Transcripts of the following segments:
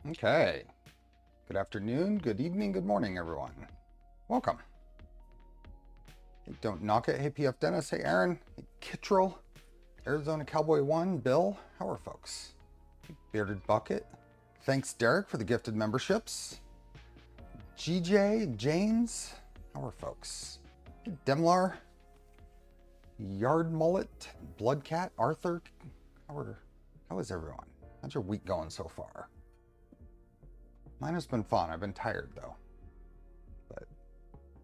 Okay. Good afternoon, good evening, good morning, everyone. Welcome. Hey, Don't Knock It. Hey, PF Dennis. Hey, Aaron. Hey, Kittrell. Arizona Cowboy 1. Bill. How are folks? Hey, Bearded Bucket. Thanks, Derek, for the gifted memberships. GJ. James. How are folks? Hey, Demlar. Yard Mullet. Bloodcat. Arthur. How is everyone? How's your week going so far? Mine has been fun. I've been tired though, but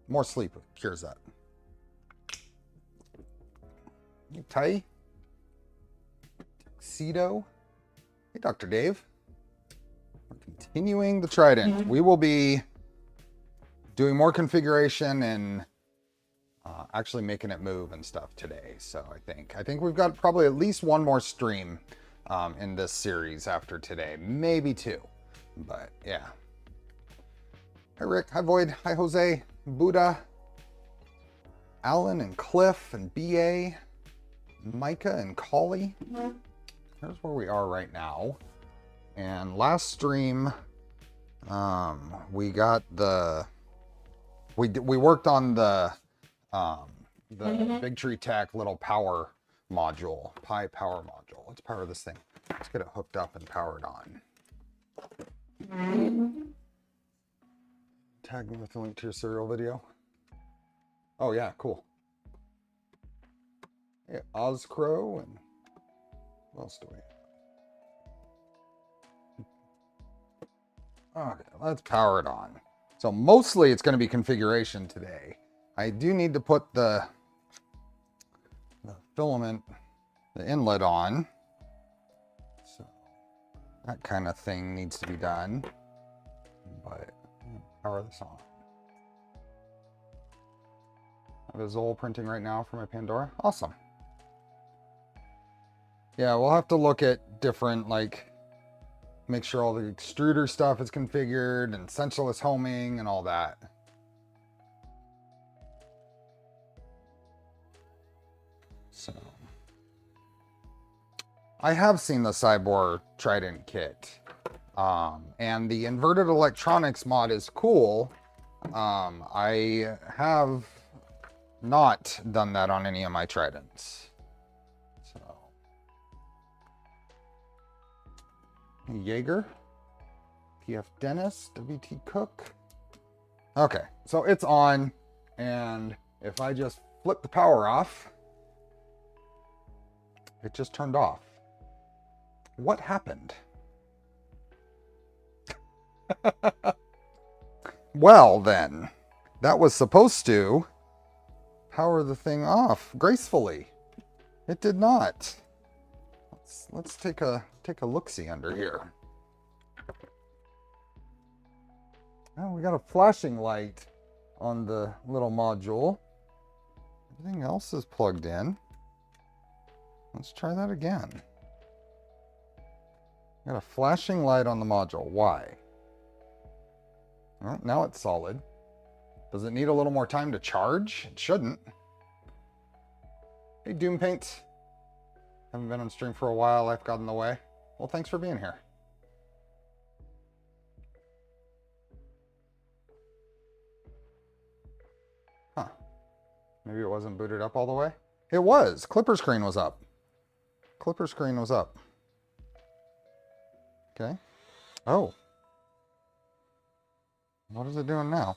more sleep cures that. Hey, Tai. Tuxedo. Hey, Dr. Dave. We're continuing the Trident. We will be doing more configuration and actually making it move and stuff today. So I think we've got probably at least one more stream in this series after today, maybe two. But yeah. Hi Rick, hi Void, hi Jose, Buddha, Alan and Cliff and BA, Micah and Collie. Here's where we are right now. And last stream, we got we worked on the Big Tree Tech little power module, Pi power module. Let's power this thing. Let's get it hooked up and powered on. Tag me with a link to your serial video. Oh yeah, cool. Yeah, Ozcrow and what else do we have? Okay, let's power it on. So mostly it's going to be configuration today. I do need to put the filament, the inlet on. So that kind of thing needs to be done. But power this on. I have a XOL printing right now for my Pandora. Awesome. Yeah, we'll have to look at different, like, make sure all the extruder stuff is configured and sensorless homing and all that. So I have seen the Cyborg Trident kit. And the inverted electronics mod is cool. I have not done that on any of my Tridents. So, Jaeger, PF Dennis, WT Cook. Okay, so it's on, and if I just flip the power off, it just turned off. What happened? Well then, that was supposed to power the thing off gracefully. It did not. Let's take a look-see under here. Oh, we got a flashing light on the little module. Everything else is plugged in. Let's try that again. Got a flashing light on the module. Why? Well, now it's solid. Does it need a little more time to charge? It shouldn't. Hey, Doom Paints. Haven't been on stream for a while. Life got in the way. Well, thanks for being here. Huh. Maybe it wasn't booted up all the way? It was. Clipper screen was up. Clipper screen was up. Okay. Oh. What is it doing now?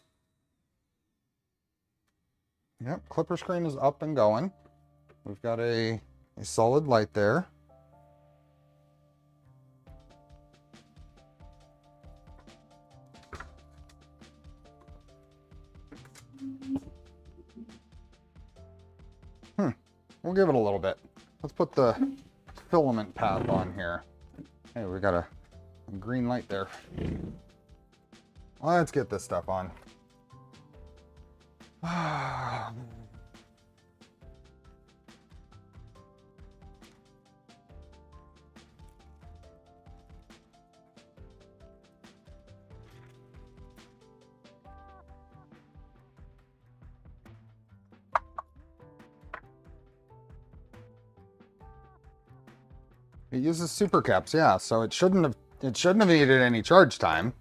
Yep, clipper screen is up and going. We've got a solid light there. We'll give it a little bit. Let's put the filament path on here. Hey, we got a green light there. Let's get this stuff on. It uses super caps, yeah, so it shouldn't have It shouldn't have needed any charge time.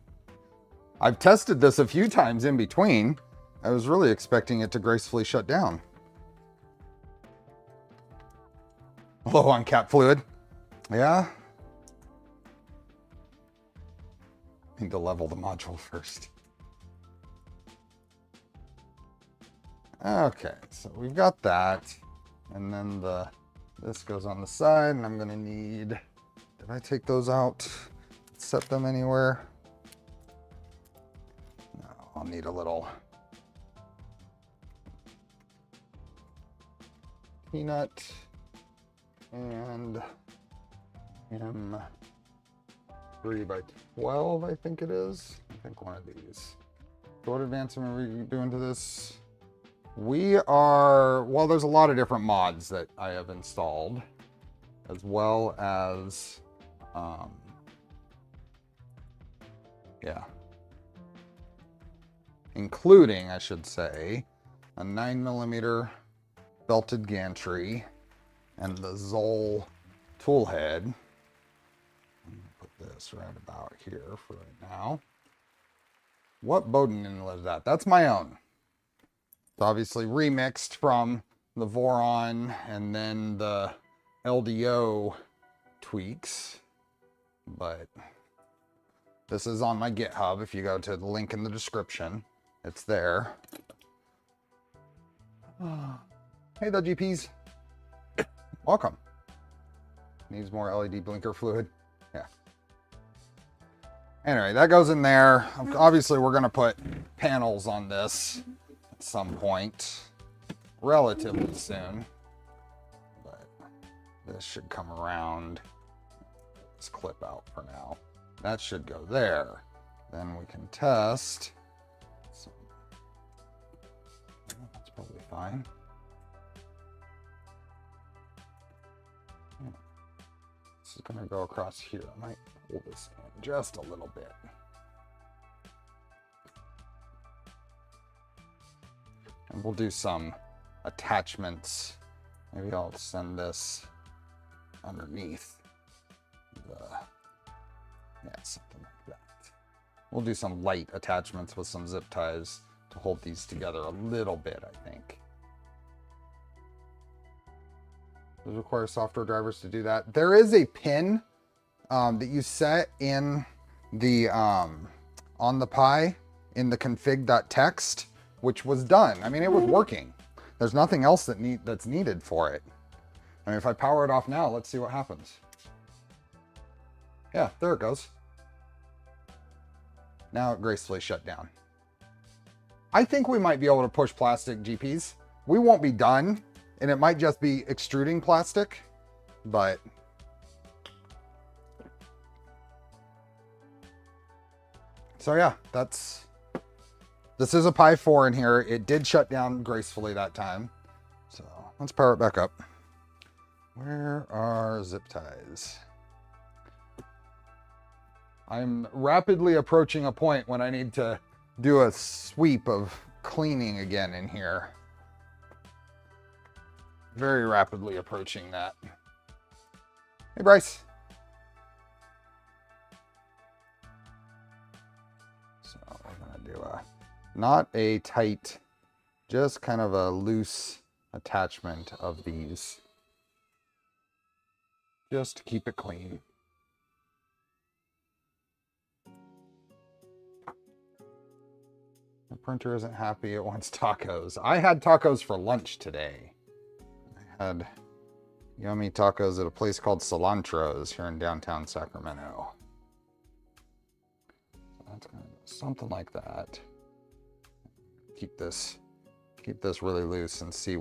I've tested this a few times in between. I was really expecting it to gracefully shut down. Low on cap fluid. Yeah. Need to level the module first. Okay, so we've got that. And then this goes on the side, and I'm gonna need, did I take those out? Set them anywhere? No, I'll need a little peanut and M3 by 12, I think it is. I think one of these. So what advancement are we doing to this? We are, well, there's a lot of different mods that I have installed, as well as, yeah, including, I should say, a 9mm belted gantry and the XOL Toolhead. I'm gonna put this right about here for right now. What Bowden inlet is that? That's my own. It's obviously remixed from the Voron and then the LDO tweaks, but this is on my GitHub. If you go to the link in the description, it's there. Hey there, GPs. Welcome. Needs more LED blinker fluid. Yeah. Anyway, that goes in there. Obviously, we're going to put panels on this at some point, relatively soon. But this should come around. Let's clip out for now. That should go there. Then we can test. So, that's probably fine. This is going to go across here. I might pull this in just a little bit. And we'll do some attachments. Maybe I'll send this underneath the, yeah, something like that. We'll do some light attachments with some zip ties to hold these together a little bit, I think. Does it require software drivers to do that? There is a pin that you set in the on the Pi in the config.txt, which was done. I mean, it was working. There's nothing else that's needed for it. I mean, if I power it off now, let's see what happens. Yeah, there it goes. Now it gracefully shut down. I think we might be able to push plastic GPs. We won't be done, and it might just be extruding plastic, but so yeah, this is a Pi 4 in here. It did shut down gracefully that time. So let's power it back up. Where are zip ties? I'm rapidly approaching a point when I need to do a sweep of cleaning again in here. Very rapidly approaching that. Hey, Bryce. So we're gonna do not a tight, just kind of a loose attachment of these, just to keep it clean. The printer isn't happy, it wants tacos. I had tacos for lunch today. I had yummy tacos at a place called Cilantro's here in downtown Sacramento. So that's kind of something like that. Keep this really loose and see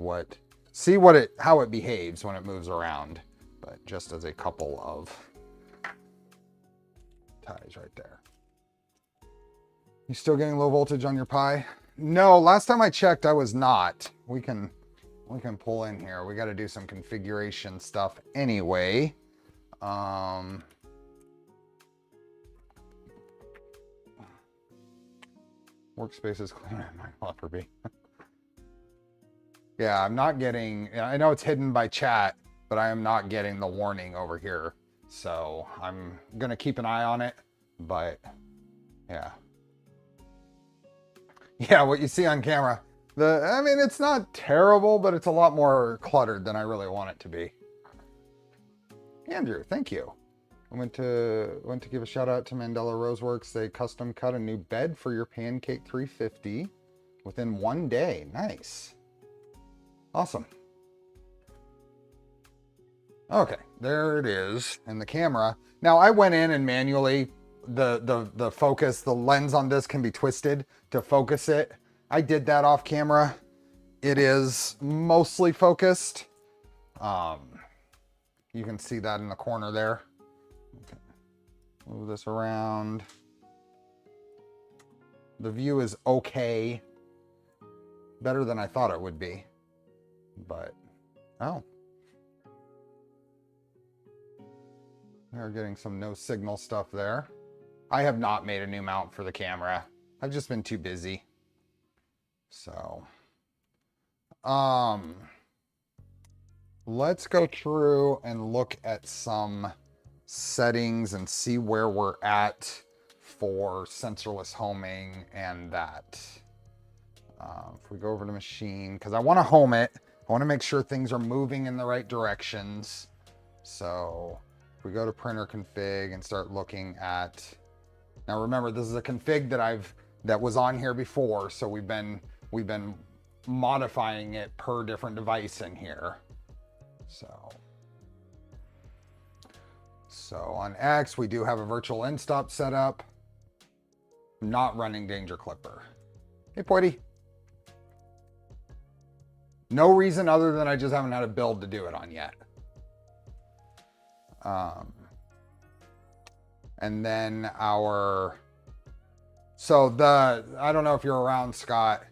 how it behaves when it moves around. But just as a couple of ties right there. You still getting low voltage on your Pi? No, last time I checked, I was not. We can pull in here. We got to do some configuration stuff anyway. Workspace is cleaner than my offer be. Yeah, I'm not getting, I know it's hidden by chat, but I am not getting the warning over here So I'm gonna keep an eye on it, but yeah. Yeah, what you see on camera. I mean, it's not terrible, but it's a lot more cluttered than I really want it to be. Andrew, thank you. I went to give a shout out to Mandela Roseworks. They custom cut a new bed for your Pancake 350 within 1 day. Nice. Awesome. Okay, there it is in the camera. Now I went in and manually, the focus, the lens on this can be twisted to focus it. I did that off camera. It is mostly focused. You can see that in the corner there. Okay. Move this around. The view is okay. Better than I thought it would be. But, oh. We're getting some no signal stuff there. I have not made a new mount for the camera. I've just been too busy. So, let's go through and look at some settings and see where we're at for sensorless homing and that. If we go over to machine, because I want to home it, I want to make sure things are moving in the right directions. So if we go to printer config and start looking at, now remember, this is a config that was on here before, so we've been modifying it per different device in here. So on X, we do have a virtual endstop set up. Not running Danger Clipper. Hey, Poity. No reason other than I just haven't had a build to do it on yet. And then I don't know if you're around, Scott,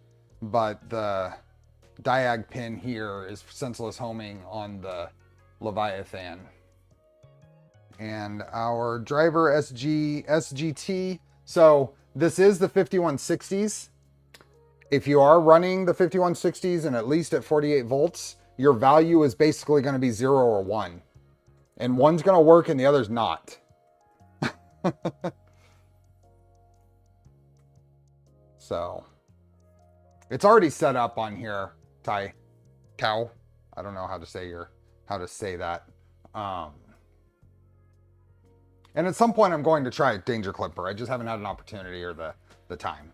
but the diag pin here is sensorless homing on the Leviathan. And our driver SGT, so this is the 5160s. If you are running the 5160s and at least at 48 volts, your value is basically going to be 0 or 1. And one's going to work and the other's not. So it's already set up on here, Cow. I don't know how to say that. And at some point I'm going to try Danger Clipper. I just haven't had an opportunity or the time.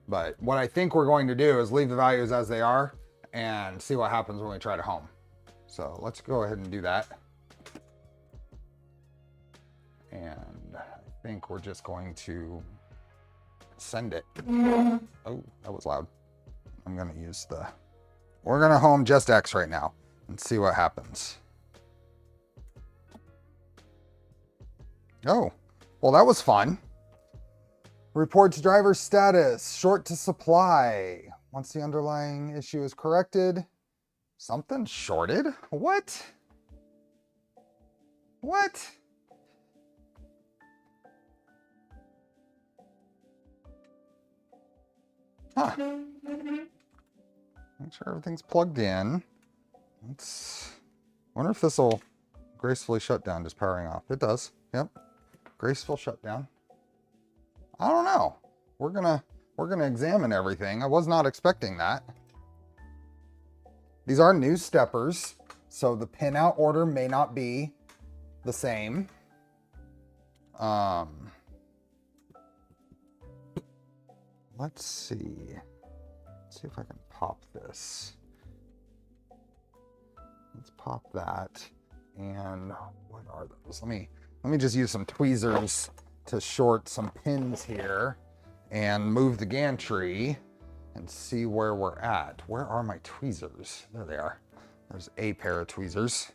But what I think we're going to do is leave the values as they are and see what happens when we try to home. So let's go ahead and do that. And I think we're just going to send it. Oh, that was loud. I'm going to use we're going to home just X right now and see what happens. Oh, well, that was fun. Reports driver status, short to supply. Once the underlying issue is corrected, something shorted? What? What? Huh. Make sure everything's plugged in. Wonder if this will gracefully shut down, just powering off. It does. Yep. Graceful shutdown. I don't know. We're gonna examine everything. I was not expecting that. These are new steppers, so the pinout order may not be the same. Let's see. Let's see if I can pop this. Let's pop that. And what are those? Let me just use some tweezers to short some pins here and move the gantry and see where we're at. Where are my tweezers? There they are. There's a pair of tweezers.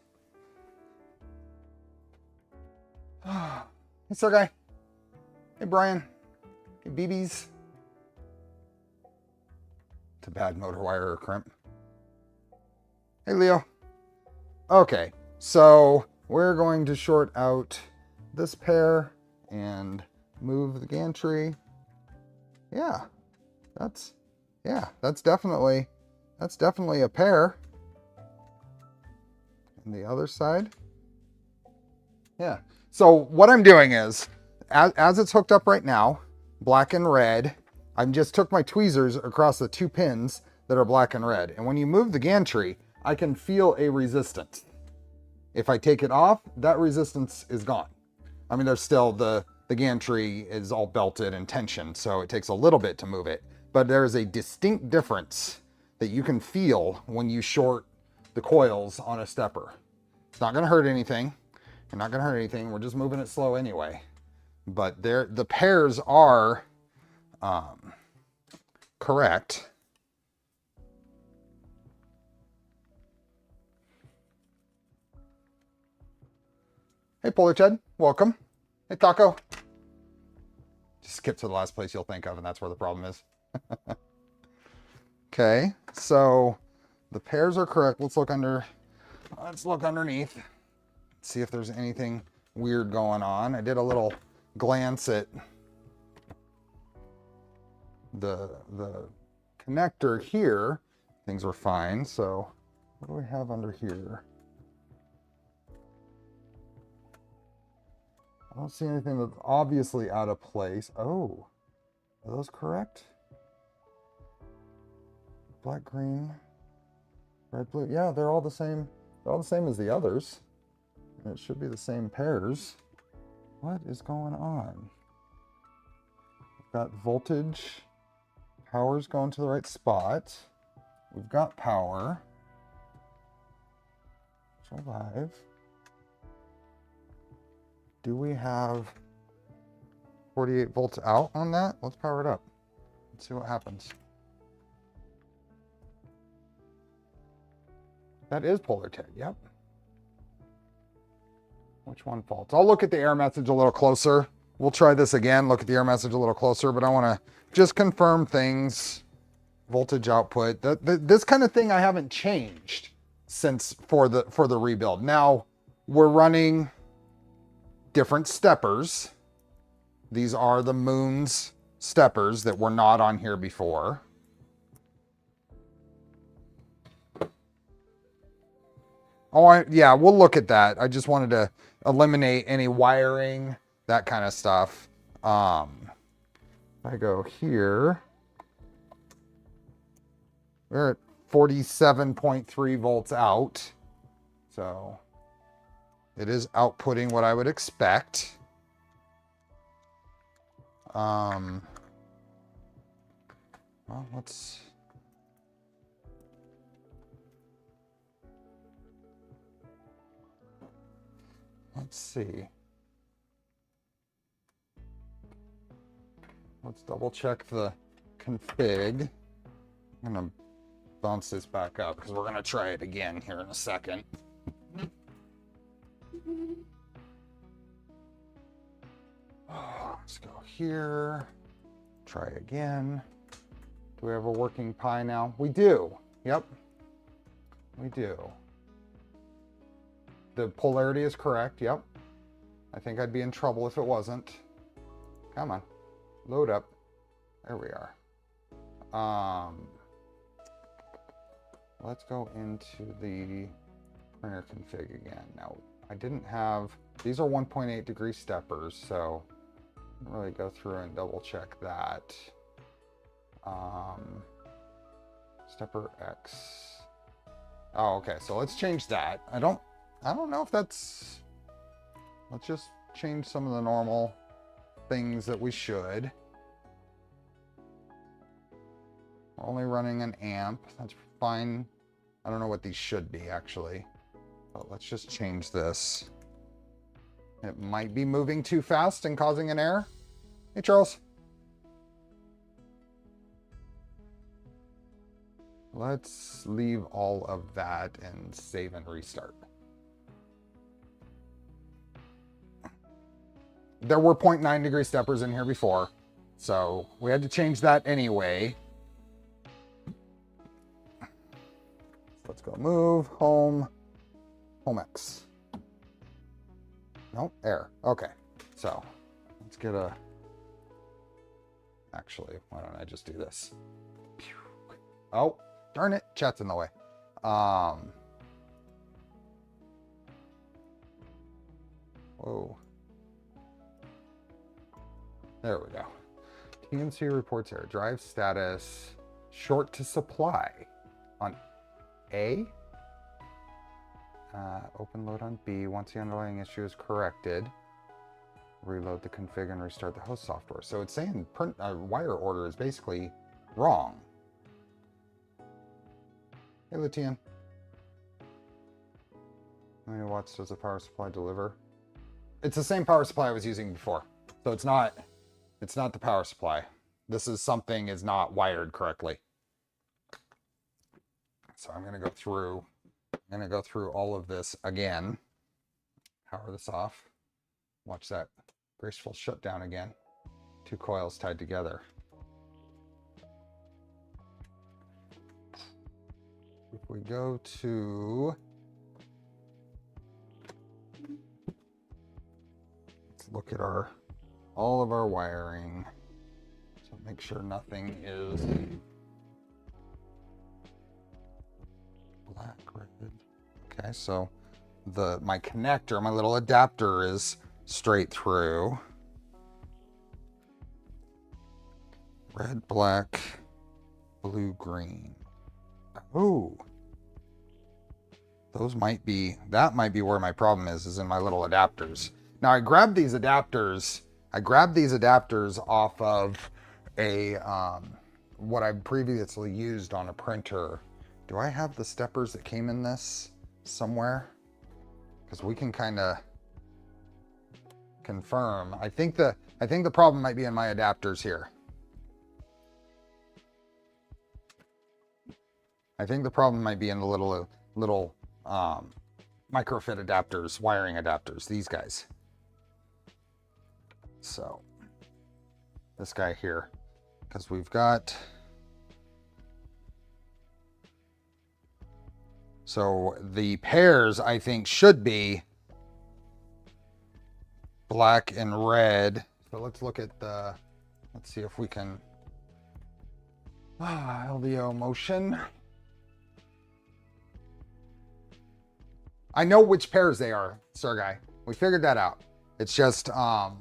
Hey, Sergey. Hey, Brian. Hey, BBs. It's a bad motor wire or crimp. Hey, Leo. Okay, so we're going to short out this pair and move the gantry. Yeah, that's definitely a pair. And the other side. Yeah. So what I'm doing is, as it's hooked up right now, black and red, I just took my tweezers across the 2 pins that are black and red. And when you move the gantry, I can feel a resistance. If I take it off, that resistance is gone. I mean, there's still the gantry is all belted and tensioned, so it takes a little bit to move it. But there's a distinct difference that you can feel when you short the coils on a stepper. It's not gonna hurt anything. You're not gonna hurt anything. We're just moving it slow anyway. But the pairs are correct. Hey, Polar Ted, welcome. Hey, Taco. Just skip to the last place you'll think of, and that's where the problem is. Okay, so the pairs are correct. Let's look underneath. See if there's anything weird going on. I did a little glance at the connector here. Things were fine. So what do we have under here? I don't see anything that's obviously out of place. Oh, are those correct? Black, green, red, blue. Yeah, they're all the same. They're all the same as the others. And it should be the same pairs. What is going on? We've got voltage. Power's going to the right spot. We've got power. Survive. Do we have 48 volts out on that? Let's power it up. Let's see what happens. That is Polar Ted, yep. Which one faults? I'll look at the error message a little closer. We'll try this again, look at the error message a little closer, but I want to just confirm things. Voltage output. This kind of thing I haven't changed since for the rebuild. Now we're running different steppers. These are the Moon's steppers that were not on here before. Oh, yeah, we'll look at that. I just wanted to eliminate any wiring, that kind of stuff. If I go here, we're at 47.3 volts out. So it is outputting what I would expect. Well, let's see. Let's double check the config. I'm gonna bounce this back up because we're gonna try it again here in a second. Let's go here. Try again. Do we have a working Pi now? We do. Yep. We do. The polarity is correct. Yep. I think I'd be in trouble if it wasn't. Come on. Load up. There we are. Let's go into the printer config again. Now, I didn't have, these are 1.8 degree steppers, so I didn't really go through and double check that. Stepper X. Oh, okay, so let's change that. I don't know if that's, let's just change some of the normal things that we should. We're only running an amp, that's fine. I don't know what these should be actually, but let's just change this. It might be moving too fast and causing an error. Hey, Charles. Let's leave all of that and save and restart. There were 0.9 degree steppers in here before, so we had to change that anyway. Let's go move, home X. Nope, error. Okay, so let's get a, actually, why don't I just do this? Oh, darn it, chat's in the way. What Whoa. There we go. TNC reports error. Drive status short to supply on A. Open load on B. Once the underlying issue is corrected, reload the config and restart the host software. So it's saying print wire order is basically wrong. Hey, Lutian. How many watts does the power supply deliver? It's the same power supply I was using before. So it's not the power supply. This is something is not wired correctly. So I'm going to go through all of this again. Power this off. Watch that graceful shutdown again. 2 coils tied together. If we go to, let's look at all of our wiring. So make sure nothing is black, red. Okay, so my connector, my little adapter is straight through. Red, black, blue, green. Oh, that might be where my problem is in my little adapters. Now I grabbed these adapters off of a what I previously used on a printer. Do I have the steppers that came in this somewhere? Because we can kind of confirm. I think the problem might be in my adapters here. I think the problem might be in the little microfit adapters, wiring adapters, these guys. So this guy here, because we've got, so the pairs I think should be black and red. So let's look at let's see if we can, LDO motion. I know which pairs they are, Sergey. We figured that out. It's just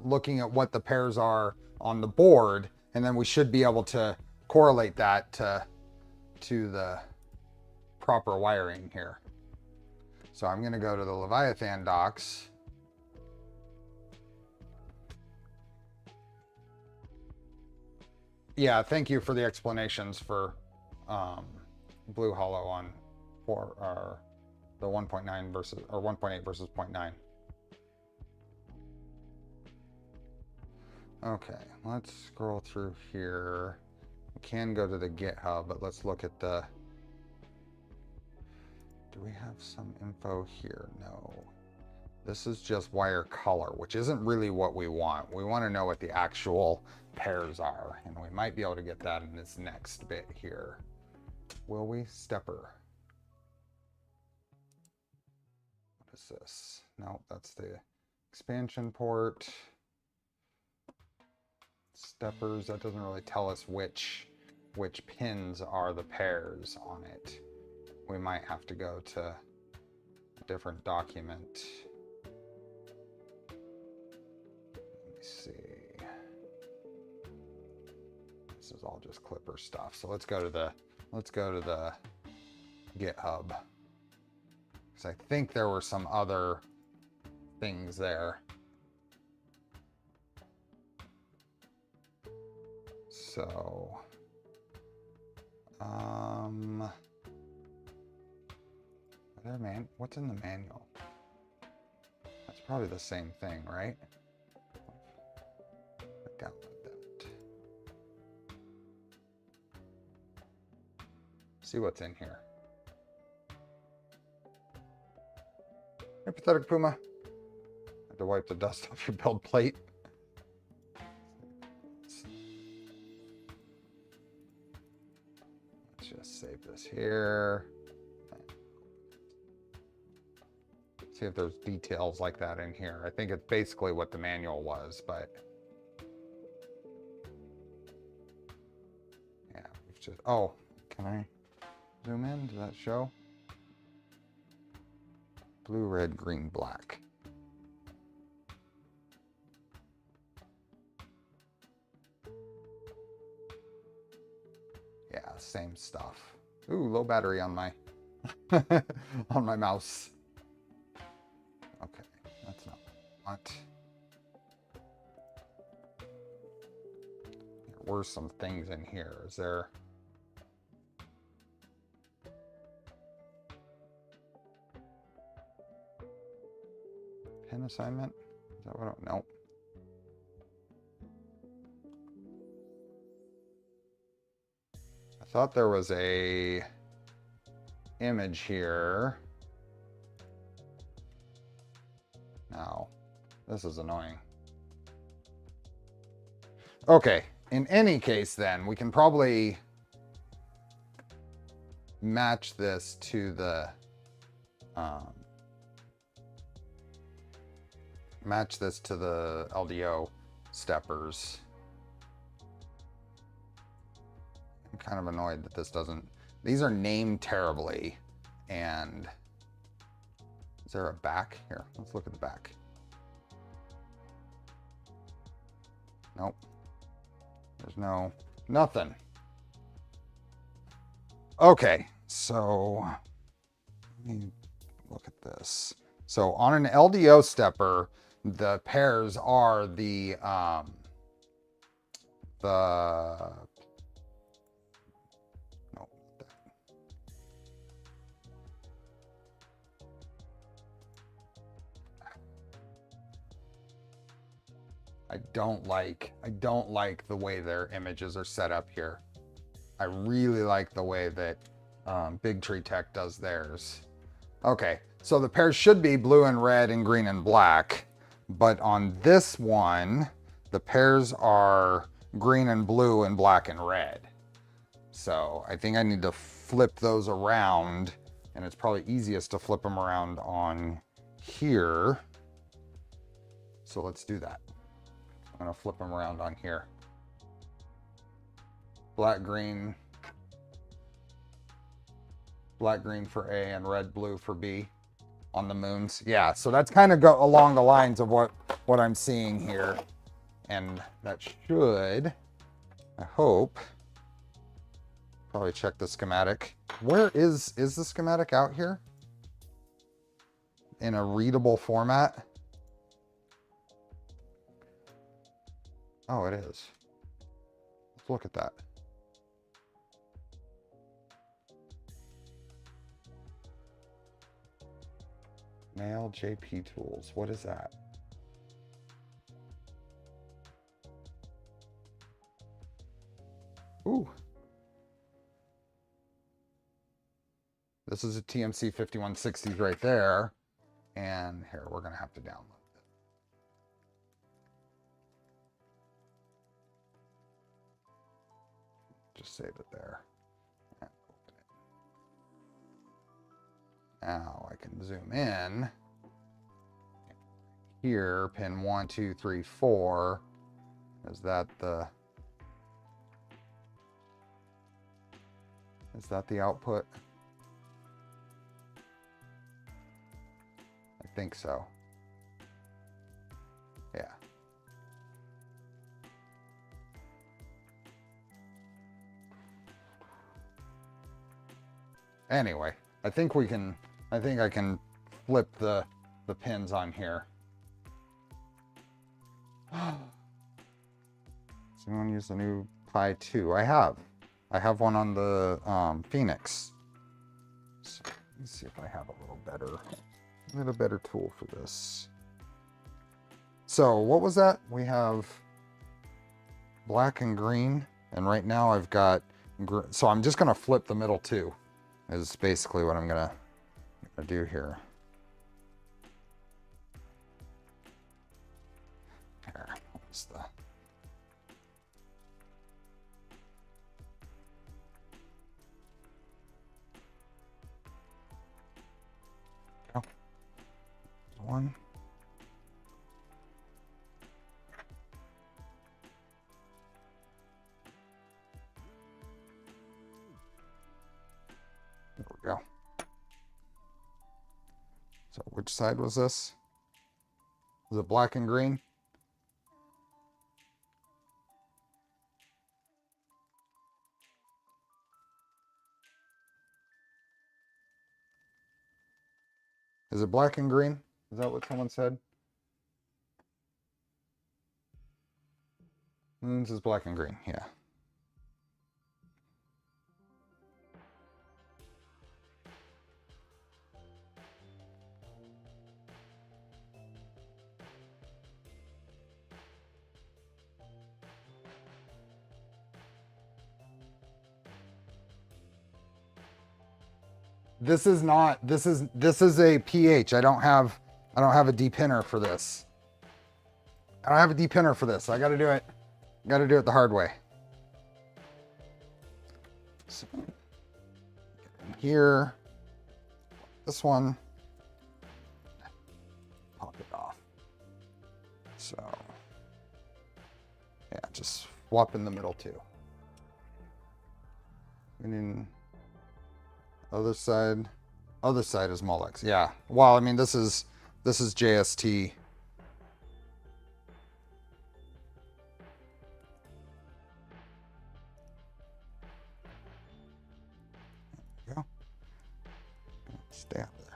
looking at what the pairs are on the board, and then we should be able to correlate that to the proper wiring here. So I'm going to go to the Leviathan docs. Yeah, thank you for the explanations for Blue Hollow on the 1.9 versus, or 1.8 versus 0.9. Okay, let's scroll through here. We can go to the GitHub, but let's look at the, do we have some info here? No. This is just wire color, which isn't really what we want. We want to know what the actual pairs are, and we might be able to get that in this next bit here. Will we? Stepper. What is this? No, that's the expansion port. Steppers, that doesn't really tell us which pins are the pairs on it. We might have to go to a different document. Let me see. This is all just Clipper stuff. So let's go to the GitHub. Because I think there were some other things there. So, what's in the manual? That's probably the same thing, right? Download that. See what's in here. Hey, Pathetic Puma. I have to wipe the dust off your build plate. Let's just save this here. See if there's details like that in here. I think it's basically what the manual was, but yeah, we've just, oh, can I zoom in? Does that show? Blue, red, green, black. same stuff. Ooh, low battery on my on my mouse. Okay, that's not what. There were some things in here. Is there? Pin assignment? Is that what I, nope. I thought there was a image here. No, this is annoying. Okay, in any case then, we can probably match this to the LDO steppers. I'm kind of annoyed that this doesn't, these are named terribly. And is there a back here? Let's look at the back. Nope. There's nothing. Okay, so let me look at this. So on an LDO stepper, the pairs are the I don't like the way their images are set up here. I really like the way that Big Tree Tech does theirs. Okay, so the pairs should be blue and red and green and black, but on this one, the pairs are green and blue and black and red. So I think I need to flip those around, and it's probably easiest to flip them around on here. So let's do that. I'm gonna flip them around on here. Black, green for A and red, blue for B on the moons. Yeah, so that's kind of go along the lines of what I'm seeing here. And that should, I hope, probably check the schematic. Where is the schematic out here? In a readable format? Oh, it is. Let's look at that. Mail JP Tools. What is that? Ooh. This is a TMC 5160s right there. And here, we're going to have to download. Just save it there. And open it. Now I can zoom in. Here, pin 1, 2, 3, 4. Is that the output? I think so. Yeah. Anyway, I think I can flip the pins on here. Does anyone use the new Pi 2? I have one on the Phoenix. So let's see if I have a little better tool for this. So what was that? We have black and green, and right now I've got, so I'm just gonna flip the middle two. Is basically what I'm gonna do here. Here, what's the... Go. One. There we go. So which side was this? Was it black and green? Is it black and green? Is that what someone said? This is black and green, yeah. This is not, this is a pH. I don't have a depinner for this. I don't have a depinner for this. I got to do it the hard way. So, here, this one, pop it off. So, yeah, just swap in the middle too. And then other side is Molex. Yeah. Well, I mean, this is JST. There we go. Stay out there.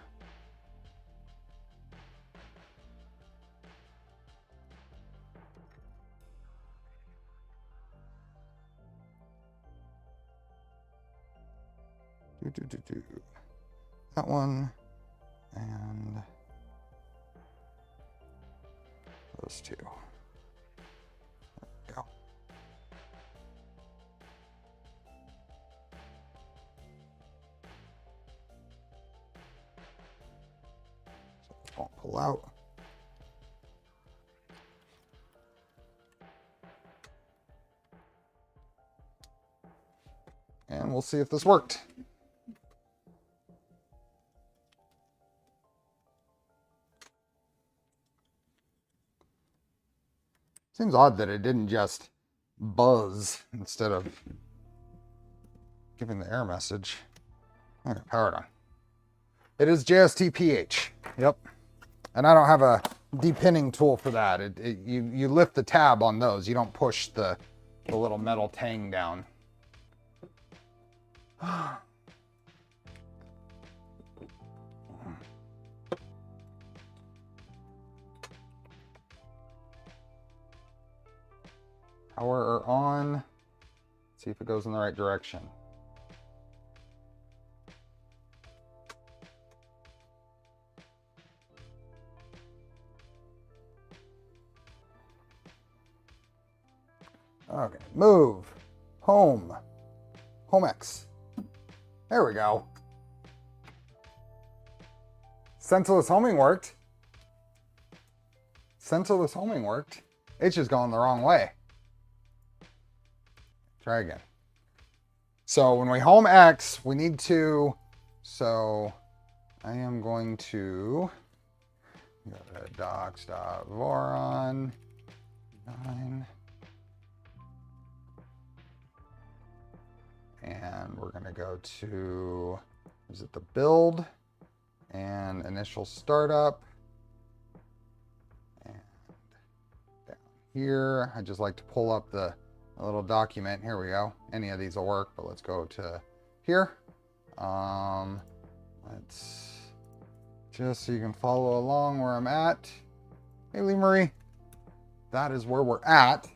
That one and those two. There we go. So it won't pull out. And we'll see if this worked. Seems odd that it didn't just buzz instead of giving the error message. Okay, power it on. It is JST pH. Yep. And I don't have a depinning tool for that. You lift the tab on those. You don't push the little metal tang down. Power on. Let's see if it goes in the right direction. Okay, move, home, home X. There we go. Sensorless homing worked. Sensorless homing worked. It's just going the wrong way. Try again. So when we home X, we need to, so I am going to go to docs.voron 9. And we're going to go to, is it the build and initial startup. And down here, I just like to pull up the little document. Here we go. Any of these will work, but let's go to here. Let's just so you can follow along where I'm at. Hey, Lee Marie. That is where we're at.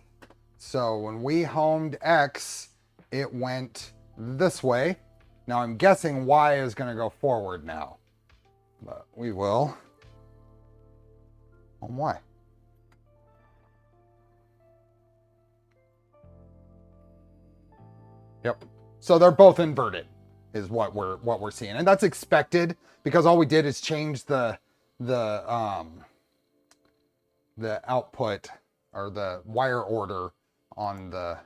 So when we homed X, it went this way. Now I'm guessing Y is going to go forward now, but we will home Y. Yep. So they're both inverted is what we're seeing. And that's expected because all we did is change the output or the wire order on the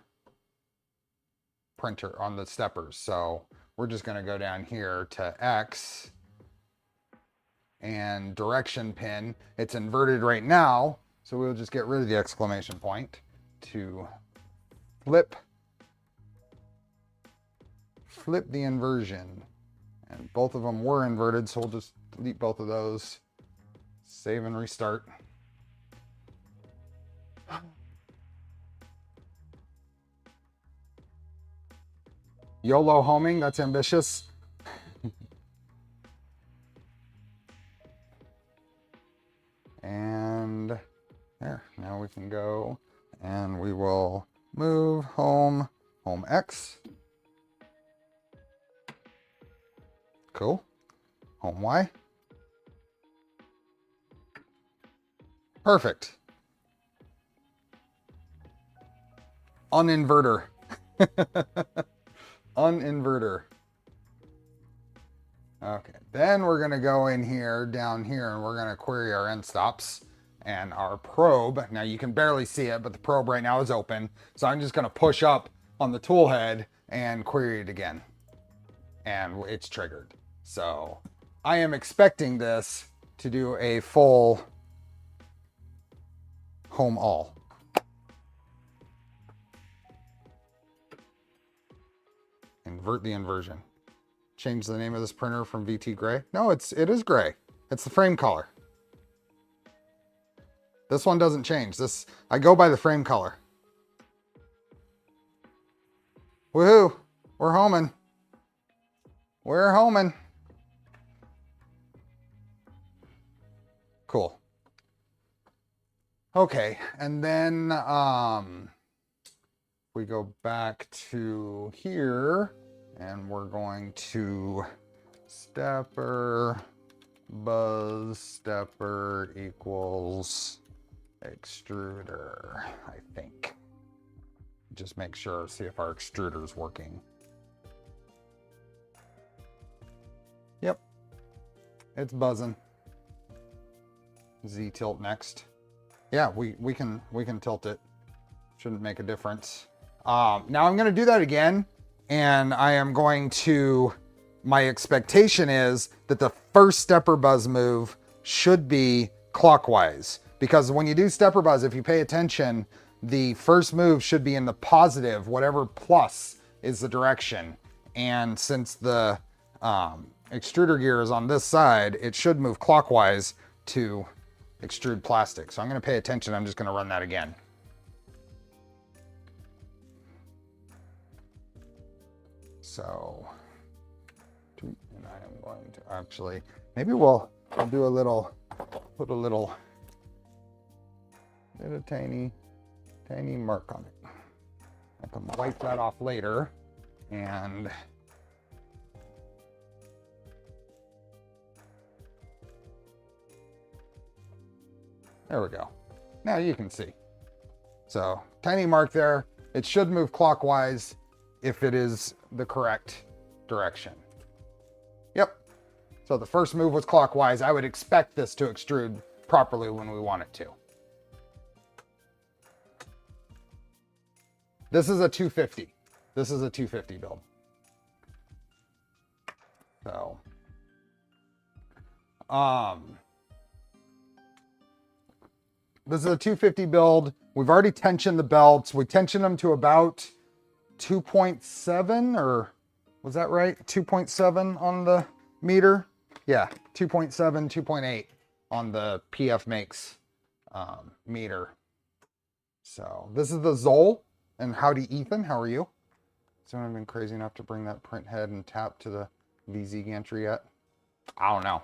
printer, on the steppers. So we're just going to go down here to X and direction pin. It's inverted right now. So we'll just get rid of the exclamation point to flip the inversion, and both of them were inverted, so we'll just delete both of those, save and restart. YOLO homing, that's ambitious. There, now we can go and we will move home X. Cool. Home Y. Perfect. Uninverter. Uninverter. Okay, then we're going to go in here, down here, and we're going to query our end stops and our probe. Now you can barely see it, but the probe right now is open. So I'm just going to push up on the tool head and query it again. And it's triggered. So I am expecting this to do a full home all. Invert the inversion. Change the name of this printer from VT gray. No, it is gray. It's the frame color. This one doesn't change. This, I go by the frame color. Woohoo! We're homing. We're homing. Cool. Okay, and then we go back to here and we're going to stepper buzz stepper equals extruder, I think. Just make sure, see if our extruder is working. Yep, it's buzzing. Z-tilt next. Yeah, we can tilt it. Shouldn't make a difference. Now I'm going to do that again, and I am going to, my expectation is that the first stepper buzz move should be clockwise, because when you do stepper buzz, if you pay attention, the first move should be in the positive, whatever plus is the direction. And since the extruder gear is on this side, it should move clockwise to extrude plastic. So I'm going to pay attention. I'm just going to run that again. So, and I am going to actually, maybe I'll do a little, put a little tiny mark on it. I can wipe that off later, and there we go. Now you can see. So tiny mark there. It should move clockwise if it is the correct direction. Yep. So the first move was clockwise. I would expect this to extrude properly when we want it to. This is a 250. This is a 250 build. So, this is a 250 build. We've already tensioned the belts. We tensioned them to about 2.7, or was that right? 2.7 on the meter? Yeah, 2.7, 2.8 on the PF Makes meter. So this is the ZOL. And howdy, Ethan, how are you? Someone been crazy enough to bring that print head and tap to the VZ gantry yet? I don't know.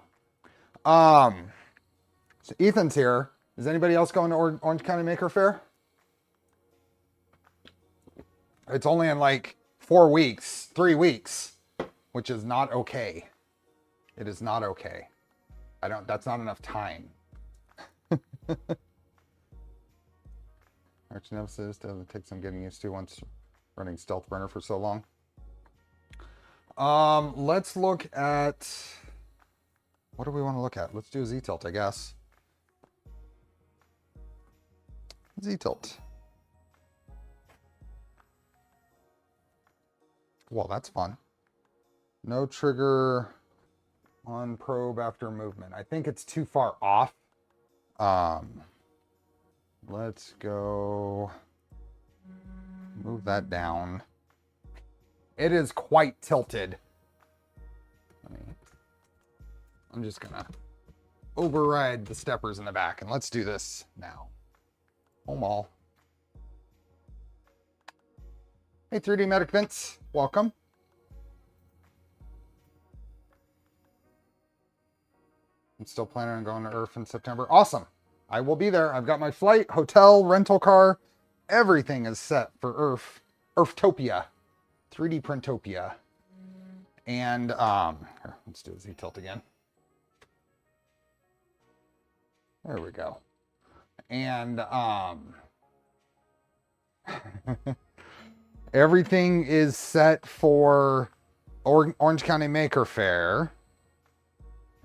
So Ethan's here. Is anybody else going to Orange County Maker Fair? It's only in like 3 weeks, which is not okay. It is not okay. That's not enough time. Arch nemesis doesn't take some getting used to once running Stealth Burner for so long. Let's look at, what do we want to look at? Let's do a Z-tilt, I guess. Z-tilt. Well, that's fun. No trigger on probe after movement. I think it's too far off. Let's go move that down. It is quite tilted. I'm just gonna override the steppers in the back, and let's do this now. Home all. Hey, 3D Medic Vince, welcome. I'm still planning on going to Earth in September. Awesome. I will be there. I've got my flight, hotel, rental car. Everything is set for Earthtopia, 3D Printopia. And here, let's do a Z-tilt again. There we go. And everything is set for Orange County Maker Faire.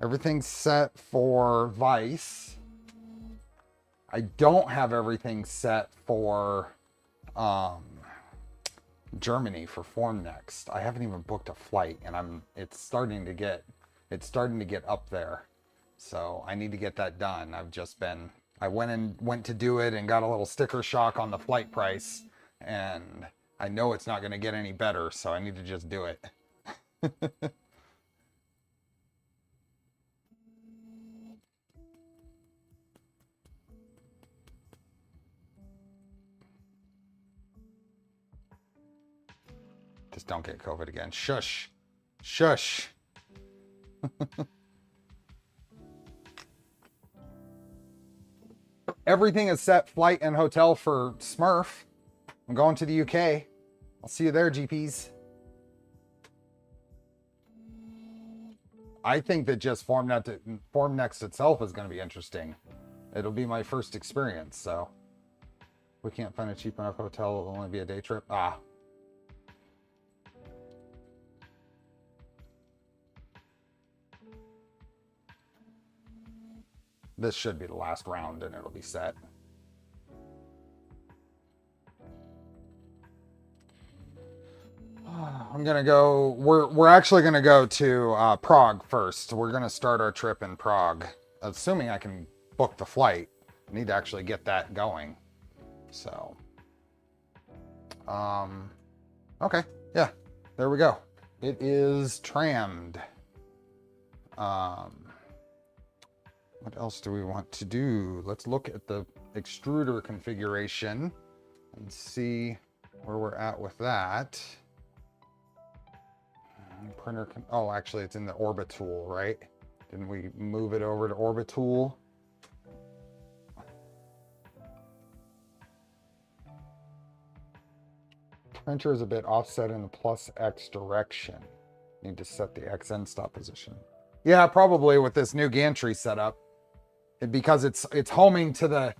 Everything's set for Vice. I don't have everything set for Germany for Formnext. I haven't even booked a flight, and it's starting to get up there. So I need to get that done. I went to do it and got a little sticker shock on the flight price, and I know it's not going to get any better, so I need to just do it. Just don't get COVID again. Shush. Shush. Everything is set, flight and hotel for Smurf. I'm going to the UK. I'll see you there, GPs. I think that just Formnext itself is going to be interesting. It'll be my first experience, so. We can't find a cheap enough hotel. It'll only be a day trip. Ah. This should be the last round and it'll be set. I'm gonna go, we're actually gonna go to Prague first. We're gonna start our trip in Prague, assuming I can book the flight. I need to actually get that going. So, okay, yeah, there we go. It is trammed. What else do we want to do? Let's look at the extruder configuration and see where we're at with that. Printer can, oh, actually it's in the Orbitool, right? Didn't we move it over to Orbitool? Printer is a bit offset in the plus X direction. Need to set the X endstop position. Yeah, probably with this new gantry setup. Because it's homing to the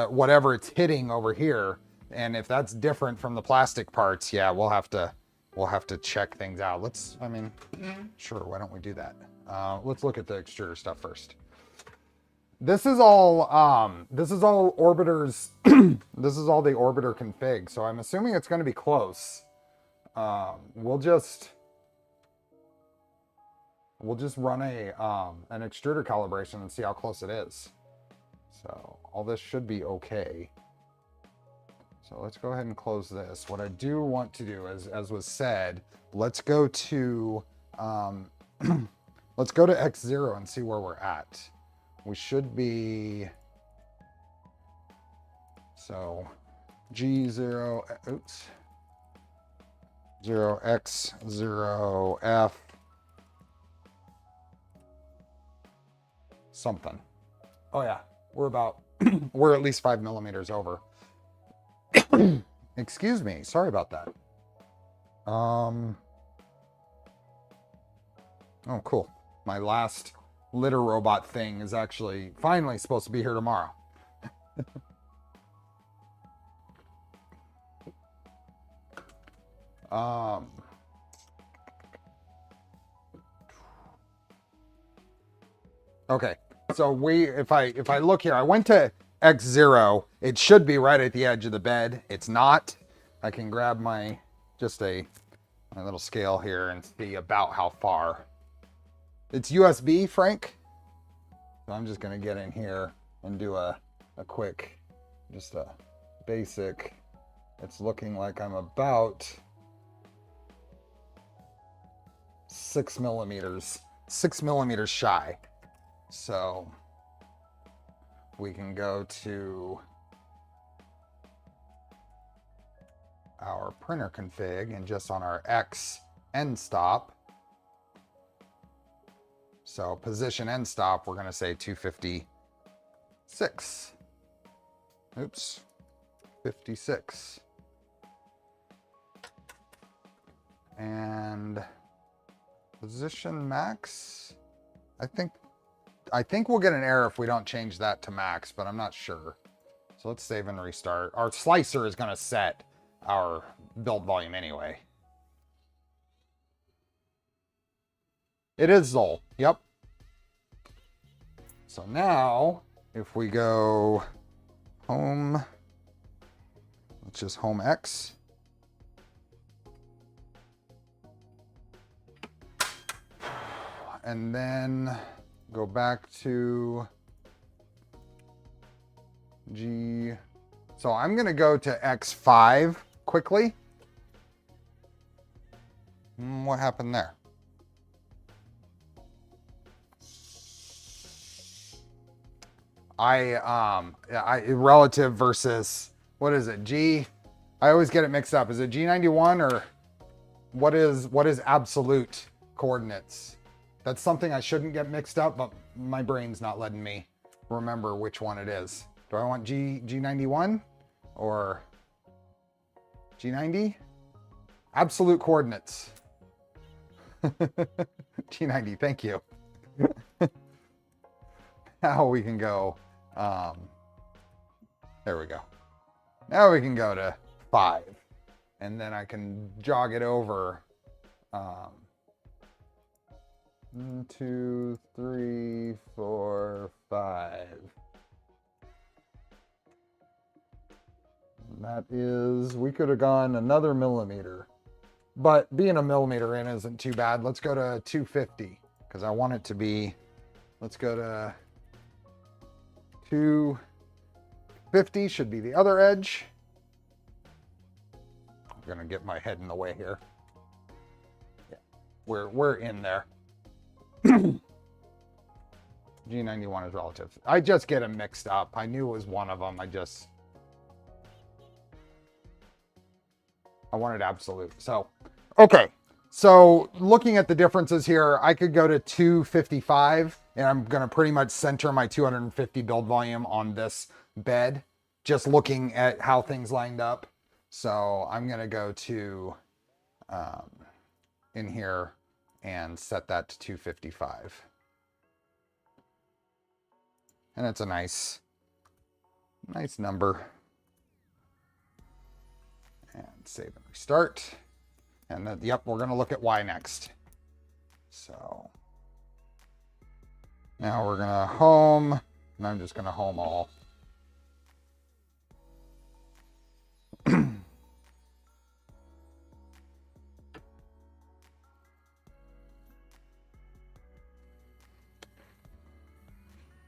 whatever it's hitting over here, and if that's different from the plastic parts, yeah, we'll have to check things out. Sure, why don't we do that? Let's look at the extruder stuff first. This is all orbiters. This is all the orbiter config, so I'm assuming it's going to be close. We'll just run an extruder calibration and see how close it is. So all this should be okay. So let's go ahead and close this. What I do want to do is, as was said, let's go to let's go to X0 and see where we're at. We should be, so G0, oops, 0X0F something. Oh yeah, we're about, we're at least 5 millimeters over. Excuse me, sorry about that. Oh, cool. My last litter robot thing is actually finally supposed to be here tomorrow. Okay, so if I look here, I went to X0. It should be right at the edge of the bed. It's not. I can grab my little scale here and see about how far. It's USB, Frank. So I'm just gonna get in here and do a quick, just a basic. It's looking like I'm about 6 millimeters shy. So we can go to our printer config and just on our X end stop. So position end stop, we're going to say 250 6. Oops, 56. And position max, I think we'll get an error if we don't change that to max, but I'm not sure. So let's save and restart. Our slicer is going to set our build volume anyway. It is XOL, yep. So now, if we go home, let's just home X. And then go back to G. So I'm going to go to X5 quickly. What happened there? Relative versus, what is it? G, I always get it mixed up. Is it G91 or what is absolute coordinates? That's something I shouldn't get mixed up, but my brain's not letting me remember which one it is. Do I want G91 or G90? Absolute coordinates. G90, thank you. Now we can go, there we go. Now we can go to 5. And then I can jog it over 1, 2, 3, 4, 5. That is, we could have gone another millimeter, but being a millimeter in isn't too bad. Let's go to 250 because I want it to be, let's go to 250 should be the other edge. I'm gonna get my head in the way here. Yeah, we're in there. G91 is relative. I just get them mixed up. I knew it was one of them. I wanted absolute. So, okay. So looking at the differences here, I could go to 255 and I'm going to pretty much center my 250 build volume on this bed, just looking at how things lined up. So I'm going to go to in here and set that to 255. And it's a nice number. And save and restart. And then, yep, we're going to look at Y next. So now we're going to home, and I'm just going to home all.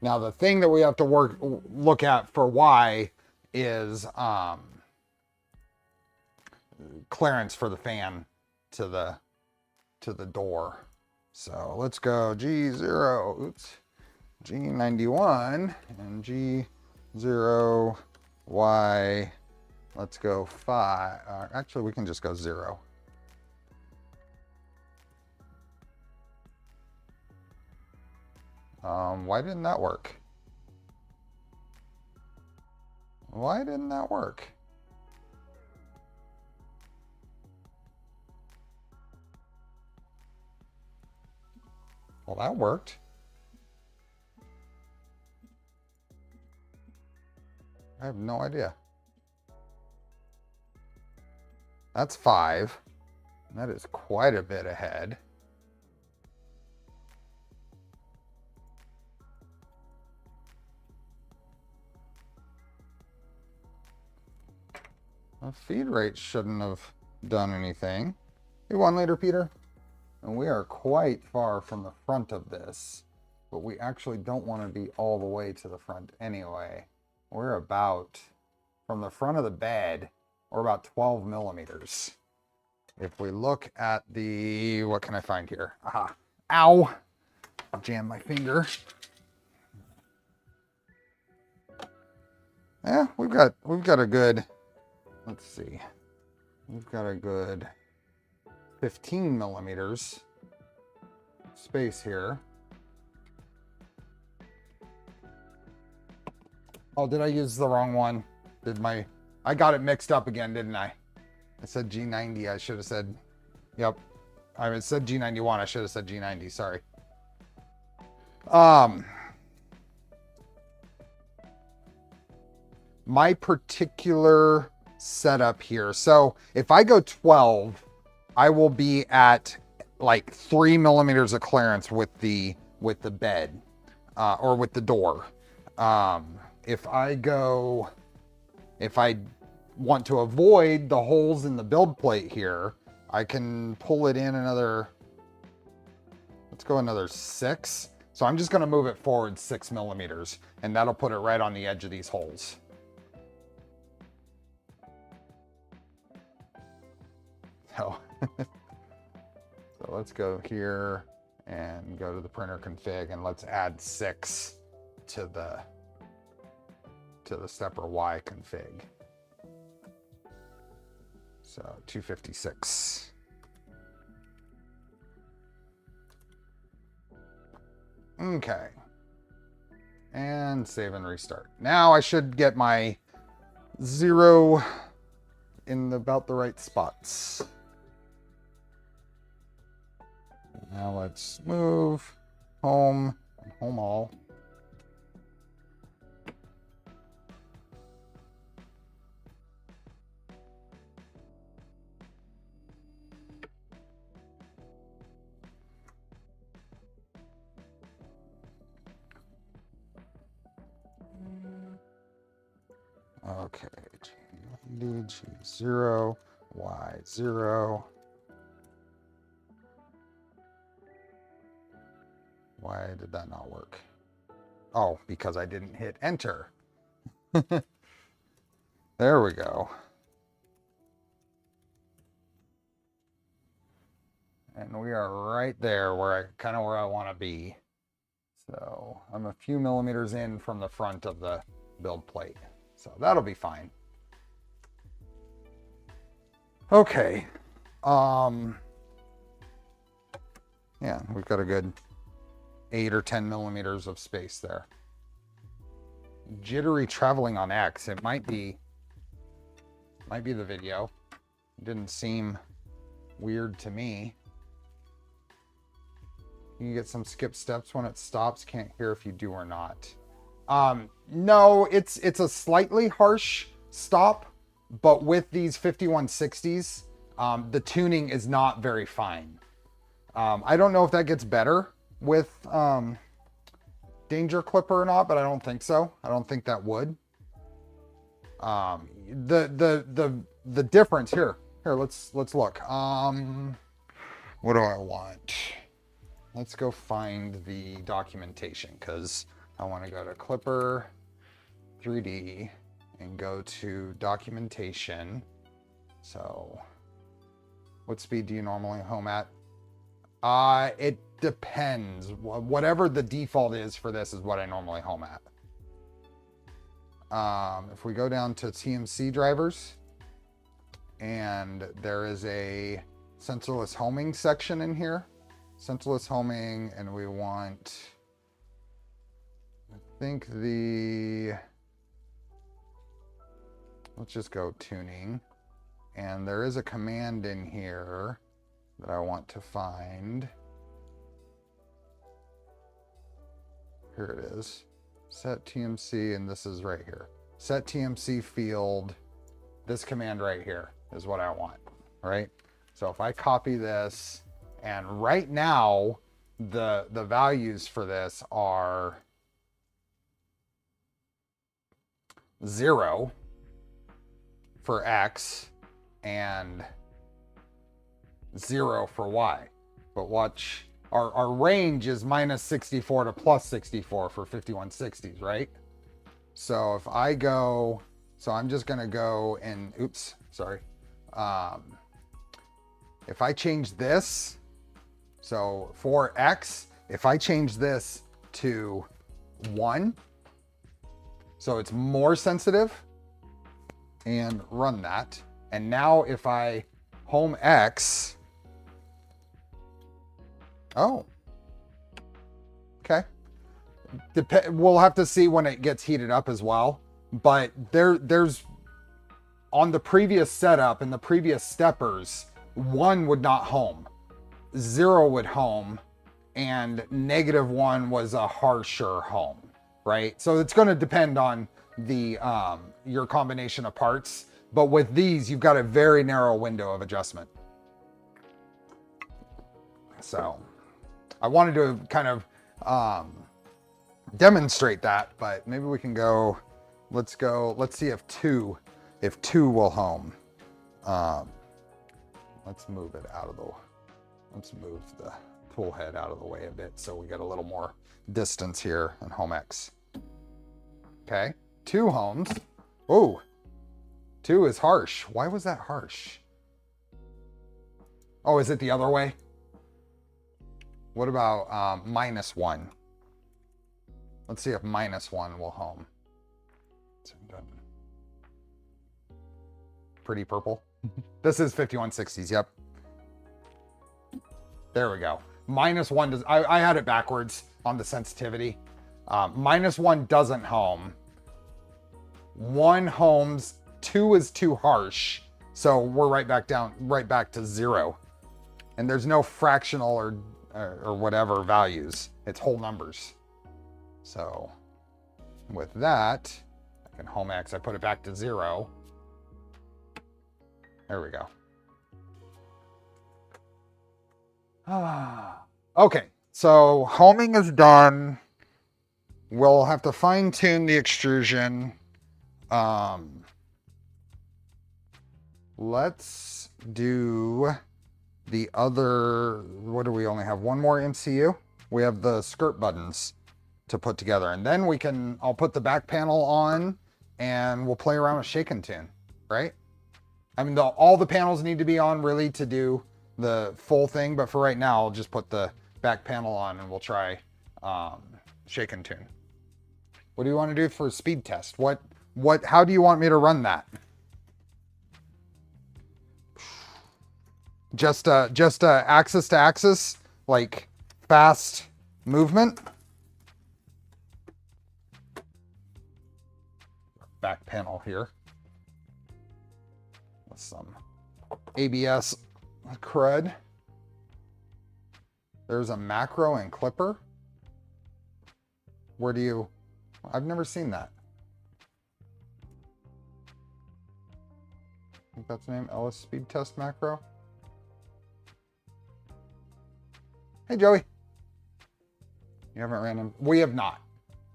Now the thing that we have to look at for Y is clearance for the fan to the door. So let's go G0, oops, G91 and G0 Y. Let's go 5. Actually, we can just go 0. Why didn't that work? Why didn't that work? Well, that worked. I have no idea. That's 5. That is quite a bit ahead. The feed rate shouldn't have done anything. Hey, 1 liter, Peter. And we are quite far from the front of this, but we actually don't want to be all the way to the front anyway. We're about, from the front of the bed, we're about 12 millimeters. If we look at the, what can I find here? Aha, ow, I jammed my finger. Yeah, we've got a good, let's see, we've got a good 15 millimeters space here. Oh, did I use the wrong one? I got it mixed up again, didn't I? I said G90. I should have said, yep. I said G91. I should have said G90. Sorry. My particular setup here. So if I go 12, I will be at like 3 millimeters of clearance with the bed, or with the door. If I want to avoid the holes in the build plate here, I can pull it in another, let's go another 6. So I'm just going to move it forward 6 millimeters, and that'll put it right on the edge of these holes. So, so let's go here and go to the printer config, and let's add 6 to the stepper Y config. So 256. Okay. And save and restart. Now I should get my 0 in about the right spots. Now let's move home and home all. Okay, G90, G0, Y0. Why did that not work? Oh, because I didn't hit enter. There we go. And we are right there where kind of where I want to be. So I'm a few millimeters in from the front of the build plate. So that'll be fine. Okay. Yeah, we've got a good 8 or 10 millimeters of space there. Jittery traveling on X. It might be the video. It didn't seem weird to me. You get some skip steps when it stops. Can't hear if you do or not. No, it's a slightly harsh stop, but with these 5160s, the tuning is not very fine. I don't know if that gets better with Danger Clipper or not, but I don't think so. I don't think that would. The difference here, let's look. What do I want? Let's go find the documentation, because I want to go to Clipper 3D and go to documentation. So what speed do you normally home at? It depends. Whatever the default is for this is what I normally home at. If we go down to TMC drivers, and there is a sensorless homing section in here. Sensorless homing, and we want, I think let's just go tuning. And there is a command in here that I want to find. Here it is. Set TMC, and this is right here. Set TMC field. This command right here is what I want, right? So if I copy this, and right now the values for this are 0 for X and 0 for Y. But watch, our range is -64 to +64 for 5160s, right? So if I go, so I'm just gonna go and, oops, sorry. If I change this, so for X, if I change this to 1, so it's more sensitive, and run that. And now if I home X, oh, okay. We'll have to see when it gets heated up as well. but there's on the previous setup and the previous steppers, 1 would not home, 0 would home, and -1 was a harsher home, right? So it's going to depend on the your combination of parts, but with these, you've got a very narrow window of adjustment. So I wanted to kind of demonstrate that, but maybe we can go, let's see if two will home. Let's move it out of the, let's move the tool head out of the way a bit so we get a little more distance here in home X. Okay, 2 homes. Oh, 2 is harsh. Why was that harsh? Oh, is it the other way? What about -1? Let's see if -1 will home. Pretty purple. This is 5160s, yep. There we go. -1 does, I had it backwards on the sensitivity. -1 doesn't home. 1 homes, 2 is too harsh. So we're right back to 0. And there's no fractional or whatever values. It's whole numbers. So with that, I can home X, I put it back to 0. There we go. Okay, so homing is done. We'll have to fine tune the extrusion. Let's do the other, what do we only have? 1 more MCU? We have the skirt buttons to put together, and then we can, I'll put the back panel on and we'll play around with shake and tune, right? I mean, all the panels need to be on really to do the full thing, but for right now, I'll just put the back panel on and we'll try shake and tune. What do you want to do for a speed test? How do you want me to run that? Just axis to axis, like fast movement. Back panel here. With some ABS crud. There's a macro and clipper. Where do you, I've never seen that. I think that's the name, LS speed test macro. Hey, Joey. You haven't ran them? We have not.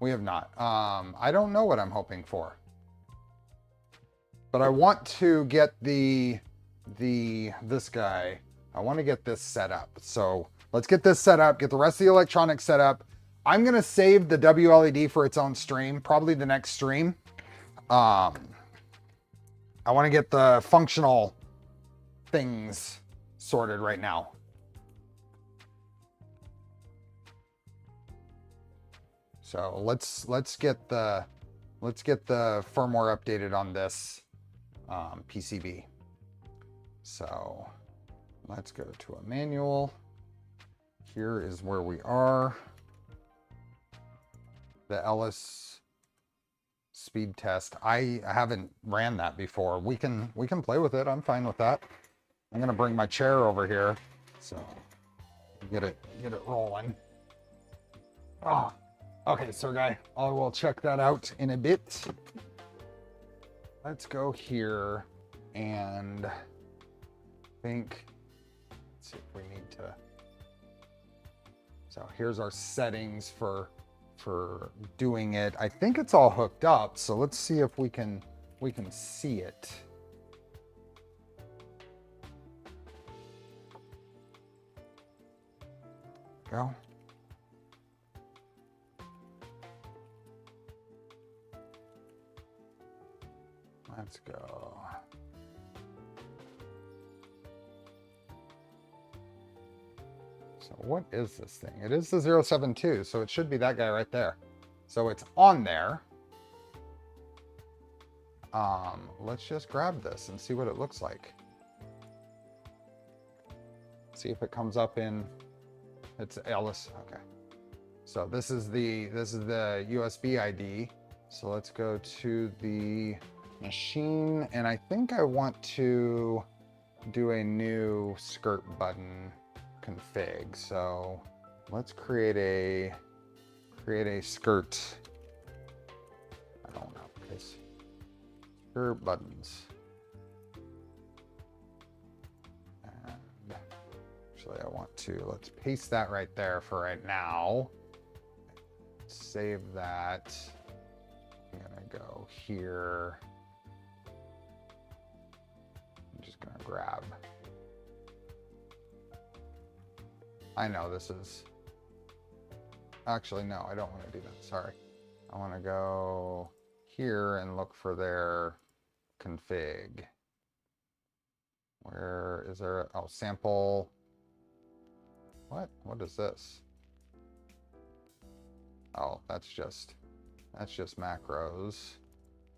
We have not. I don't know what I'm hoping for. But I want to get this guy, I want to get this set up. So let's get this set up, get the rest of the electronics set up. I'm going to save the WLED for its own stream, probably the next stream. I want to get the functional things sorted right now. So let's get the firmware updated on this PCB. So let's go to a manual. Here is where we are. The LS speed test. I haven't ran that before. We can play with it. I'm fine with that. I'm gonna bring my chair over here so get it rolling. Oh, okay, Sir Guy. I will check that out in a bit. Let's go here and let's see if we need to. So here's our settings for doing it. I think it's all hooked up, so let's see if we can see it. Go. Let's go. So what is this thing? It is the 072, so it should be that guy right there. So it's on there. Let's just grab this and see what it looks like. See if it comes up in, it's Alice. Okay. So this is the USB ID. So let's go to the machine, and I think I want to do a new skirt button config. So let's create a skirt. I don't know, because skirt buttons. And actually I want to, let's paste that right there for right now. Save that. I'm gonna go here. I'm just gonna grab. I know this is, actually no, I don't want to do that, sorry. I want to go here and look for their config. Where is there, oh, sample. What is this? Oh, that's just macros.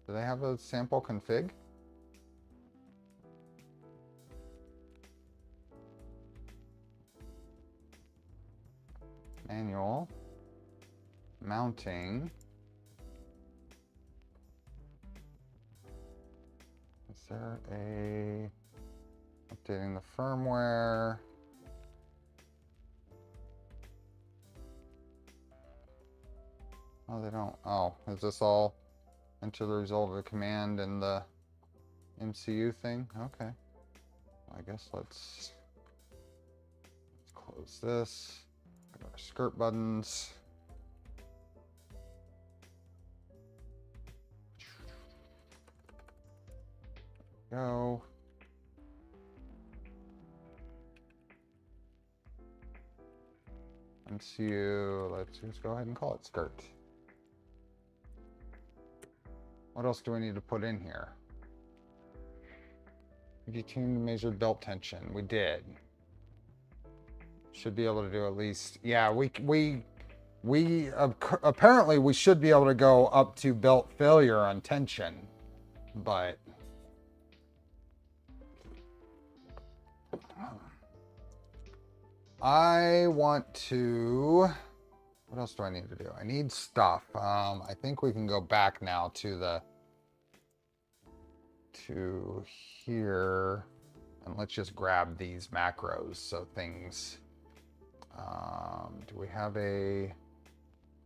Do they have a sample config? Manual. Mounting. Is there a updating the firmware? Oh, they don't. Oh, is this all enter the result of a command in the MCU thing? Okay. I guess let's close this. Go to our skirt buttons. Go. MCU, let's just go ahead and call it skirt. What else do we need to put in here? We tuned measured belt tension. We did. Should be able to do at least, yeah, apparently we should be able to go up to belt failure on tension, but I want to, what else do I need to do? I need stuff. I think we can go back now to here, and let's just grab these macros. So things, do we have a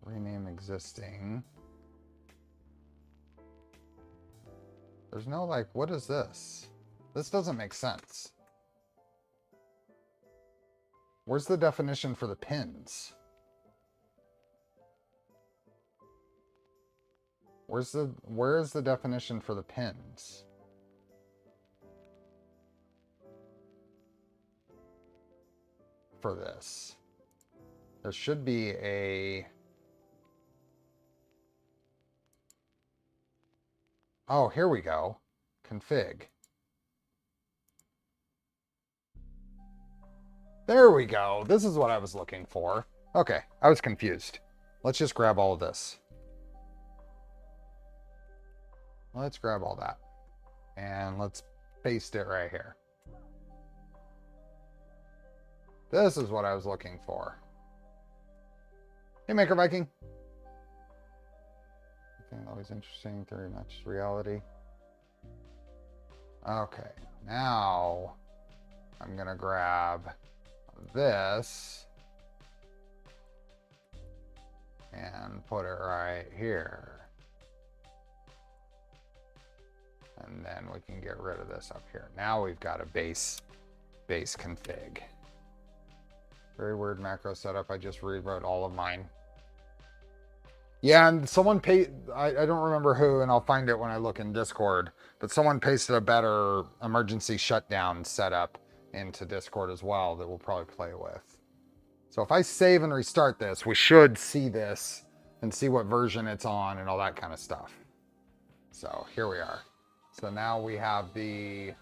rename existing? There's no like, what is this? This doesn't make sense. Where's the definition for the pins? Where is the definition for the pins? For this. There should be a, oh, here we go. Config. There we go. This is what I was looking for. Okay, I was confused. Let's just grab all of this. Let's grab all that. And let's paste it right here. This is what I was looking for. Hey, Maker Viking. I think always interesting, theory matches reality. Okay, now I'm gonna grab this and put it right here. And then we can get rid of this up here. Now we've got a base config. Very weird macro setup. I just rewrote all of mine. Yeah, and someone I don't remember who, and I'll find it when I look in Discord, but someone pasted a better emergency shutdown setup into Discord as well that we'll probably play with. So if I save and restart this, we should see this and see what version it's on and all that kind of stuff. So here we are. So now we have the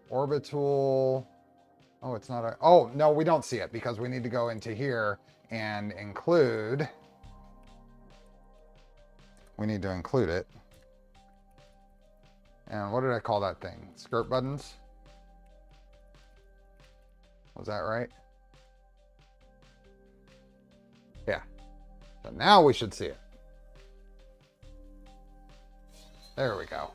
orbital. Oh, it's not a, oh, no, we don't see it because we need to go into here and include. We need to include it. And what did I call that thing? Skirt buttons? Was that right? Yeah. So now we should see it. There we go.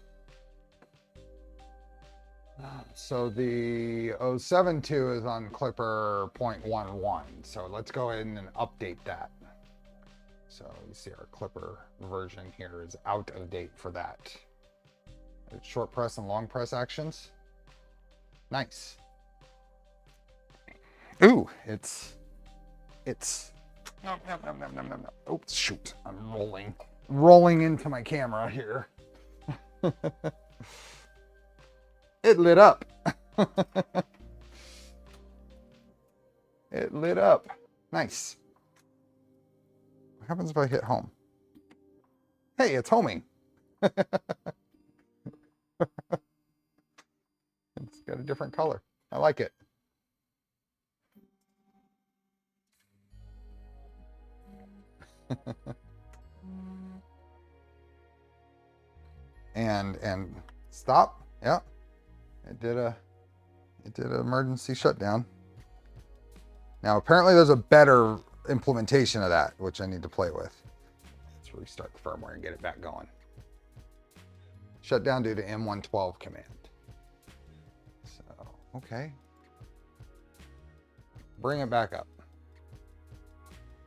So the 072 is on Clipper 0.11. So let's go ahead and update that. So you see our Clipper version here is out of date for that. It's short press and long press actions. Nice. Ooh, it's. No. Oops, shoot. I'm rolling into my camera here. It lit up. It lit up. Nice. What happens if I hit home? Hey, it's homing. It's got a different color. I like it. and stop. Yeah. It did an emergency shutdown. Now apparently there's a better implementation of that, which I need to play with. Let's restart the firmware and get it back going. Shut down due to M112 command. So, okay. Bring it back up.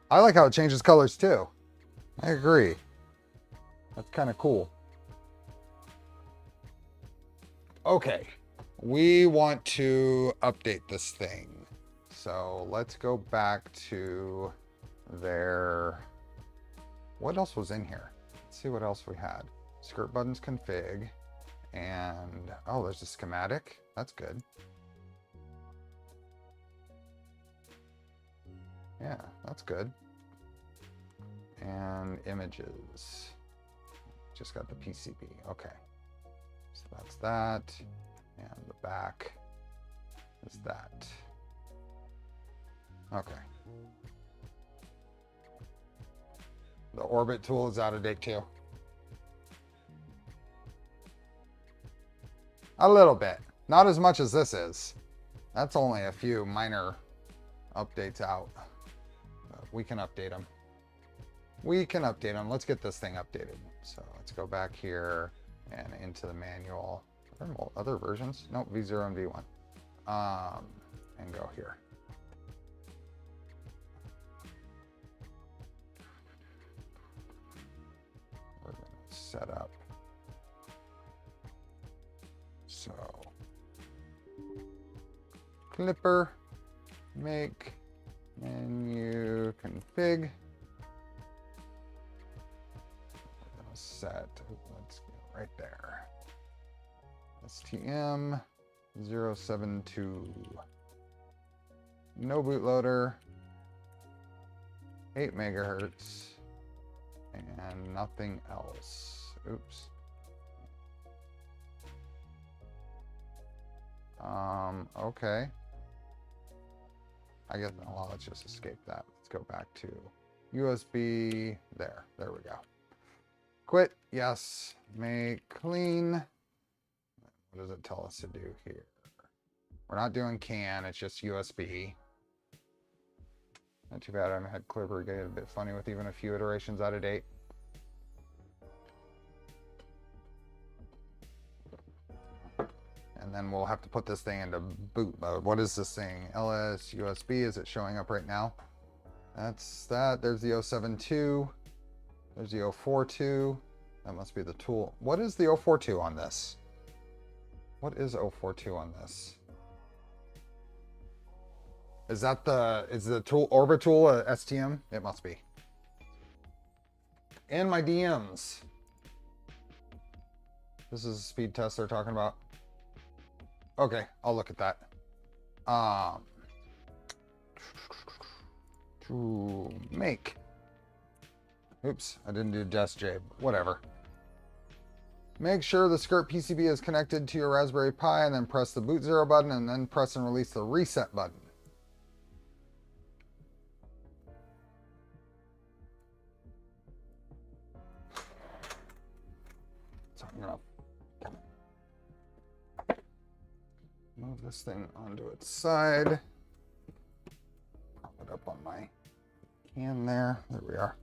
I like how it changes colors too. I agree. That's kind of cool. Okay. We want to update this thing. So let's go back to their, what else was in here? Let's see what else we had. Skirt buttons config, and oh, there's a schematic. That's good. Yeah, that's good. And images. Just got the PCB. Okay. So that's that. And the back is that. Okay. The orbit tool is out of date too. A little bit. Not as much as this is. That's only a few minor updates out. We can update them. We can update them. Let's get this thing updated. So let's go back here and into the manual. Are there other versions? Nope, V0 and V1. And go here. We're going to set up. So, Clipper, make, menu, config. We're going to set, let's go right there. STM 072. No bootloader. 8 megahertz. And nothing else. Oops. Okay. I guess, well, let's just escape that. Let's go back to USB. There we go. Quit, yes. Make clean. What does it tell us to do here? We're not doing CAN, it's just USB. Not too bad. I had Clipper get a bit funny with even a few iterations out of date. And then we'll have to put this thing into boot mode. What is this thing? LS USB, is it showing up right now? That's that. There's the 072. There's the 042. That must be the tool. What is the 042 on this? What is 042 on this? Is that is the tool orbit tool STM? It must be. In my DMs. This is a speed test they're talking about. Okay, I'll look at that. To make. Oops, I didn't do Just J. Whatever. Make sure the skirt PCB is connected to your Raspberry Pi, and then press the boot 0 button, and then press and release the reset button. So I'm gonna move this thing onto its side. Prop it up on my can there. There we are.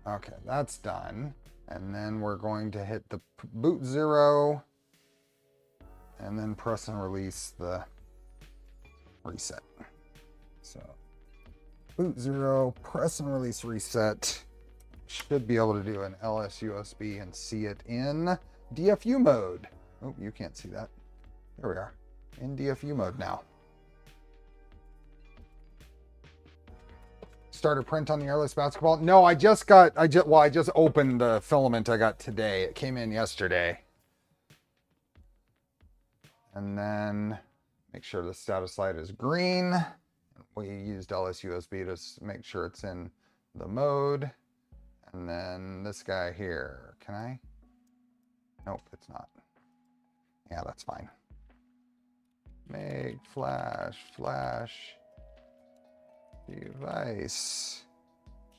Okay, that's done. And then we're going to hit the boot 0 and then press and release the reset. So boot 0, press and release reset. Should be able to do an LS USB and see it in DFU mode. Oh, you can't see that. There we are, in DFU mode now. Start a print on the airless basketball. No, I just opened the filament I got today. It came in yesterday. And then make sure the status light is green. We used LS USB to make sure it's in the mode. And then this guy here, can I? Nope, it's not. Yeah, that's fine. Make flash device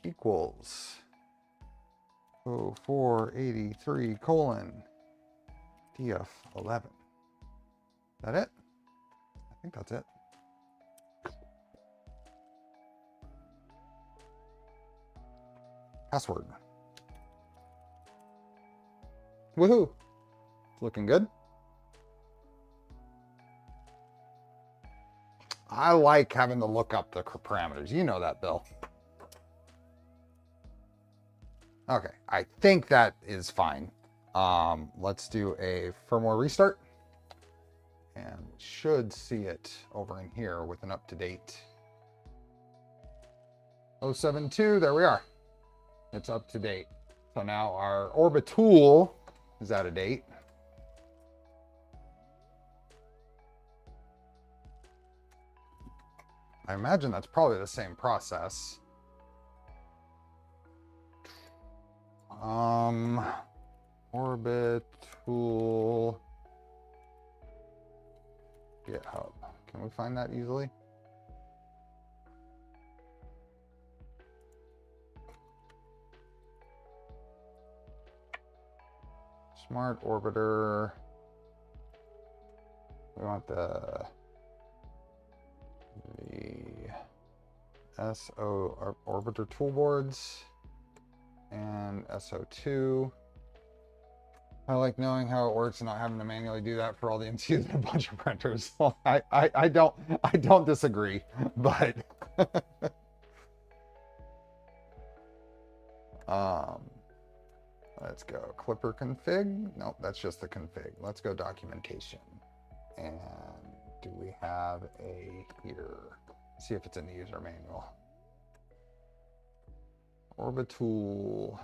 equals 0483 colon DF11. Is that it? I think that's it. Password. Woohoo! It's looking good. I like having to look up the parameters. You know that, Bill. Okay, I think that is fine. Let's do a firmware restart. And we should see it over in here with an up-to-date 072. There we are. It's up to date. So now our Orbital is out of date. I imagine that's probably the same process. Orbital GitHub. Can we find that easily? Smart Orbiter. We want the SO Orbiter toolboards and SO2. I like knowing how it works and not having to manually do that for all the MCUs and a bunch of printers. Well, I don't disagree, but let's go clipper config. Nope, that's just the config. Let's go documentation. And do we have a here? See if it's in the user manual. Orbital.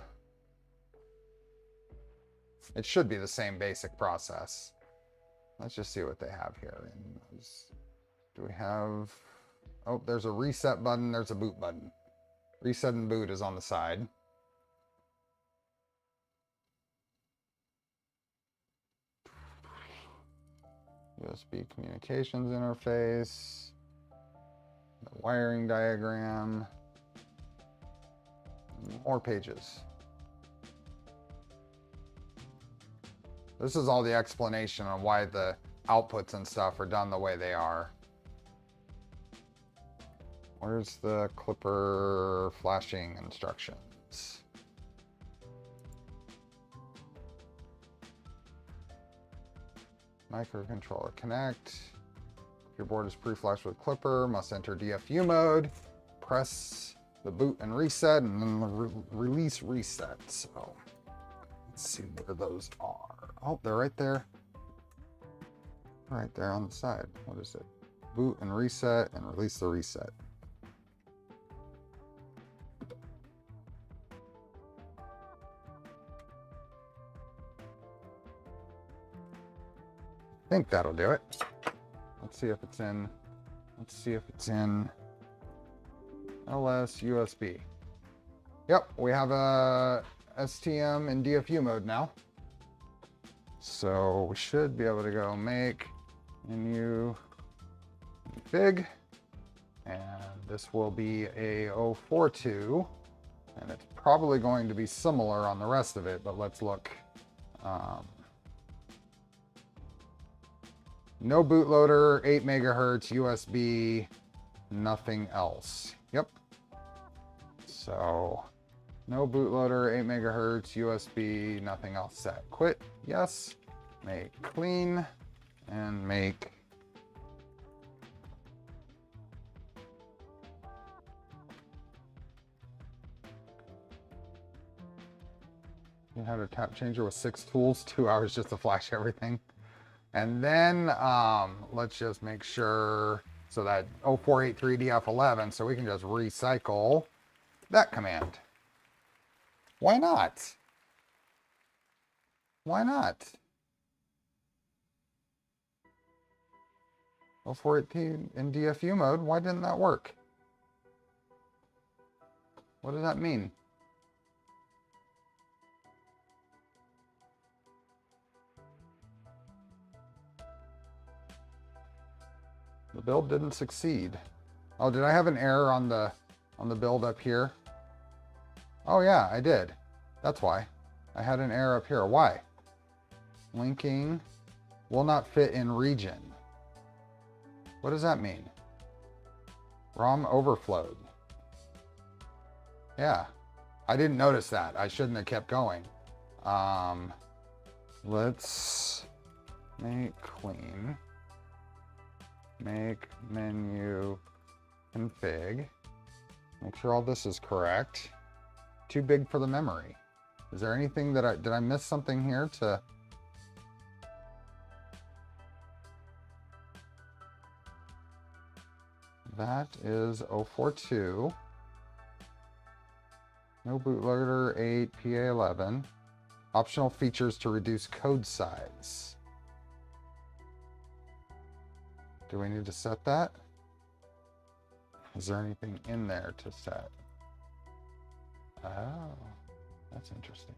It should be the same basic process. Let's just see what they have here. Do we have, oh, there's a reset button, there's a boot button. Reset and boot is on the side. USB communications interface, the wiring diagram, more pages. This is all the explanation on why the outputs and stuff are done the way they are. Where's the clipper flashing instructions? Microcontroller connect. If your board is pre-flashed with clipper, must enter DFU mode. Press the boot and reset, and then the release reset. So let's see where those are. Oh, they're right there. Right there on the side. What is it? Boot and reset and release the reset. I think that'll do it. Let's see if it's in. Let's see if it's in LS USB. Yep, we have a STM in DFU mode now. So we should be able to go make menu config, and this will be a 042, and it's probably going to be similar on the rest of it, but let's look. No bootloader, 8 megahertz, USB, nothing else. Yep. So No bootloader, 8 megahertz, USB, nothing else set. Quit, yes. Make clean, and make you had a tap changer with 6 tools, 2 hours just to flash everything. And then let's just make sure, so that 0483DF11, so we can just recycle that command. Why not? Why not? 0418 in DFU mode, why didn't that work? What does that mean? The build didn't succeed. Oh, did I have an error on the build up here? Oh yeah, I did. That's why. I had an error up here. Why? Linking will not fit in region. What does that mean? ROM overflowed. Yeah, I didn't notice that. I shouldn't have kept going. Let's make clean. Make menu config. Make sure all this is correct. Too big for the memory. Is there anything that did I miss something here to? That is 042. No bootloader 8 PA11. Optional features to reduce code size. Do we need to set that? Is there anything in there to set? Oh, that's interesting.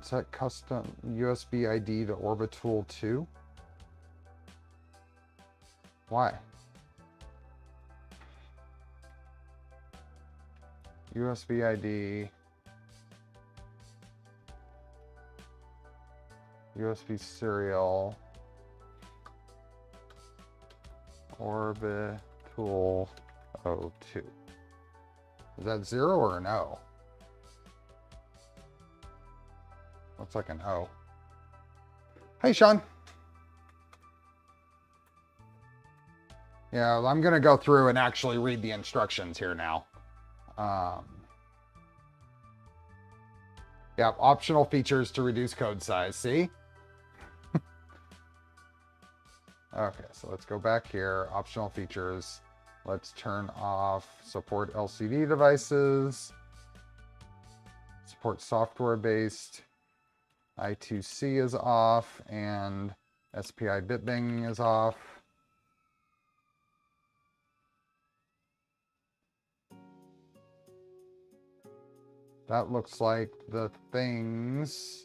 Set custom USB ID to Orbital 2. Why? USB ID. USB serial. Orbital 02. Is that 0 or an O? Looks like an O. Hey, Sean. Yeah, I'm going to go through and actually read the instructions here now. Yeah, optional features to reduce code size. See? Okay, so let's go back here. Optional features. Let's turn off support LCD devices. Support software-based. I2C is off, and SPI bitbang is off. That looks like the things.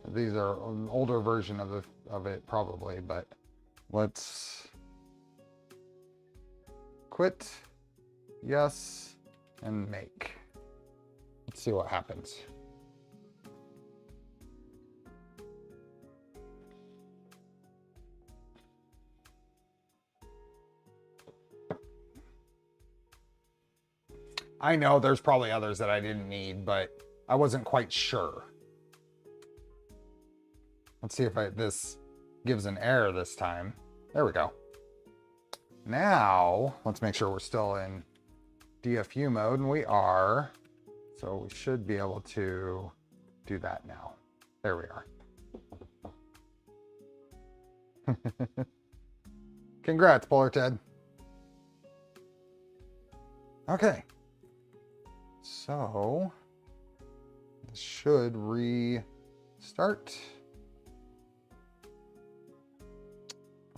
These are an older version of it probably, but let's quit, yes, and make. Let's see what happens. I know there's probably others that I didn't need, but I wasn't quite sure. Let's see if this gives an error this time. There we go. Now, let's make sure we're still in DFU mode, and we are. So we should be able to do that now. There we are. Congrats, Polar Ted. Okay. So, this should restart.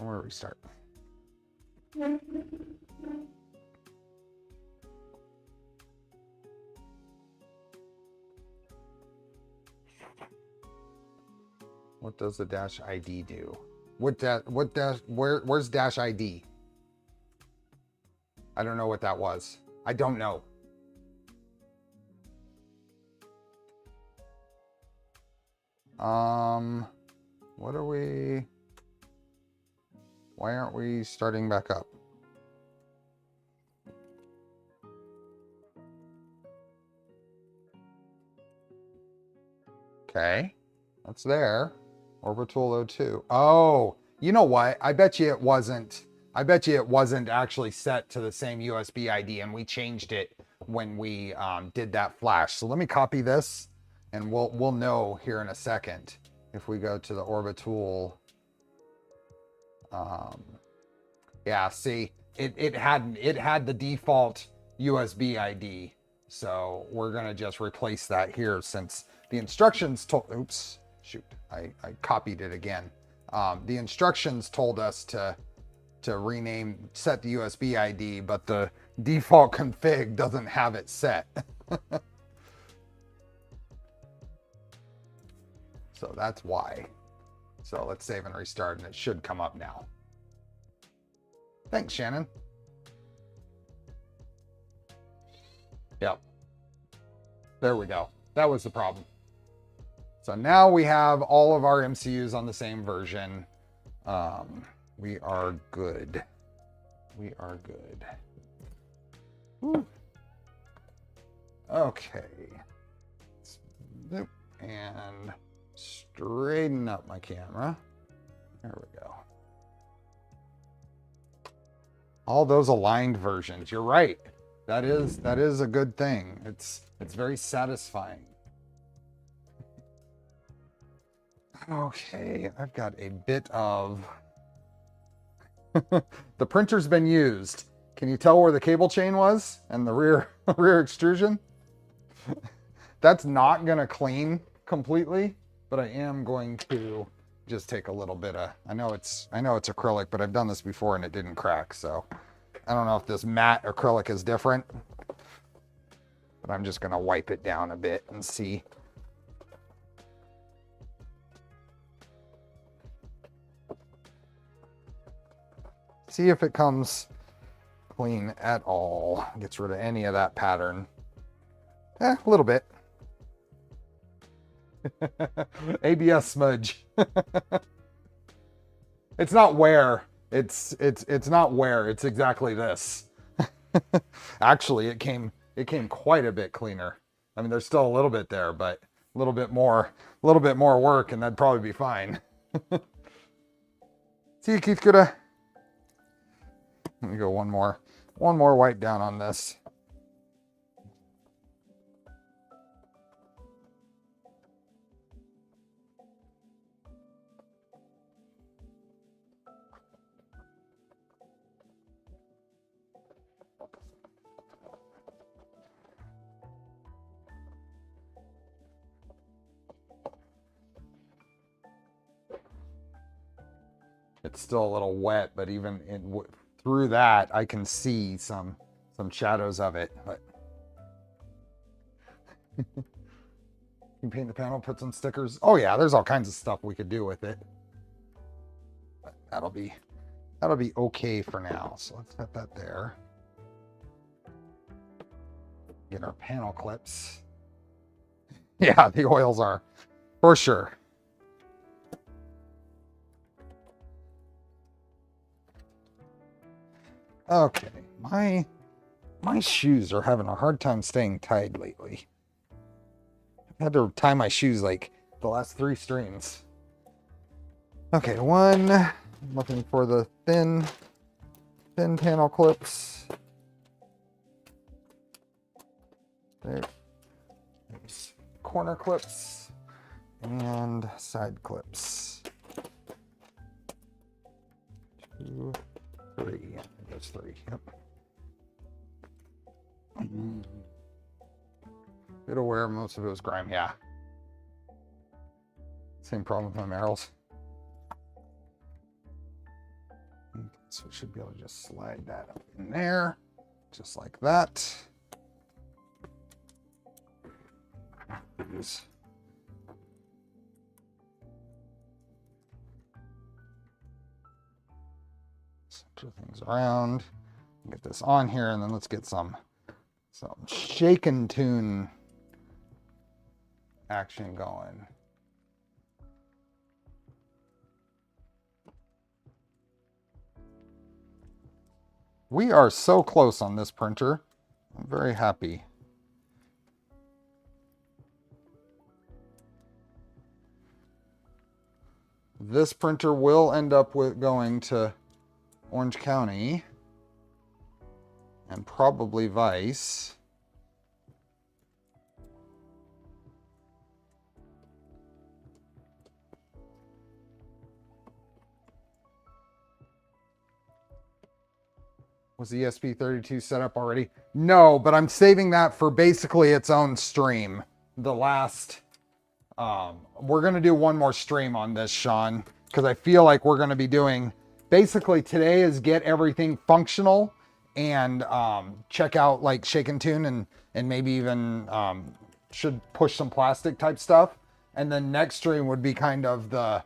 Or restart. What does the dash ID do? Where's dash ID? I don't know what that was. I don't know. What are we? Why aren't we starting back up? Okay, that's there. Orbital 02. Oh, you know what? I bet you it wasn't actually set to the same USB ID, and we changed it when we did that flash. So let me copy this, and we'll know here in a second. If we go to the Orbital, yeah, see, it had the default USB ID. So we're gonna just replace that here, since the instructions told, oops, shoot, I copied it again. The instructions told us to rename, set the USB ID, but the default config doesn't have it set. So that's why. So let's save and restart, and it should come up now. Thanks, Shannon. Yep. There we go. That was the problem. So now we have all of our MCUs on the same version. We are good. We are good. Woo. Okay. And straighten up my camera. There we go. All those aligned versions. You're right. That is a good thing. It's very satisfying. Okay, I've got a bit of the printer's been used. Can you tell where the cable chain was and the rear extrusion? That's not gonna clean completely, but I am going to just take a little bit of, I know it's acrylic, but I've done this before and it didn't crack, so I don't know if this matte acrylic is different, but I'm just gonna wipe it down a bit and see. See if it comes clean at all. Gets rid of any of that pattern. A little bit. ABS smudge. It's not wear. It's not wear. It's exactly this. Actually, it came quite a bit cleaner. I mean, there's still a little bit there, but a little bit more work, and that'd probably be fine. See, Keith, coulda. Let me go one more wipe down on this. It's still a little wet, but even through that, I can see some shadows of it. But you can paint the panel, put some stickers. Oh yeah, there's all kinds of stuff we could do with it. But that'll be okay for now. So let's set that there. Get our panel clips. Yeah, the oils are for sure. Okay, my shoes are having a hard time staying tied lately. I've had to tie my shoes like the last 3 streams. Okay, one, I'm looking for the thin panel clips. There's corner clips and side clips. 2, 3. That's 3. Yep. Bit of wear, most of it was grime. Yeah. Same problem with my Merrills. So we should be able to just slide that up in there, just like that. Center things around. Get this on here, and then let's get some shake and tune action going. We are so close on this printer. I'm very happy. This printer will end up with going to Orange County and probably Vice. Was the ESP32 set up already? No, but I'm saving that for basically its own stream. The last, we're going to do one more stream on this, Sean, because I feel like we're going to be doing, basically today is get everything functional and check out like shake and tune and maybe even should push some plastic type stuff. And then next stream would be kind of the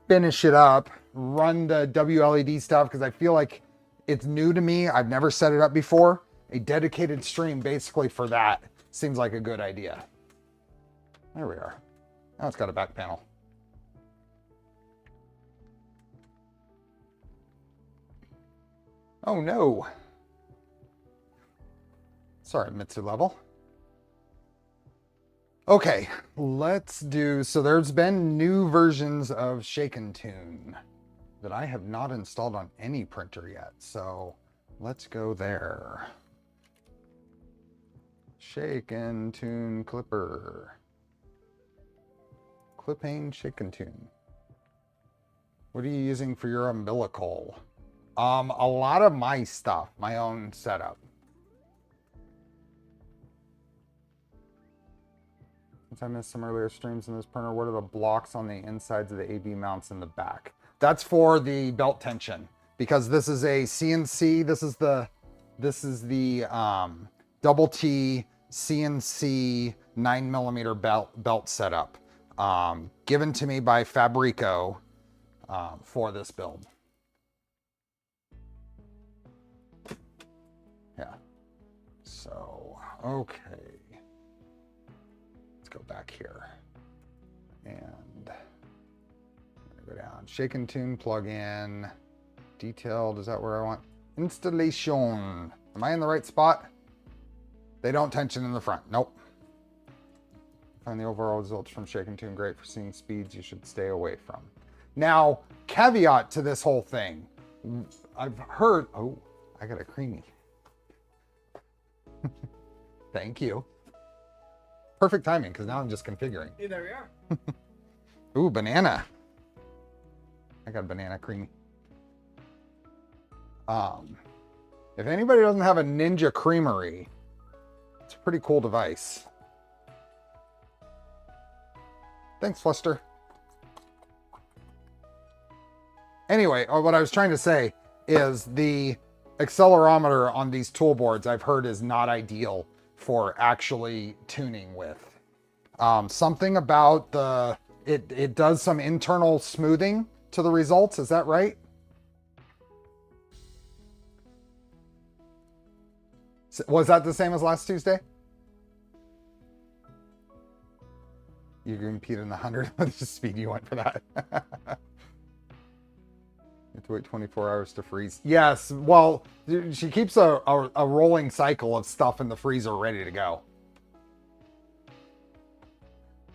finish it up, run the WLED stuff, because I feel like it's new to me. I've never set it up before. A dedicated stream basically for that seems like a good idea. There we are. Now it's got a back panel. Oh no. Sorry, Mitsu level. Okay, let's do, so there's been new versions of Shake and Tune that I have not installed on any printer yet. So let's go there. Shake and Tune Clipper. Clipping Shake and Tune. What are you using for your umbilical? A lot of my stuff, my own setup. Since I missed some earlier streams in this printer, what are the blocks on the insides of the AB mounts in the back? That's for the belt tension, because this is a CNC. This is the double T CNC 9mm belt setup, given to me by Fabrico for this build. Yeah. So okay, let's go back here and. Go down, shake and tune plugin, detailed, is that where I want? Installation, am I in the right spot? They don't tension in the front, nope. Find the overall results from shake and tune great for seeing speeds you should stay away from. Now, caveat to this whole thing, I've heard, oh, I got a creamy. Thank you. Perfect timing, because now I'm just configuring. Yeah, there we are. Ooh, banana. I got banana creamy. If anybody doesn't have a Ninja Creamery, it's a pretty cool device. Thanks, Fluster. Anyway, what I was trying to say is the accelerometer on these toolboards I've heard is not ideal for actually tuning with. Something about it does some internal smoothing to the results, is that right? Was that the same as last Tuesday? You compete in the 100 with the speed you went for that. You have to wait 24 hours to freeze. Yes, well, she keeps a rolling cycle of stuff in the freezer ready to go.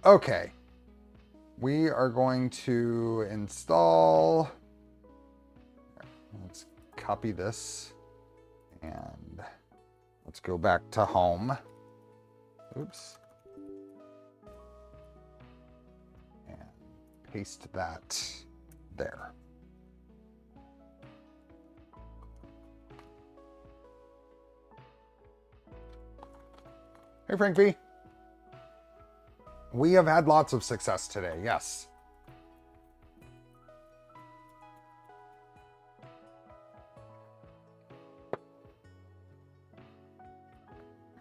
Okay. We are going to install. Let's copy this and let's go back to home. Oops. And paste that there. Hey, Frank V. We have had lots of success today, yes.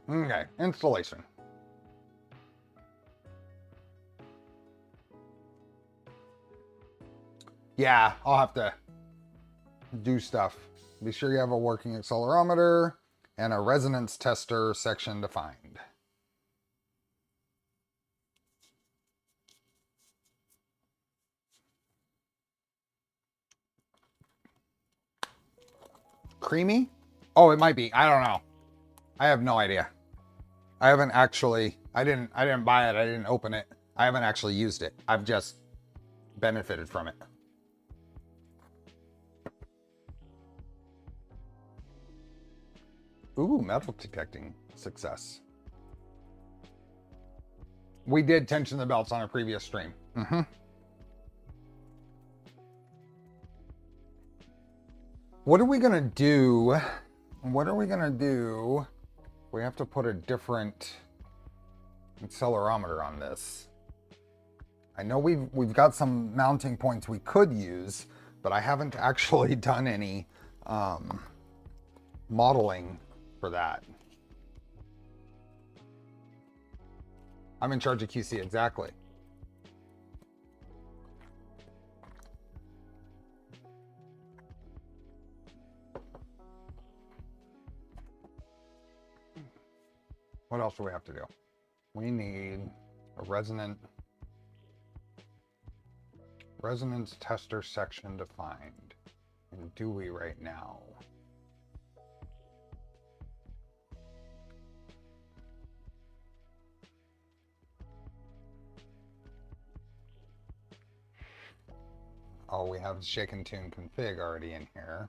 Okay, installation. Yeah, I'll have to do stuff. Be sure you have a working accelerometer and a resonance tester section defined. Creamy? Oh, it might be. I don't know. I have no idea. I haven't actually, I didn't buy it. I didn't open it. I haven't actually used it. I've just benefited from it. Ooh, metal detecting success. We did tension the belts on a previous stream. What are we gonna do? What are we gonna do? We have to put a different accelerometer on this. I know we've got some mounting points we could use, but I haven't actually done any modeling for that. I'm in charge of QC, exactly. What else do we have to do? We need a resonance tester section defined. And do we right now? Oh, we have shake and tune config already in here.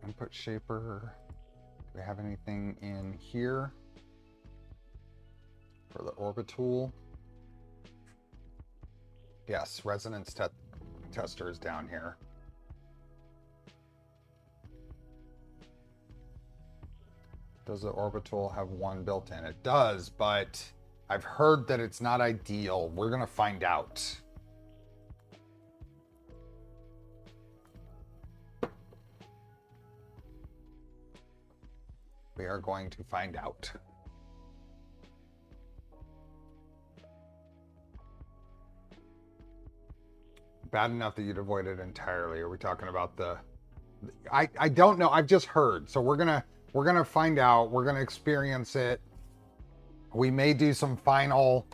Input shaper. Do we have anything in here for the orbital? Yes, resonance tester is down here. Does the orbital have one built in? It does, but I've heard that it's not ideal. We're gonna find out. We are going to find out. Bad enough that you'd avoid it entirely. Are we talking about the... I don't know. I've just heard. So we're gonna find out. We're gonna experience it. We may do some final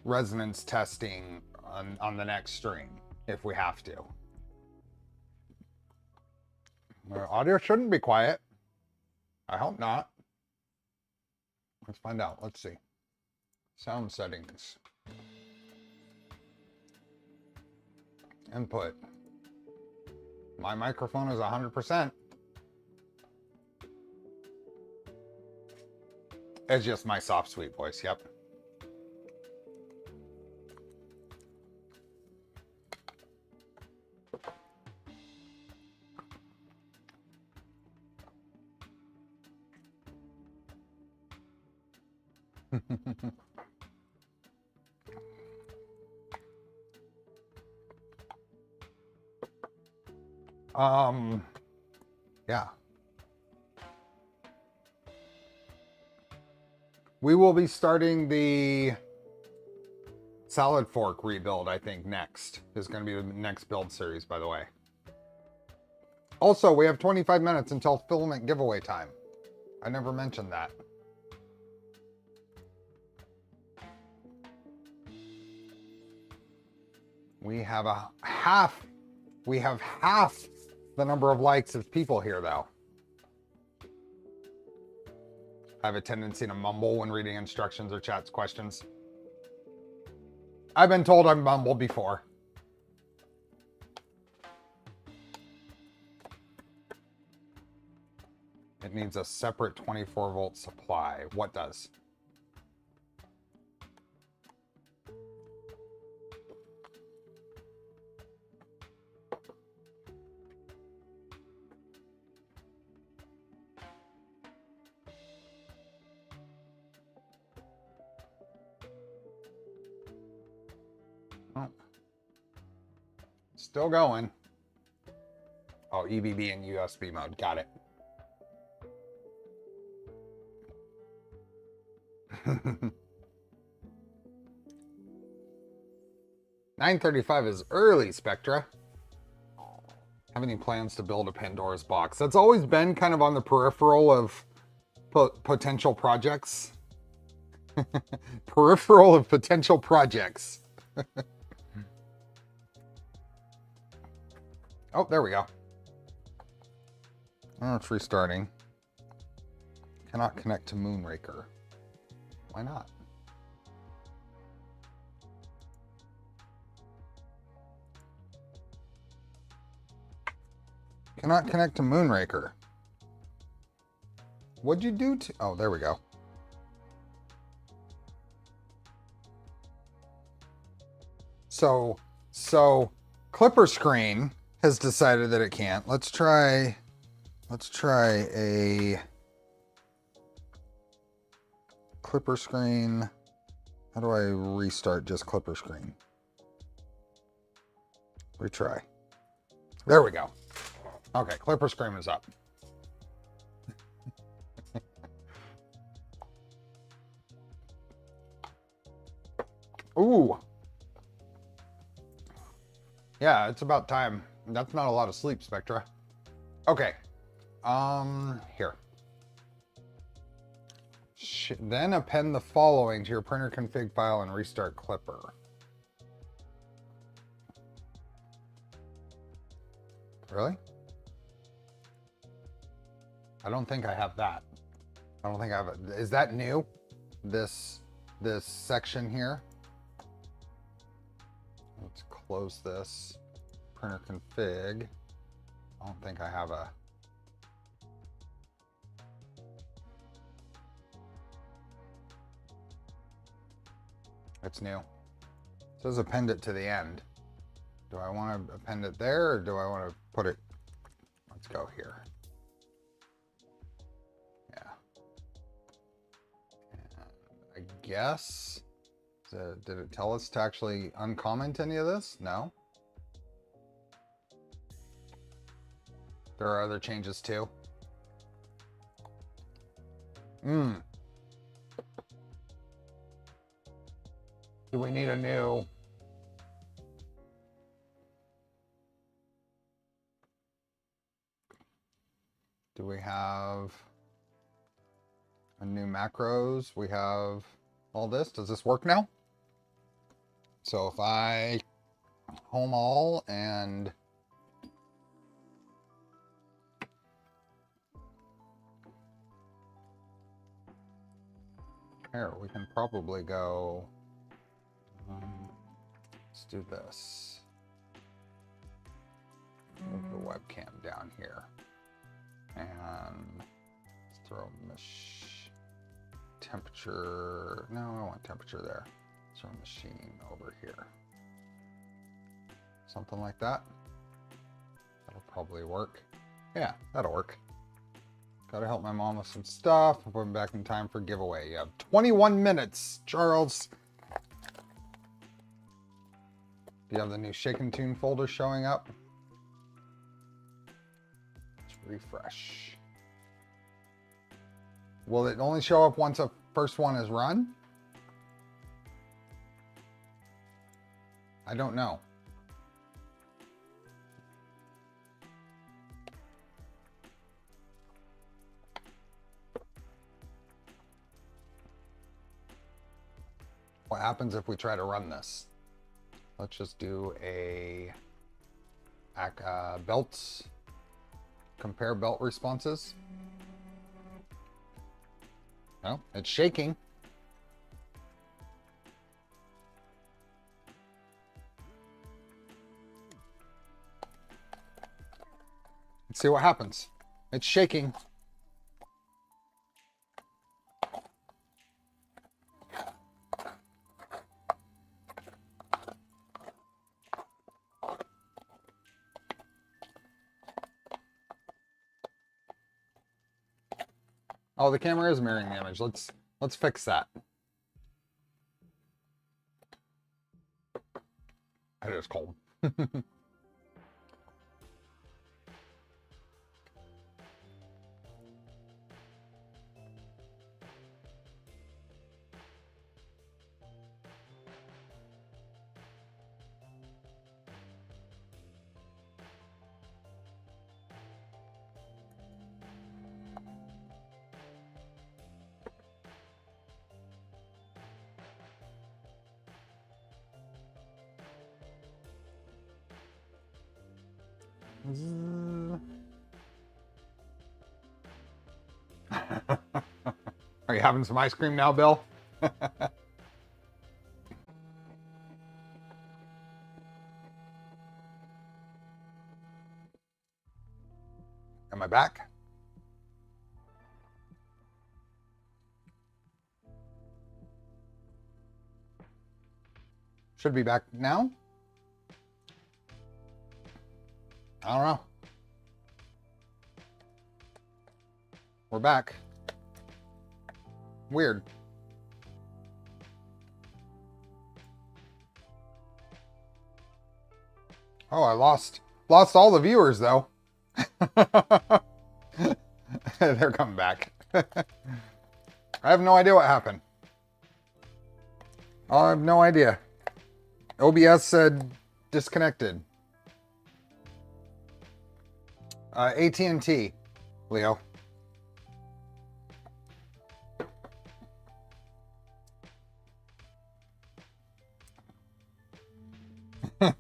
resonance testing on the next stream if we have to. Our audio shouldn't be quiet. I hope not. Let's find out. Let's see. Sound settings. Input. My microphone is 100%. It's just my soft, sweet voice. Yep. Yeah. We will be starting the salad fork rebuild, I think, next. Is going to be the next build series, by the way. Also, we have 25 minutes until filament giveaway time. I never mentioned that. We have half the number of likes of people here, though. I have a tendency to mumble when reading instructions or chat's questions. I've been told I've mumbled before. It needs a separate 24-volt supply. What does? Still going. Oh, EBB and USB mode. Got it. $9.35 is early, Spectra. Have any plans to build a Pandora's box? That's always been kind of on the peripheral of potential projects. Peripheral of potential projects. Oh, there we go. Oh, it's restarting. Cannot connect to Moonraker. Why not? Cannot connect to Moonraker. What'd you do to... Oh, there we go. So Clipper Screen has decided that it can't. Let's try a Clipper Screen. How do I restart just Clipper Screen? Retry. There we go. Okay, Clipper Screen is up. Ooh. Yeah, it's about time. That's not a lot of sleep, Spectra. Okay. Here. Then append the following to your printer config file and restart Clipper. Really? I don't think I have that. I don't think I have it. Is that new? This section here? Let's close this. Printer config. I don't think I have a... It's new. It says append it to the end. Do I want to append it there, or do I want to put it... Let's go here. Yeah. And I guess... Did it tell us to actually uncomment any of this? No. There are other changes too. Do we need a new... Do we have a new macros? We have all this. Does this work now? So if I home all and here, we can probably go, let's do this. Move the webcam down here. And let's throw temperature. No, I want temperature there. Let's throw machine over here. Something like that. That'll probably work. Yeah, that'll work. Gotta help my mom with some stuff. I'm going back in time for giveaway. You have 21 minutes, Charles. Do you have the new Shake and Tune folder showing up? Let's refresh. Will it only show up once a first one is run? I don't know. What happens if we try to run this? Let's just do a belts, compare belt responses. No, it's shaking. Let's see what happens. It's shaking. Oh, the camera is mirroring the image. Let's fix that. It is cold. Are you having some ice cream now, Bill? Am I back? Should be back now? I don't know. We're back. Weird. Oh, I lost all the viewers though. They're coming back. I have no idea what happened. I have no idea. OBS said disconnected. AT&T, Leo.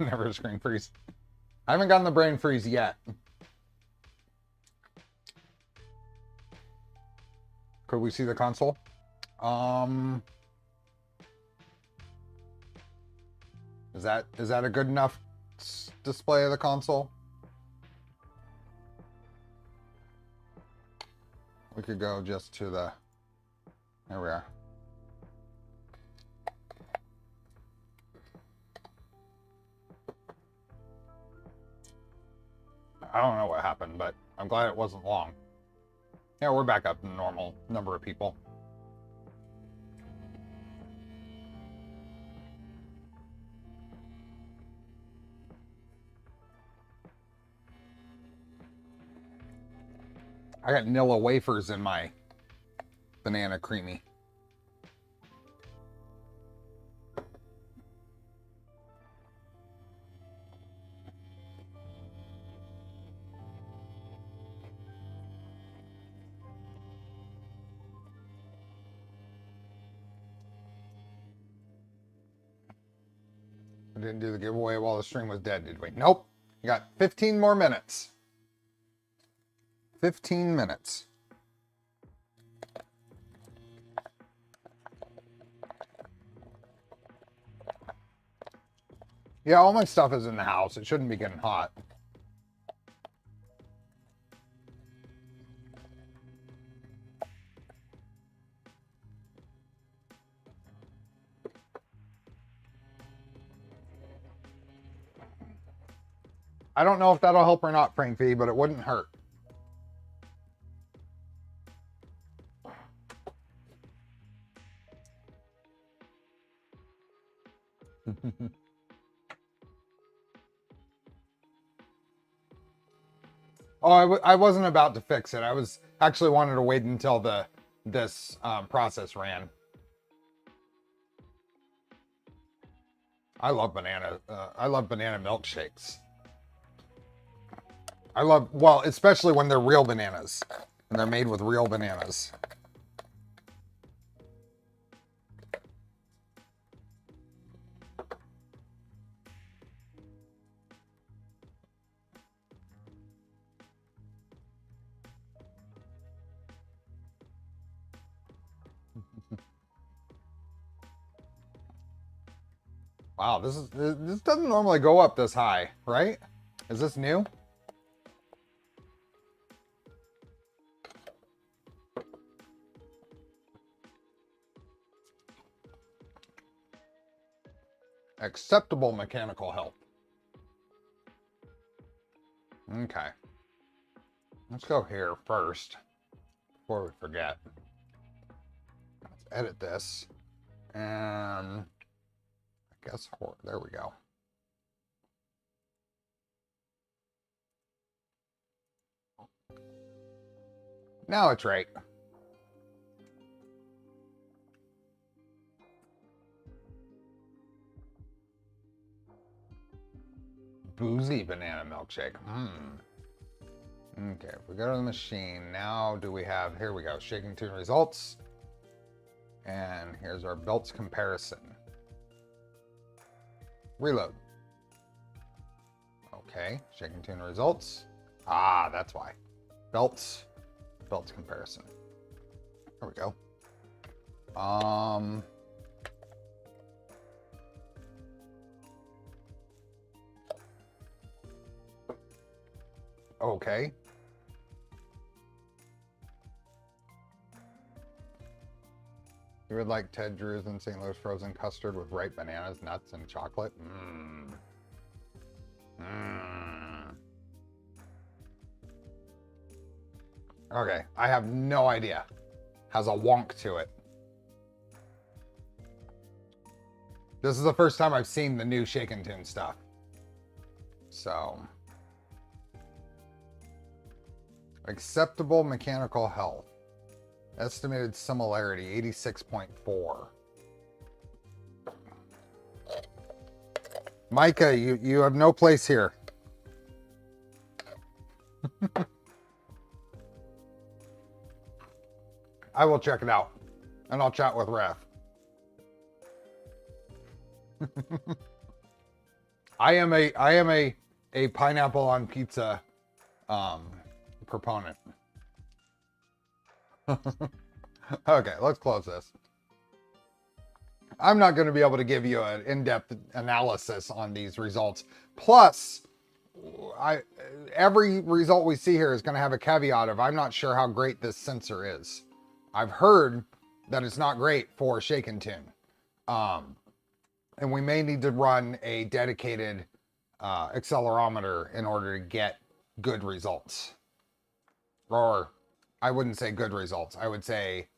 Never screen freeze. I haven't gotten the brain freeze yet. Could we see the console? Is that a good enough display of the console? We could go just to the, there we are. I don't know what happened, but I'm glad it wasn't long. Yeah, we're back up to the normal number of people. I got Nilla wafers in my banana creamy. We didn't do the giveaway while the stream was dead, did we? Nope. You got 15 more minutes. 15 minutes. Yeah, all my stuff is in the house. It shouldn't be getting hot. I don't know if that'll help or not, Frankie, but it wouldn't hurt. Oh, I wasn't about to fix it. I was actually wanted to wait until this process ran. I love banana milkshakes. Well, especially when they're real bananas and they're made with real bananas. Wow, this doesn't normally go up this high, right? Is this new? Acceptable mechanical help. Okay. Let's go here first before we forget. Let's edit this. And I guess, there we go. Now it's right. Boozy banana milkshake. Okay, if we go to the machine, now do we have, here we go, shaking tune results. And here's our belts comparison. Reload. Okay, shaking tune results. Ah, that's why. Belts comparison. There we go. Okay. You would like Ted Drew's and St. Louis frozen custard with ripe bananas, nuts, and chocolate? Okay, I have no idea. Has a wonk to it. This is the first time I've seen the new Shake and Tune stuff. So. Acceptable mechanical health. Estimated similarity, 86.4. Micah, you have no place here. I will check it out, and I'll chat with Ref. I am a pineapple on pizza proponent. Okay, let's close this. I'm not going to be able to give you an in-depth analysis on these results. Plus, every result we see here is going to have a caveat of I'm not sure how great this sensor is. I've heard that it's not great for Shake and Tune. And we may need to run a dedicated accelerometer in order to get good results. Or I wouldn't say good results. I would say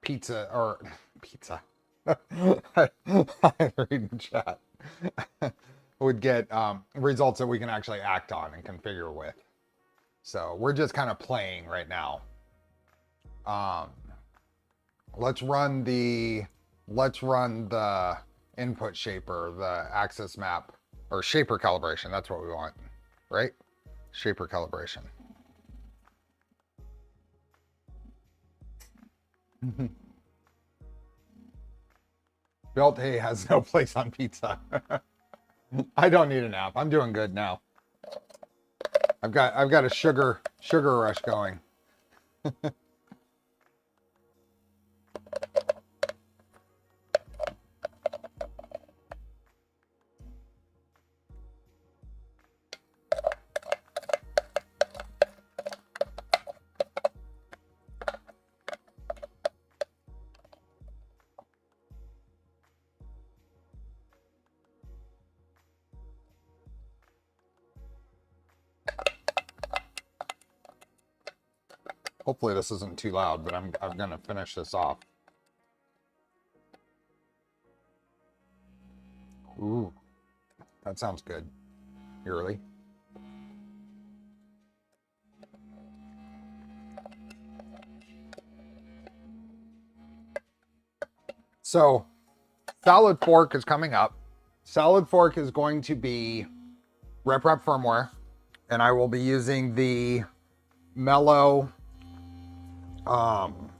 pizza. I read in chat. Would get results that we can actually act on and configure with. So we're just kind of playing right now. Let's run the input shaper, the axis map, or shaper calibration. That's what we want, right? Shaper calibration. Belt hay has no place on pizza. I don't need a nap. I'm doing good now. I've got a sugar rush going. Hopefully this isn't too loud, but I'm gonna finish this off. Ooh, that sounds good. Early. So, Solid Fork is coming up. Solid Fork is going to be rep firmware, and I will be using the Mellow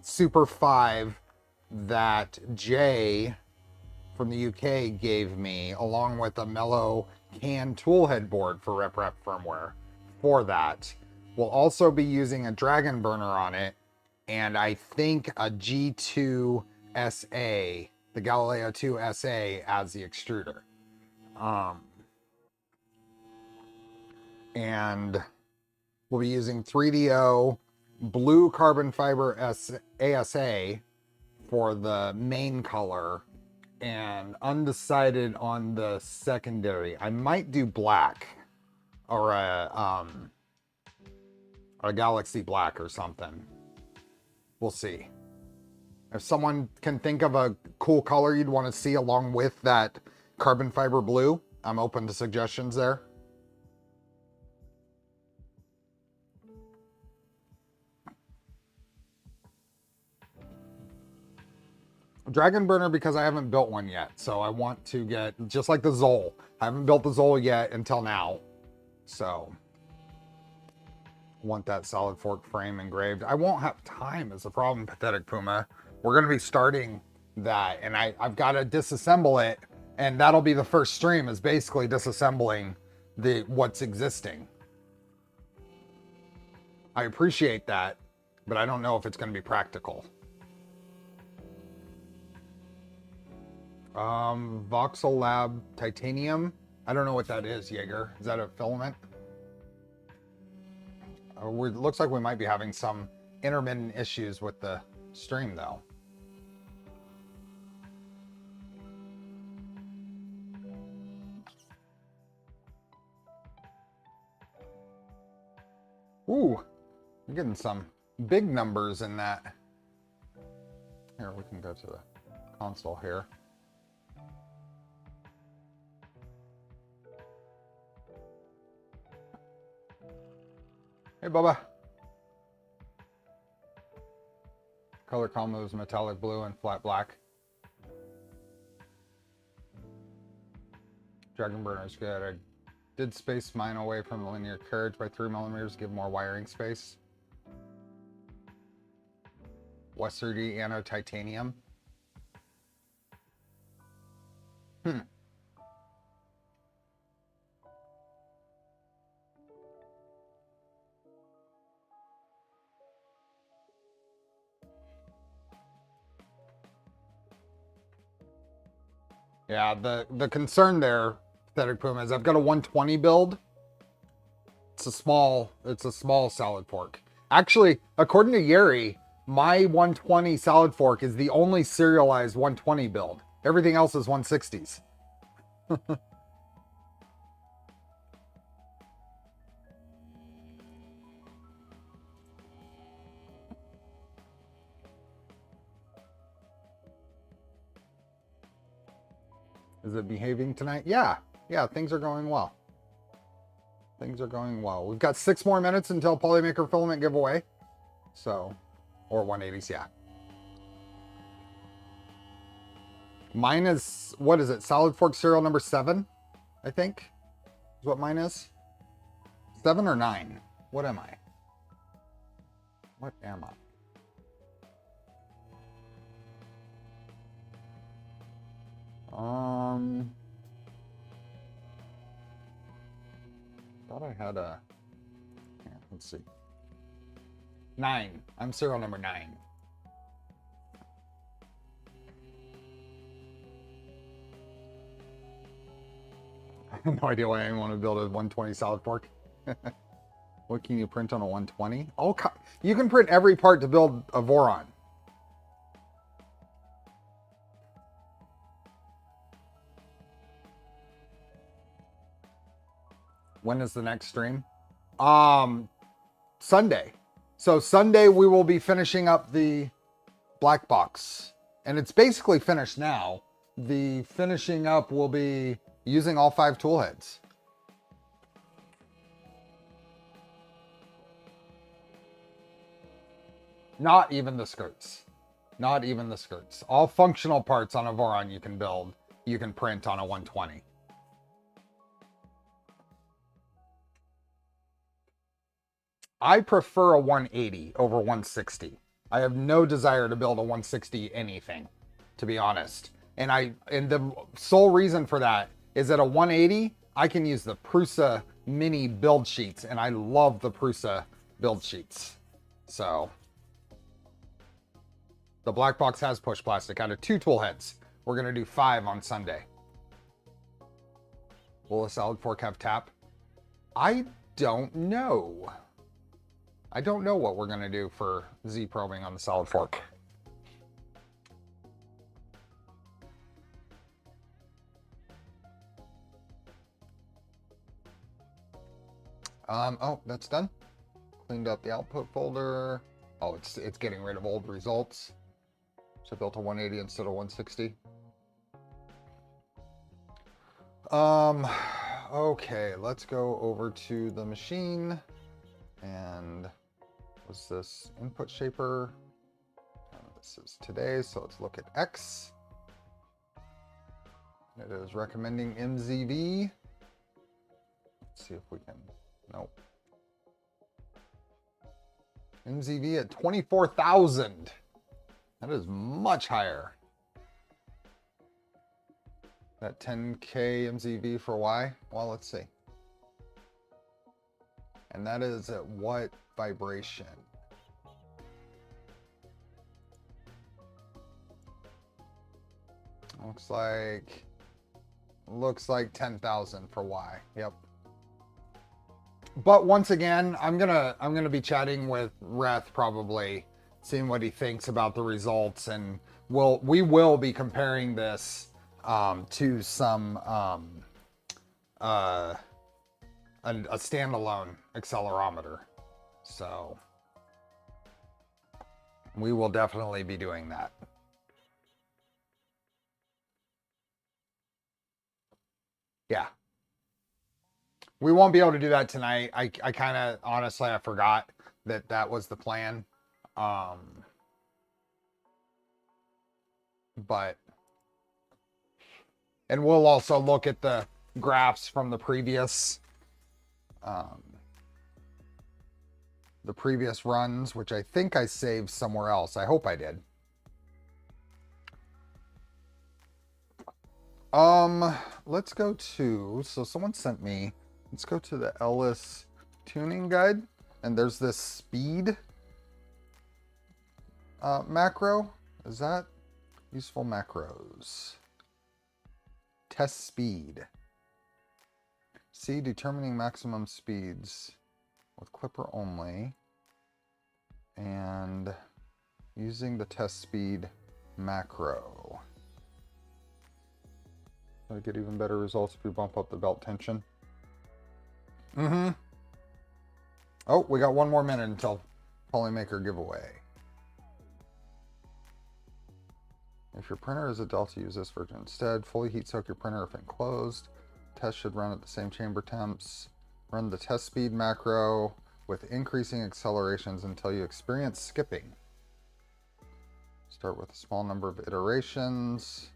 Super 5 that Jay from the UK gave me, along with a Mellow Can Toolhead board for rep firmware for that. We'll also be using a Dragon burner on it, and I think a G2 SA, the Galileo 2 SA as the extruder. And we'll be using 3DO blue carbon fiber ASA for the main color, and undecided on the secondary. I might do black or a Galaxy black or something. We'll see. If someone can think of a cool color you'd want to see along with that carbon fiber blue, I'm open to suggestions there. Dragon burner because I haven't built one yet. So I want to get, just like the Zoll. I haven't built the Zoll yet until now. So I want that solid fork frame engraved. I won't have time is the problem, Pathetic Puma. We're going to be starting that, and I've got to disassemble it And that'll be the first stream, is basically disassembling what's existing. I appreciate that, but I don't know if it's going to be practical. Voxel Lab Titanium. I don't know what that is, Jaeger. Is that a filament? It looks like we might be having some intermittent issues with the stream, though. Ooh, we're getting some big numbers in that. Here, we can go to the console here. Hey, Bubba. Color combo is metallic blue and flat black. Dragon Burner is good. I did space mine away from the linear carriage by 3mm, give more wiring space. Western anode titanium. Yeah, the concern there, Pathetic Puma, is I've got a 120 build. It's a small salad fork. Actually, according to Yeri, my 120 salad fork is the only serialized 120 build. Everything else is 160s. Is it behaving tonight? Yeah, things are going well. Things are going well. We've got 6 more minutes until Polymaker filament giveaway. So, or 180s, yeah. Mine is, what is it? Solid fork serial number 7, I think, is what mine is. 7 or 9? What am I? What am I? Thought I had a, yeah, let's see. 9. I'm serial number 9. I have no idea why I want to build a 120 solid fork. What can you print on a 120? Oh, you can print every part to build a Voron. When is the next stream? Sunday. So Sunday we will be finishing up the black box. And it's basically finished now. The finishing up will be using all 5 tool heads. Not even the skirts. Not even the skirts. All functional parts on a Voron you can build, you can print on a 120. I prefer a 180 over 160. I have no desire to build a 160 anything, to be honest. And the sole reason for that is that a 180, I can use the Prusa mini build sheets, and I love the Prusa build sheets. So the black box has push plastic out of 2 tool heads. We're gonna do 5 on Sunday. Will a salad fork have tap? I don't know. I don't know what we're gonna do for Z probing on the salad fork. Oh, that's done. Cleaned up the output folder. Oh, it's getting rid of old results. So I built a 180 instead of 160. Okay, let's go over to the machine. And what's this? Input shaper. This is today, so let's look at X. It is recommending MZV. Let's see if we can, nope. MZV at 24,000. That is much higher. That 10K MZV for Y? Well, let's see. And that is at what vibration? Looks like 10,000 for Y. Yep. But once again, I'm gonna be chatting with Reth, probably seeing what he thinks about the results, and we will be comparing this to some a standalone accelerometer. So we will definitely be doing that. Yeah. We won't be able to do that tonight. I kind of, honestly, I forgot that that was the plan. But, and we'll also look at the graphs from the previous runs, which I think I saved somewhere else. I hope I did. Let's go to, so someone sent me, let's go to the Ellis tuning guide, and there's this speed macro. Is that useful macros? Test speed. See, determining maximum speeds with clipper only, and using the test speed macro. I get even better results if you bump up the belt tension. Oh, we got one more minute until Polymaker giveaway. If your printer is a Delta, use this version instead. Fully heat soak your printer if enclosed. Test should run at the same chamber temps. Run the test speed macro with increasing accelerations until you experience skipping. Start with a small number of iterations.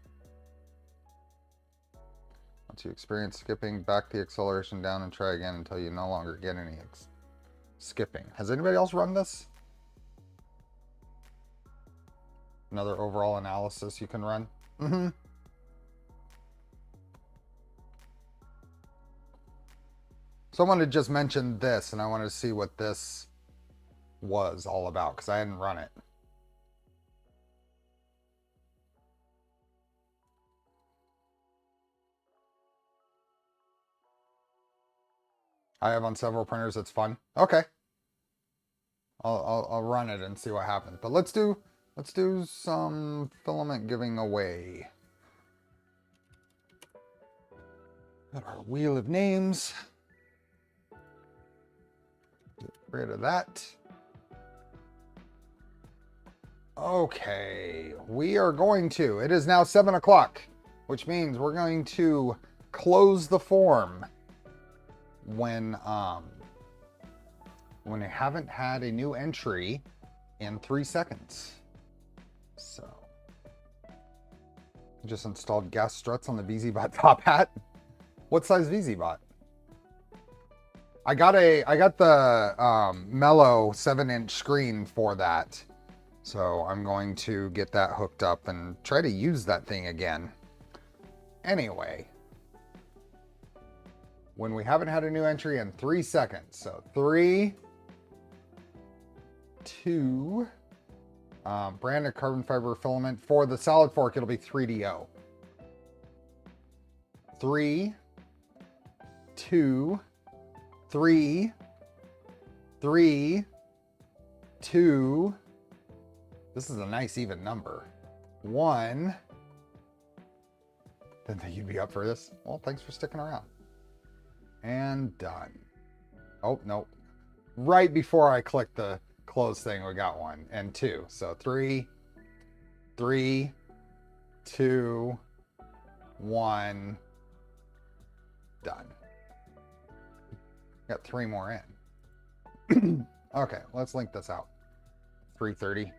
Once you experience skipping, back the acceleration down and try again until you no longer get any skipping. Has anybody else run this? Another overall analysis you can run. Someone had just mentioned this, and I wanted to see what this was all about because I hadn't run it. I have on several printers. It's fun. Okay. I'll run it and see what happens. But let's do some filament giving away. Got our wheel of names. Get rid of that. Okay, we are going to. It is now 7 o'clock, which means we're going to close the form when I haven't had a new entry in 3 seconds. So, just installed gas struts on the VZBot top hat. What size VZBot? I got the Mellow 7-inch screen for that. So I'm going to get that hooked up and try to use that thing again. Anyway, when we haven't had a new entry in 3 seconds. So 3, 2, branded carbon fiber filament. For the solid fork, it'll be 3DO. 3, 2, 3, 3, 2. This is a nice even number. 1. Didn't think you'd be up for this. Well, thanks for sticking around. And done. Oh, no. Right before I click the close thing, we got 1 and 2. So 3, 3, 2, 1. Done. Got 3 more in. Okay, let's link this out. 330.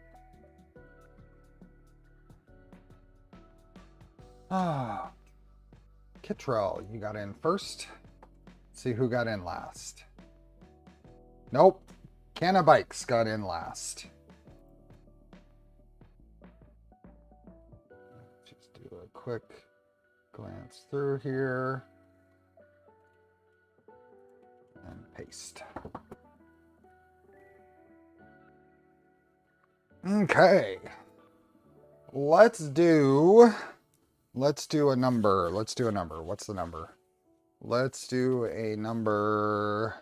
Ah, Kittrell, you got in first. Let's see who got in last. Nope. Canna Bikes got in last. Just do a quick glance through here and paste. Okay. Let's do a number. Let's do a number. What's the number? Let's do a number.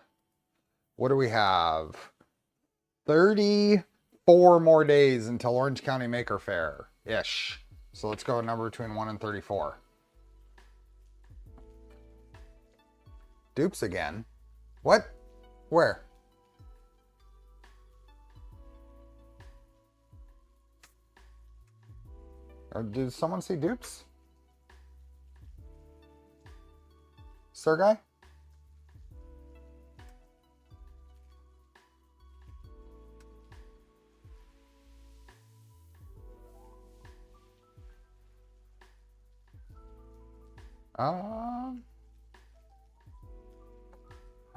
What do we have? 34 more days until Orange County Maker Faire-ish. So let's go a number between 1 and 34. Dupes again. What? Where? Or did someone see dupes? Sir guy?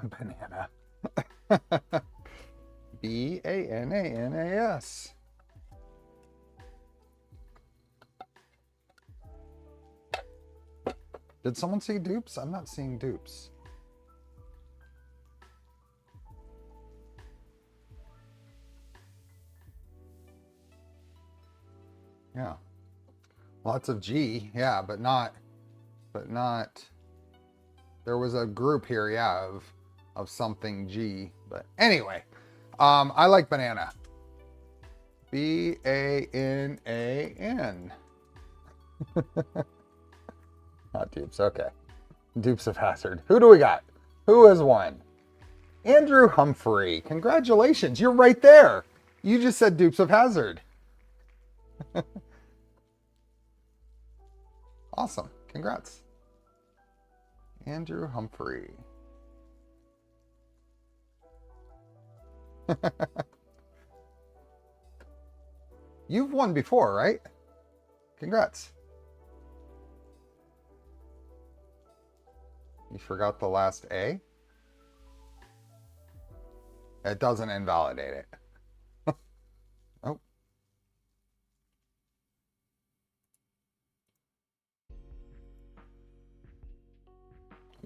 Banana. B-A-N-A-N-A-S. Did someone see dupes? I'm not seeing dupes. Yeah. Lots of G, yeah, but not, there was a group here, yeah, of something G, but anyway, I like banana. B-A-N-A-N. Not dupes, okay. Dupes of Hazard. Who do we got? Who has won? Andrew Humphrey. Congratulations, you're right there. You just said Dupes of Hazard. Awesome, congrats. Andrew Humphrey. You've won before, right? Congrats. You forgot the last A? It doesn't invalidate it. Oh.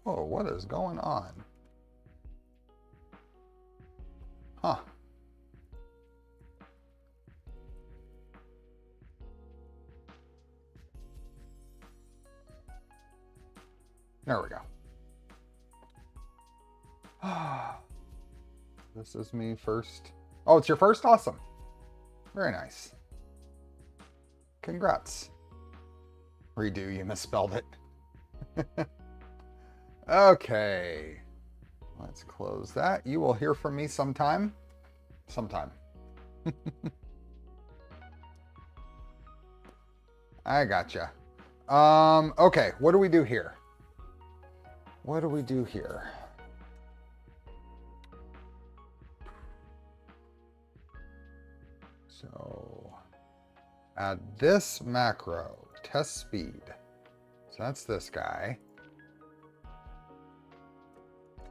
Whoa, what is going on? Huh. There we go. This is me first. Oh, it's your first? Awesome. Very nice. Congrats. Redo, you misspelled it. Okay. Let's close that. You will hear from me sometime. Sometime. I gotcha. Okay, what do we do here? What do we do here? So add this macro, test speed. So that's this guy. I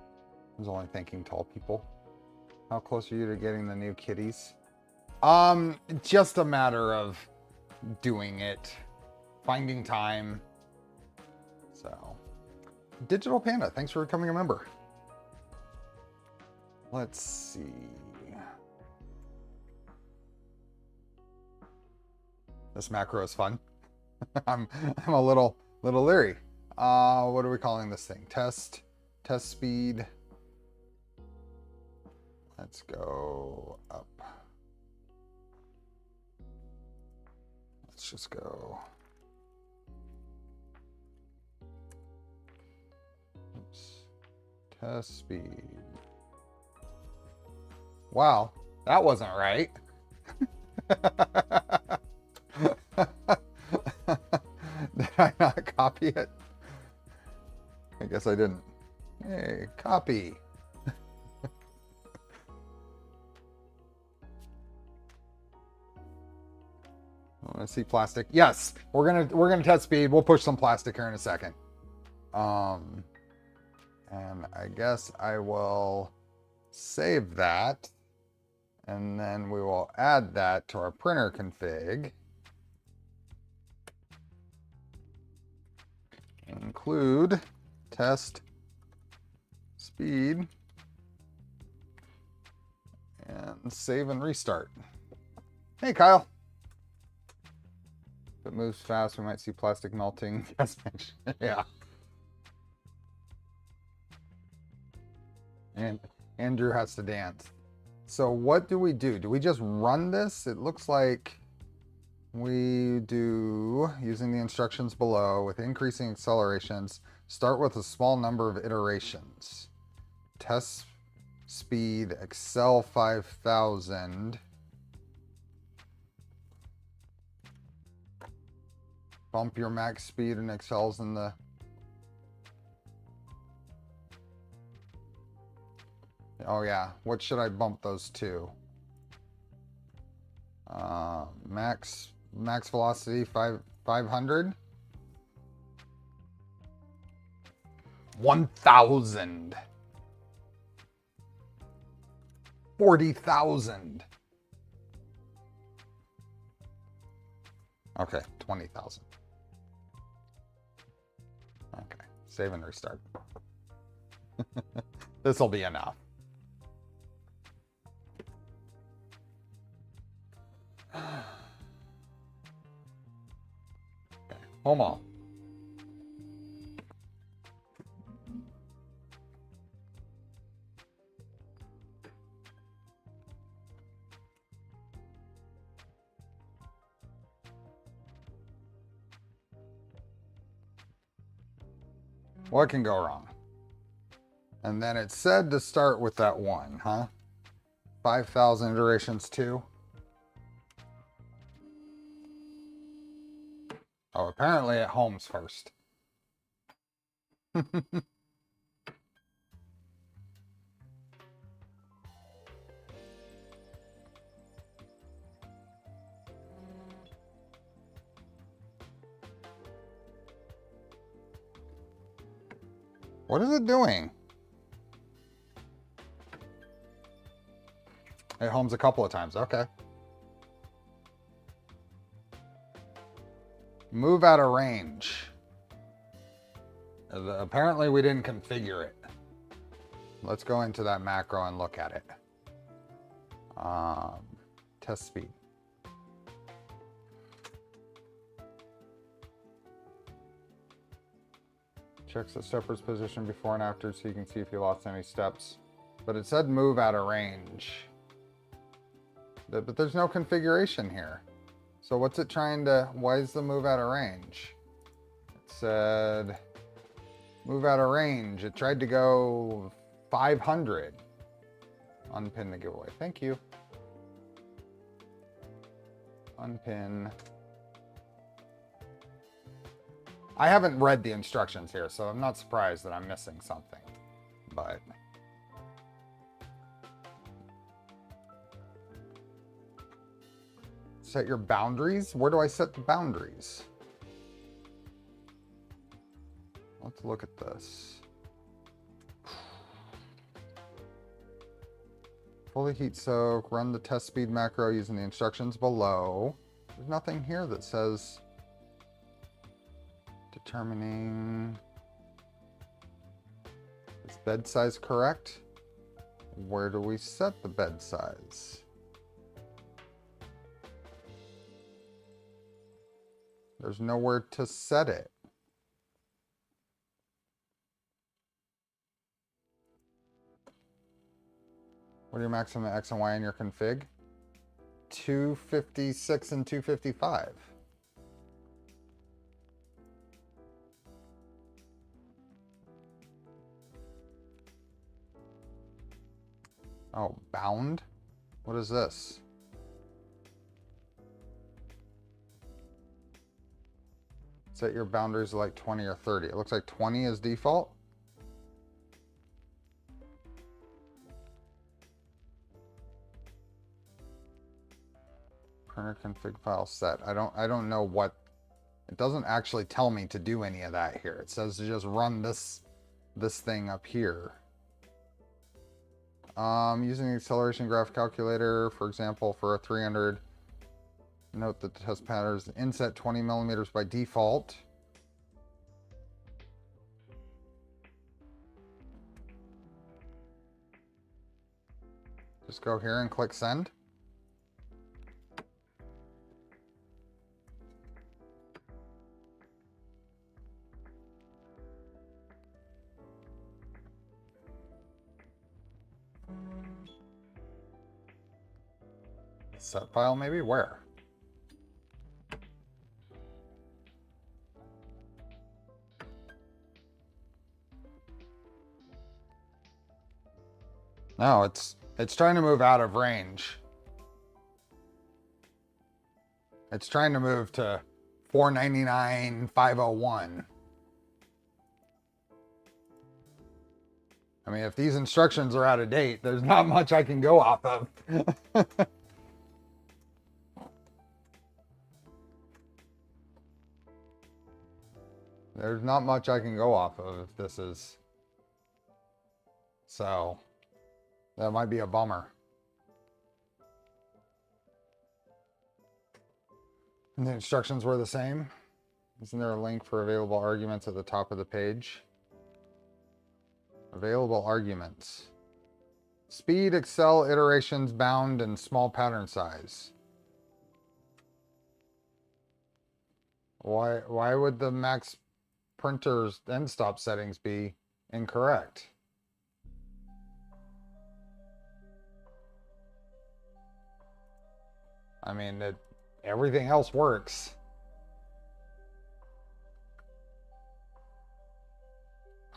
was only thinking tall people. How close are you to getting the new kitties? Just a matter of doing it, finding time. So, Digital Panda, thanks for becoming a member. Let's see. This macro is fun. I'm a little leery. What are we calling this thing? Test speed. Let's go up. Let's just go. Oops. Test speed. Wow, that wasn't right. Did I not copy it? I guess I didn't. Hey, copy. I want to see plastic. Yes, we're gonna test speed. We'll push some plastic here in a second. And I guess I will save that, and then we will add that to our printer config. include test speed and save and restart. Hey, Kyle. If it moves fast, we might see plastic melting. Yeah. And Andrew has to dance. So what do? Do we just run this? It looks like we do, using the instructions below, with increasing accelerations, start with a small number of iterations. Test speed, Excel 5000. Bump your max speed and Excel's in the... Oh yeah, what should I bump those to? Max velocity 500. 1,000. 40,000. Okay, 20,000. Okay, save and restart. This will be enough. Okay, home all. What can go wrong? And then it said to start with that one, huh? 5,000 iterations too. Oh, apparently it homes first. What is it doing? It homes a couple of times. Okay. Move out of range. Apparently we didn't configure it. Let's go into that macro and look at it. Test speed. Checks the stepper's position before and after so you can see if you lost any steps. But it said move out of range. But there's no configuration here. So what's it trying to, why is the move out of range? It said move out of range. It tried to go 500. Unpin the giveaway. Thank you. Unpin. I haven't read the instructions here, so I'm not surprised that I'm missing something, but. Set your boundaries. Where do I set the boundaries? Let's look at this. Fully heat soak, run the test speed macro using the instructions below. There's nothing here that says determining, is bed size correct? Where do we set the bed size? There's nowhere to set it. What are your maximum X and Y in your config? 256 and 255. Oh, bound? What is this? Set your boundaries to like 20 or 30. It looks like 20 is default. Printer config file set. I don't know what, it doesn't actually tell me to do any of that here. It says to just run this thing up here. Using the acceleration graph calculator, for example, for a 300, note that the test pattern is inset 20 millimeters by default. Just go here and click send. Set file maybe? Where? No, it's trying to move out of range. It's trying to move to 499.501. I mean, if these instructions are out of date, there's not much I can go off of. There's not much I can go off of if this is... So, that might be a bummer. And the instructions were the same. Isn't there a link for available arguments at the top of the page? Available arguments. Speed, Excel, iterations, bound, and small pattern size. Why would the max printer's end stop settings be incorrect? I mean, everything else works.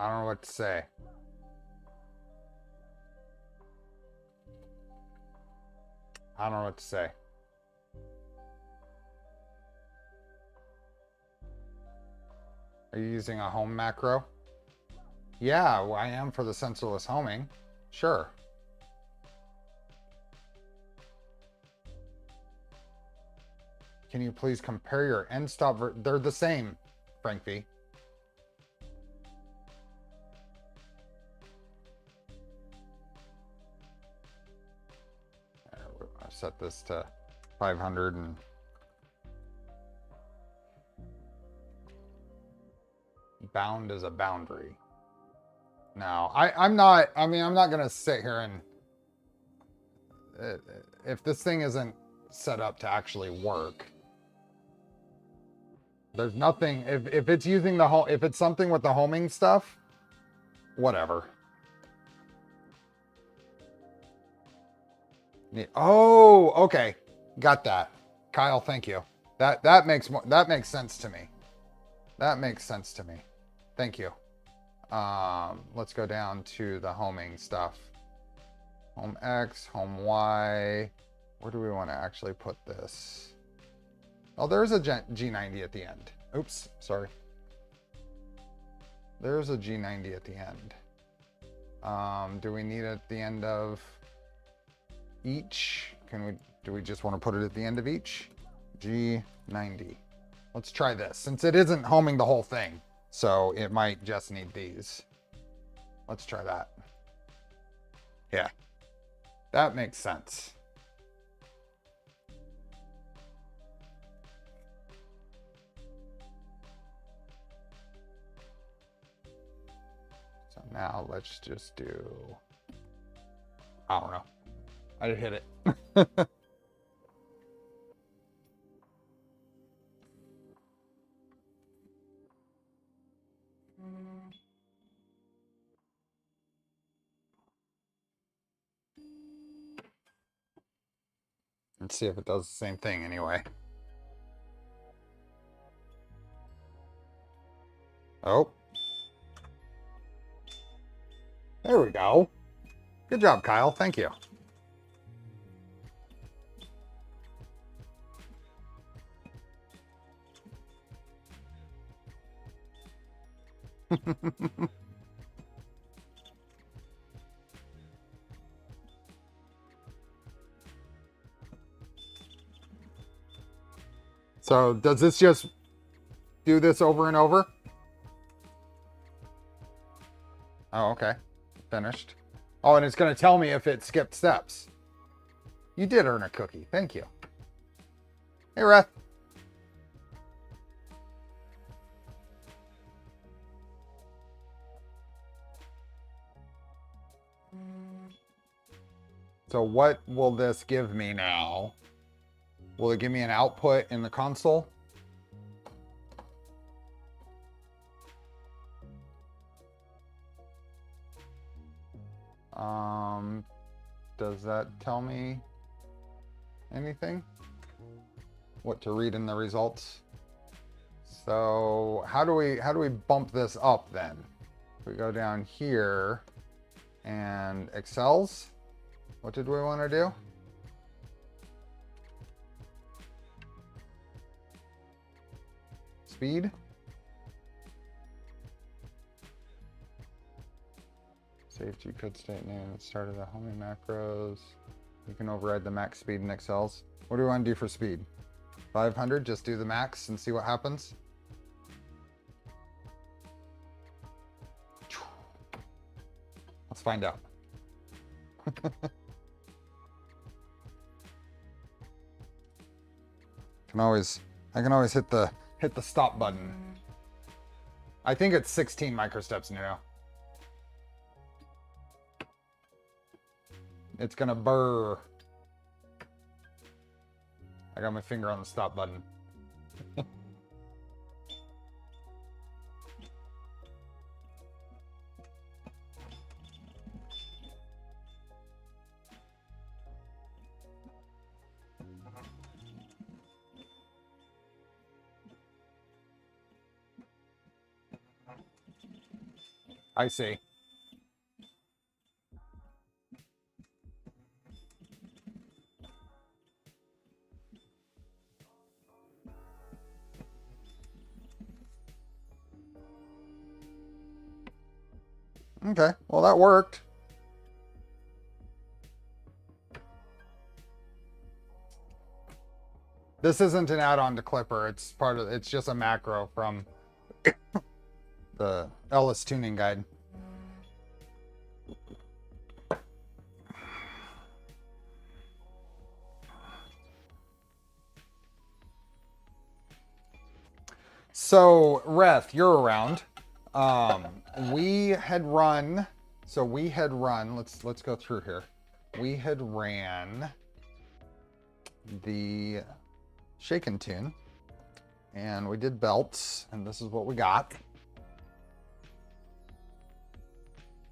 I don't know what to say. I don't know what to say. Are you using a home macro? Yeah, well, I am for the sensorless homing. Sure. Can you please compare your end stop? They're the same, Frank V. I set this to 500 and bound is a boundary. Now, I'm not going to sit here and if this thing isn't set up to actually work, there's nothing, if it's using the home, if it's something with the homing stuff, whatever. Oh, okay. Got that. Kyle, thank you. That makes sense to me. That makes sense to me. Thank you. Let's go down to the homing stuff. Home X, home Y. Where do we want to actually put this? Oh, there's a G90 at the end. Oops, sorry. There's a G90 at the end. Do we need it at the end of each? Do we just want to put it at the end of each? G90. Let's try this, since it isn't homing the whole thing. So it might just need these. Let's try that. Yeah, that makes sense. So now let's just do, I don't know. I hit it. Let's see if it does the same thing anyway. Oh. There we go. Good job, Kyle. Thank you. So does this just do this over and over? Oh, okay. Finished. Oh, and it's going to tell me if it skipped steps. You did earn a cookie. Thank you. Hey, Reth. So what will this give me now? Will it give me an output in the console? Does that tell me anything? What to read in the results? So how do we bump this up then? We go down here and excels. What did we want to do? Speed. Save G-code state name at start of the homing macros. You can override the max speed in excels. What do we want to do for speed? 500, just do the max and see what happens. Let's find out. I can always hit the stop button. I think it's 16 microsteps now. It's gonna burr. I got my finger on the stop button. I see. Okay, well that worked. This isn't an add-on to Clipper. It's it's just a macro from the Ellis tuning guide. So Reth, you're around. We had run, let's go through here. We had ran the shake and tune and we did belts, and this is what we got. If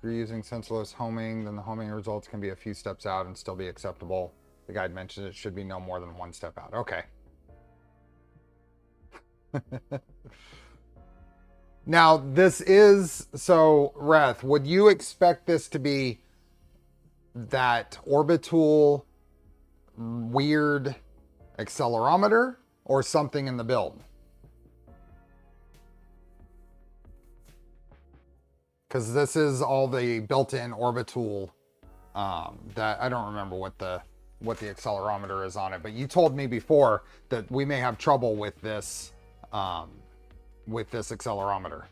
you're using sensorless homing, then the homing results can be a few steps out and still be acceptable. The guide mentioned it should be no more than one step out. Okay. Now this is, so Reth, would you expect this to be that orbital weird accelerometer or something in the build? Because this is all the built-in orbital that I don't remember what the accelerometer is on it, but you told me before that we may have trouble with this accelerometer.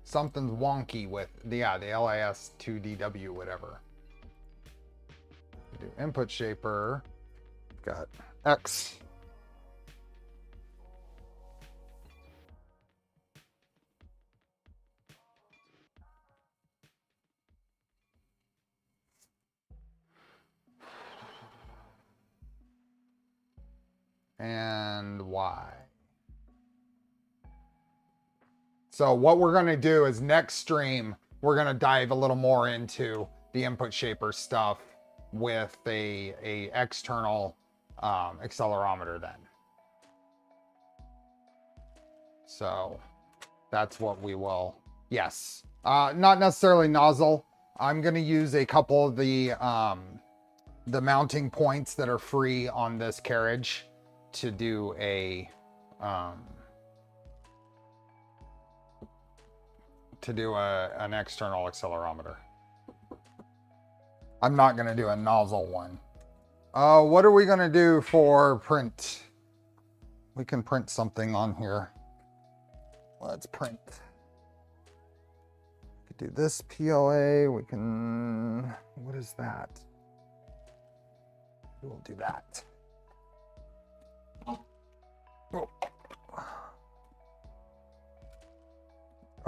Something's wonky with the LIS 2DW whatever. We do input shaper. Got X. And Y. So what we're going to do is next stream, we're going to dive a little more into the input shaper stuff with a external accelerometer then. So that's what we will, yes. Not necessarily nozzle. I'm going to use a couple of the mounting points that are free on this carriage to do an external accelerometer. I'm not going to do a nozzle one. What are we going to do for print? We can print something on here. Let's print. We could do this PLA. We can, what is that? We'll do that.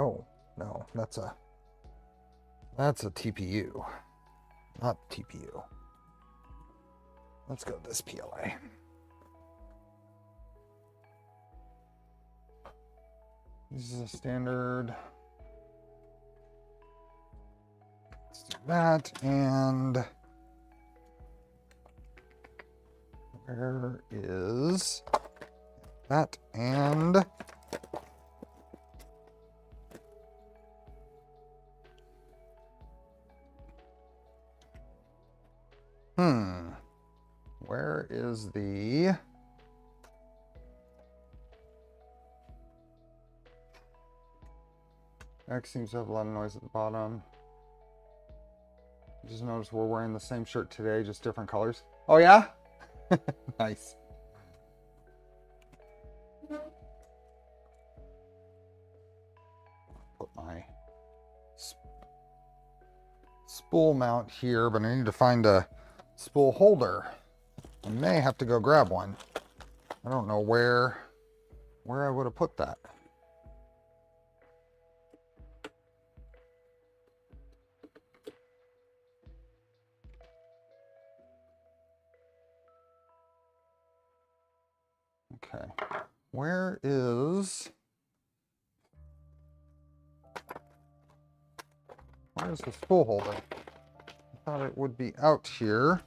Oh, no, that's a That's a TPU, not TPU. Let's go this PLA. This is a standard. Let's do that. And where is that? And where is the X seems to have a lot of noise at the bottom. Just noticed we're wearing the same shirt today, just different colors. Oh yeah? Nice. Put my spool mount here, but I need to find a spool holder. I may have to go grab one. I don't know where I would have put that. Okay, where is the spool holder? I thought it would be out here.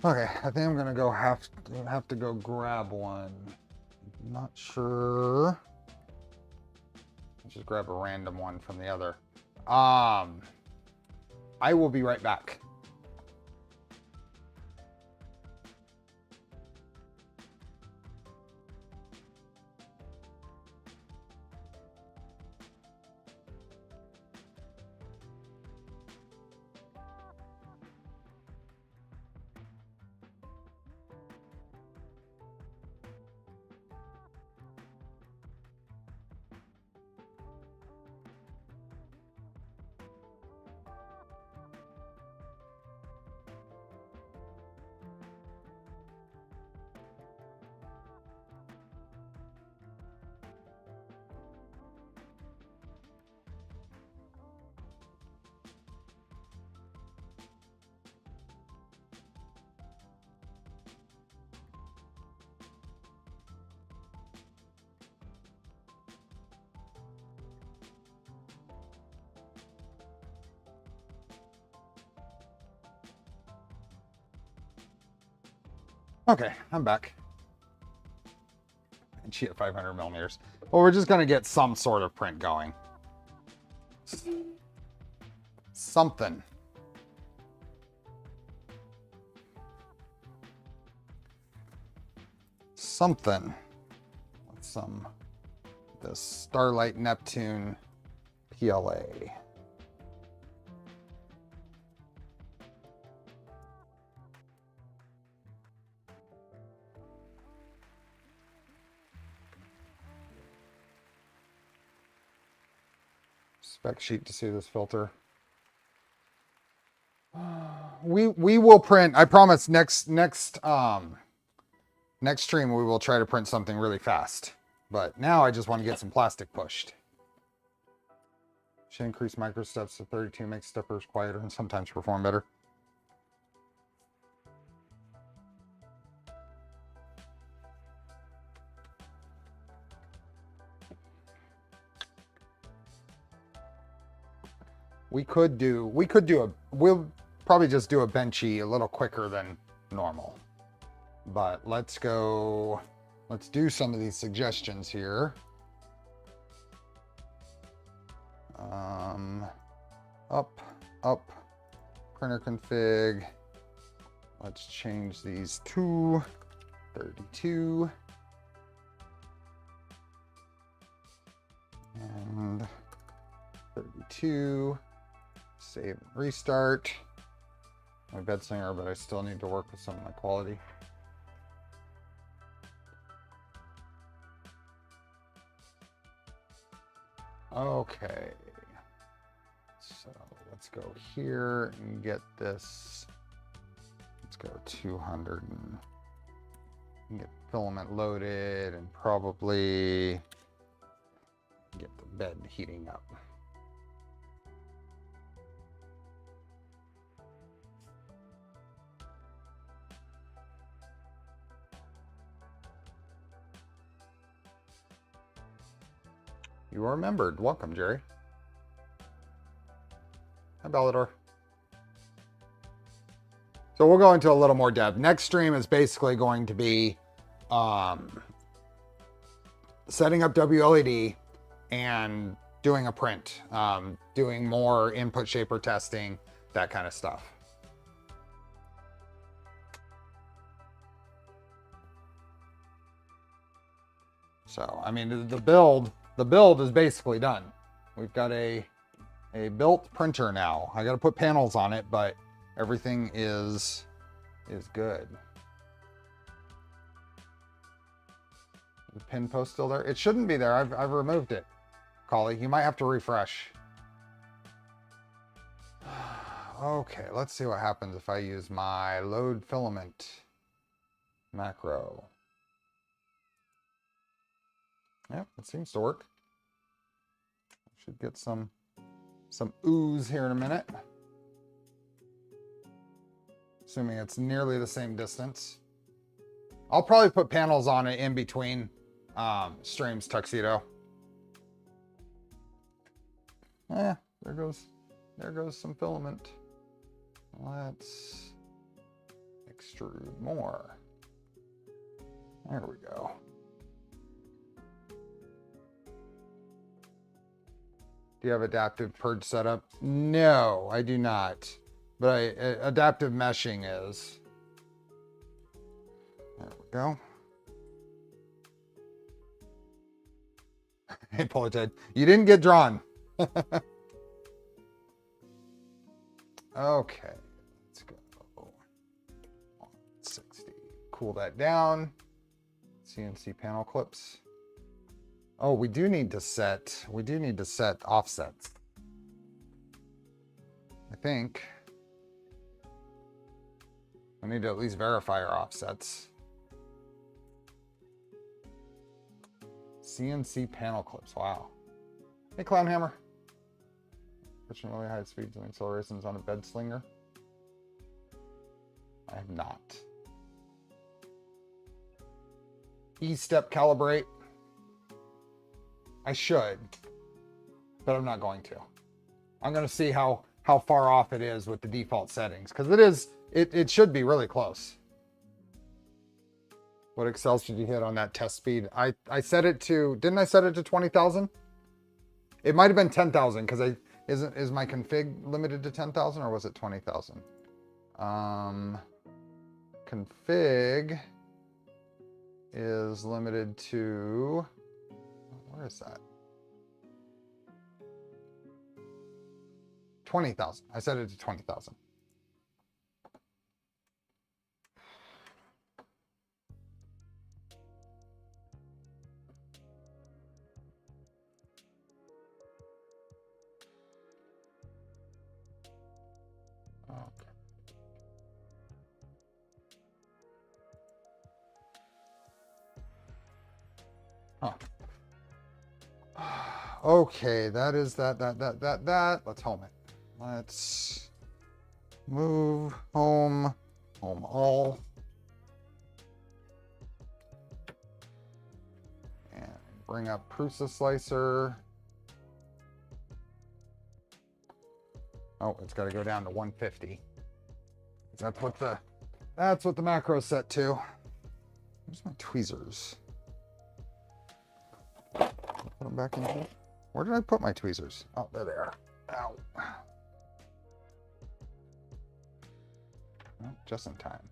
Okay, I think I'm gonna go have to go grab one. Not sure. I'll just grab a random one from the other. I will be right back. Okay, I'm back. And she at 500 millimeters. Well, we're just gonna get some sort of print going. Something. Something. With this Starlight Neptune PLA. Spec sheet to see this filter. We will print. I promise. Next stream we will try to print something really fast. But now I just want to get some plastic pushed. Should increase microsteps to 32. Makes steppers quieter and sometimes perform better. We'll probably just do a benchy a little quicker than normal. But let's do some of these suggestions here. Up, printer config. Let's change these to 32. And 32. Save and restart. My bed singer, but I still need to work with some of my quality. Okay. So let's go here and get this. Let's go 200. Get the filament loaded and probably get the bed heating up. You are remembered. Welcome, Jerry. Hi, Bellador. So we'll go into a little more depth. Next stream is basically going to be setting up WLED and doing a print, doing more input shaper testing, that kind of stuff. So, I mean, the build is basically done. We've got a built printer now. I got to put panels on it, but everything is good. The pin post still there? It shouldn't be there. I've removed it. Collie, you might have to refresh. Okay, let's see what happens if I use my load filament macro. Yep, it seems to work. Should get some ooze here in a minute. Assuming it's nearly the same distance. I'll probably put panels on it in between streams, Tuxedo. There goes some filament. Let's extrude more. There we go. Do you have adaptive purge setup? No, I do not. But adaptive meshing is. There we go. Hey, Poleted, you didn't get drawn. Okay, let's go. 160. Cool that down. CNC panel clips. Oh, we do need to set offsets. I think we need to at least verify our offsets. CNC panel clips, wow. Hey, Clownhammer. Pushing really high speeds and accelerations on a bed slinger. I have not. E-step calibrate. I should, but I'm not going to. I'm going to see how far off it is with the default settings, because it should be really close. What accels did you hit on that test speed? I set it to, didn't I set it to 20,000? It might have been 10,000 because is my config limited to 10,000 or was it 20,000? Config is limited to, where is that? 20,000. I set it to 20,000. Okay. Huh. Okay, that is that. Let's home it. Let's move home all. And bring up Prusa Slicer. Oh, it's got to go down to 150. That's what the macro's set to. Where's my tweezers? Put them back in here. Where did I put my tweezers? Oh, there they are. Ow. Oh, just in time.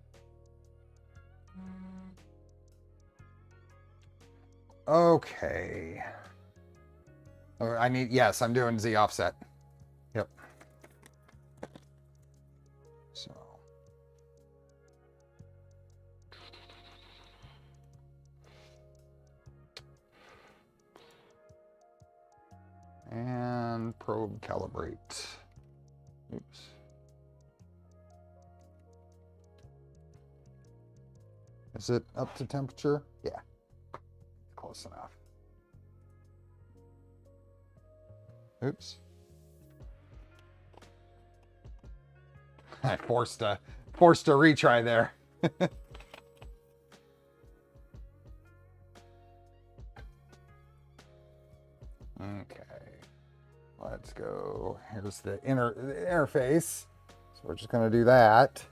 Okay. Oh, yes, I'm doing Z offset. Yep. So. And probe calibrate. Oops. Is it up to temperature? Yeah, close enough. Oops. I forced a retry there. Okay, let's go. Here's the interface. So we're just going to do that.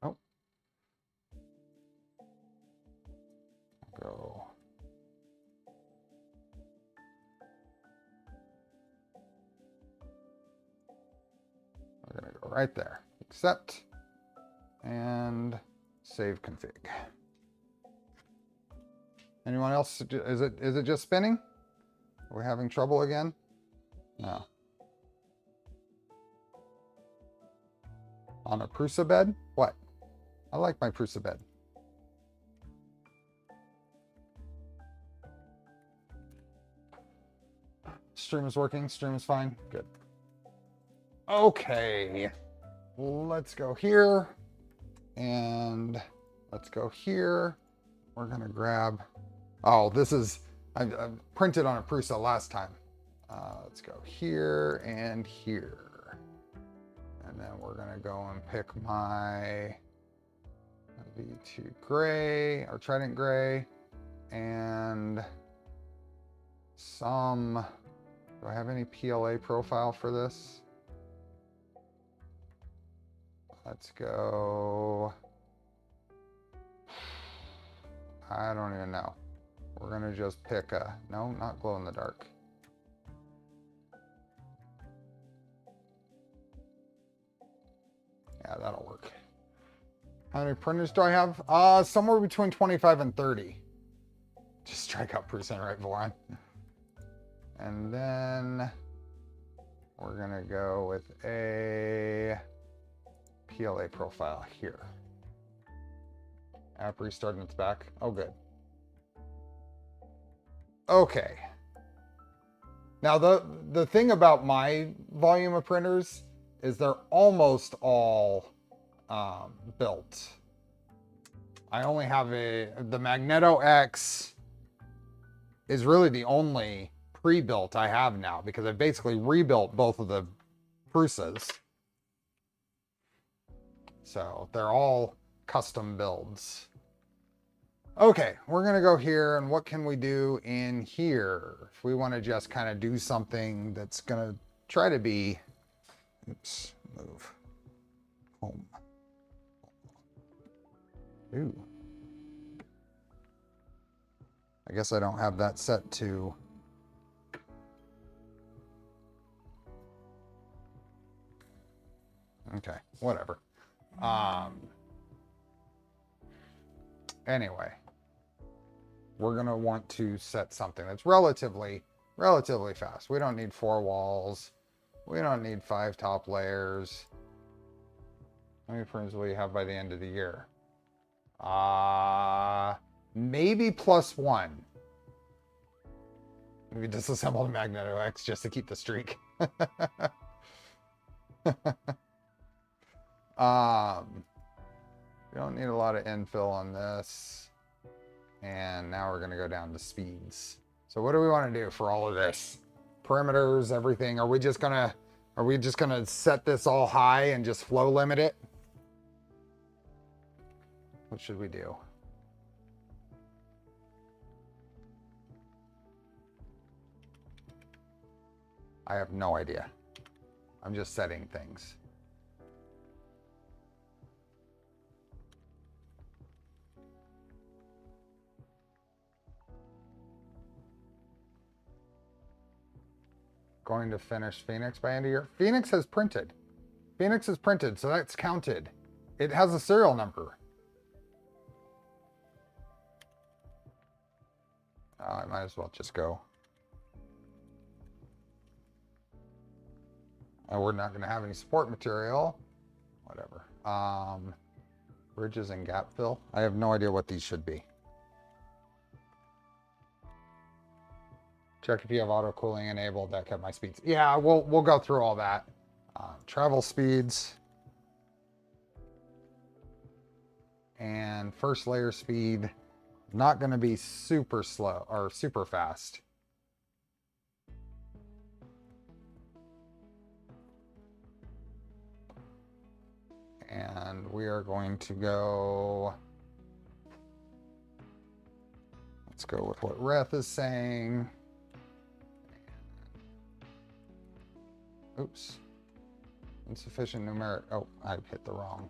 Oh. Go. We're going to go right there. Accept and save config. Anyone else? Is it just spinning? Are we having trouble again? No. On a Prusa bed? What? I like my Prusa bed. Stream is working. Stream is fine. Good. Okay. Let's go here. And let's go here. We're going to grab... Oh, this is... I printed on a Prusa last time. Let's go here and here. And then we're going to go and pick my V2 gray, or Trident gray, and some... Do I have any PLA profile for this? Let's go... I don't even know. We're going to just pick a... No, not glow in the dark. Yeah, that'll work. How many printers do I have? Somewhere between 25 and 30. Just strike out percent right beforehand. And then we're going to go with a PLA profile here. App restarting its back. Oh, good. Okay. Now, the thing about my volume of printers is they're almost all built. I only have the Magneto X is really the only pre-built I have now, because I've basically rebuilt both of the Prusas. So they're all custom builds. Okay, we're gonna go here, and what can we do in here? If we want to just kind of do something that's gonna try to be, oops, move, home. Ooh. I guess I don't have that set to. Okay, whatever. Anyway, we're gonna want to set something that's relatively fast. We don't need 4 walls. We don't need 5 top layers. How many printers will you have by the end of the year? Maybe +1. Maybe disassemble the Magneto X just to keep the streak. We don't need a lot of infill on this. And now we're gonna go down to speeds. So what do we want to do for all of this? Perimeters, everything. Are we just gonna set this all high and just flow limit it? What should we do? I have no idea. I'm just setting things. Going to finish Phoenix by end of year. Phoenix has printed. Phoenix is printed, so that's counted. It has a serial number. I might as well just go. And we're not going to have any support material. Whatever. Bridges and gap fill. I have no idea what these should be. Check if you have auto cooling enabled. That kept my speeds. Yeah, we'll go through all that. Travel speeds. And first layer speed. Not going to be super slow or super fast. And we are going to go, let's go with what Reth is saying. Oops. Insufficient numeric. Oh, I hit the wrong.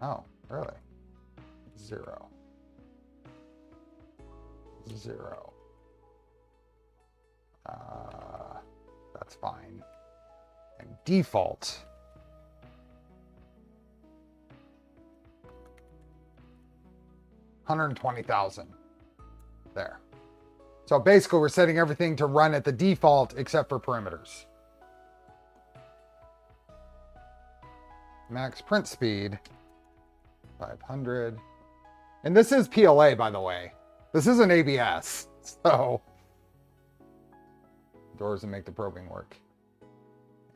Oh, really? 0. 0. That's fine. And default. $120,000. There. So basically we're setting everything to run at the default except for perimeters. Max print speed, 500. And this is PLA, by the way. This isn't ABS. So doors that make the probing work.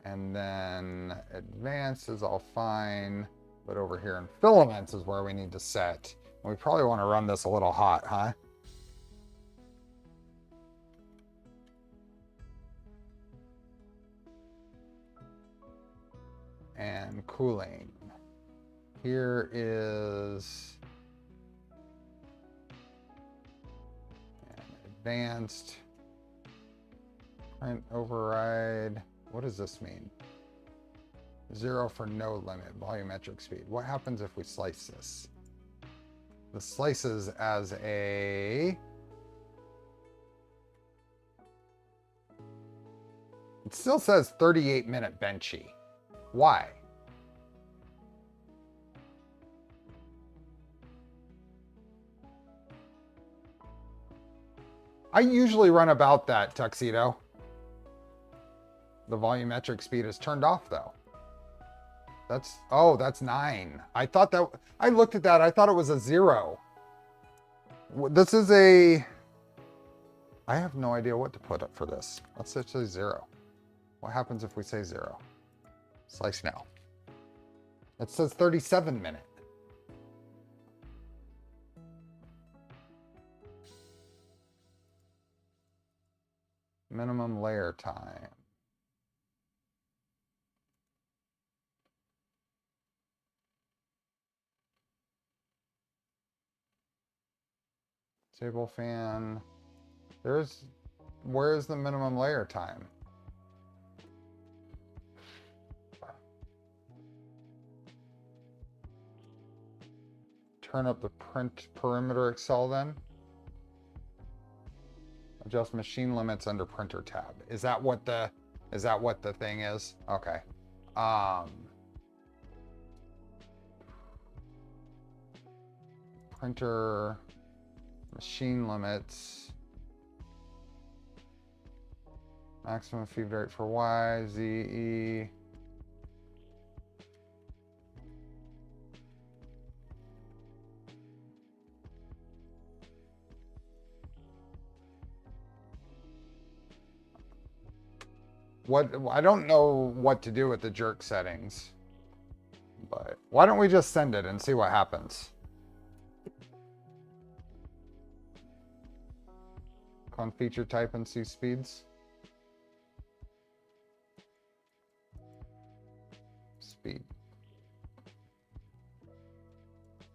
And then advanced is all fine. But over here in filaments is where we need to set. We probably want to run this a little hot, huh? And cooling. Here is advanced print override. What does this mean? 0 for no limit, volumetric speed. What happens if we slice this? The slices as a... It still says 38-minute benchy. Why? I usually run about that, Tuxedo. The volumetric speed is turned off though. That's 9. I thought that, I looked at that, I thought it was a 0. This is a, I have no idea what to put up for this. Let's just say 0. What happens if we say 0? Slice now. It says 37-minute. Minimum layer time. Table fan. Where's the minimum layer time? Turn up the print perimeter Excel then. Adjust machine limits under printer tab. Is that what the thing is? Okay. Printer machine limits. Maximum feed rate for Y, Z, E. I don't know what to do with the jerk settings, but why don't we just send it and see what happens? On feature type and see speeds. Speed.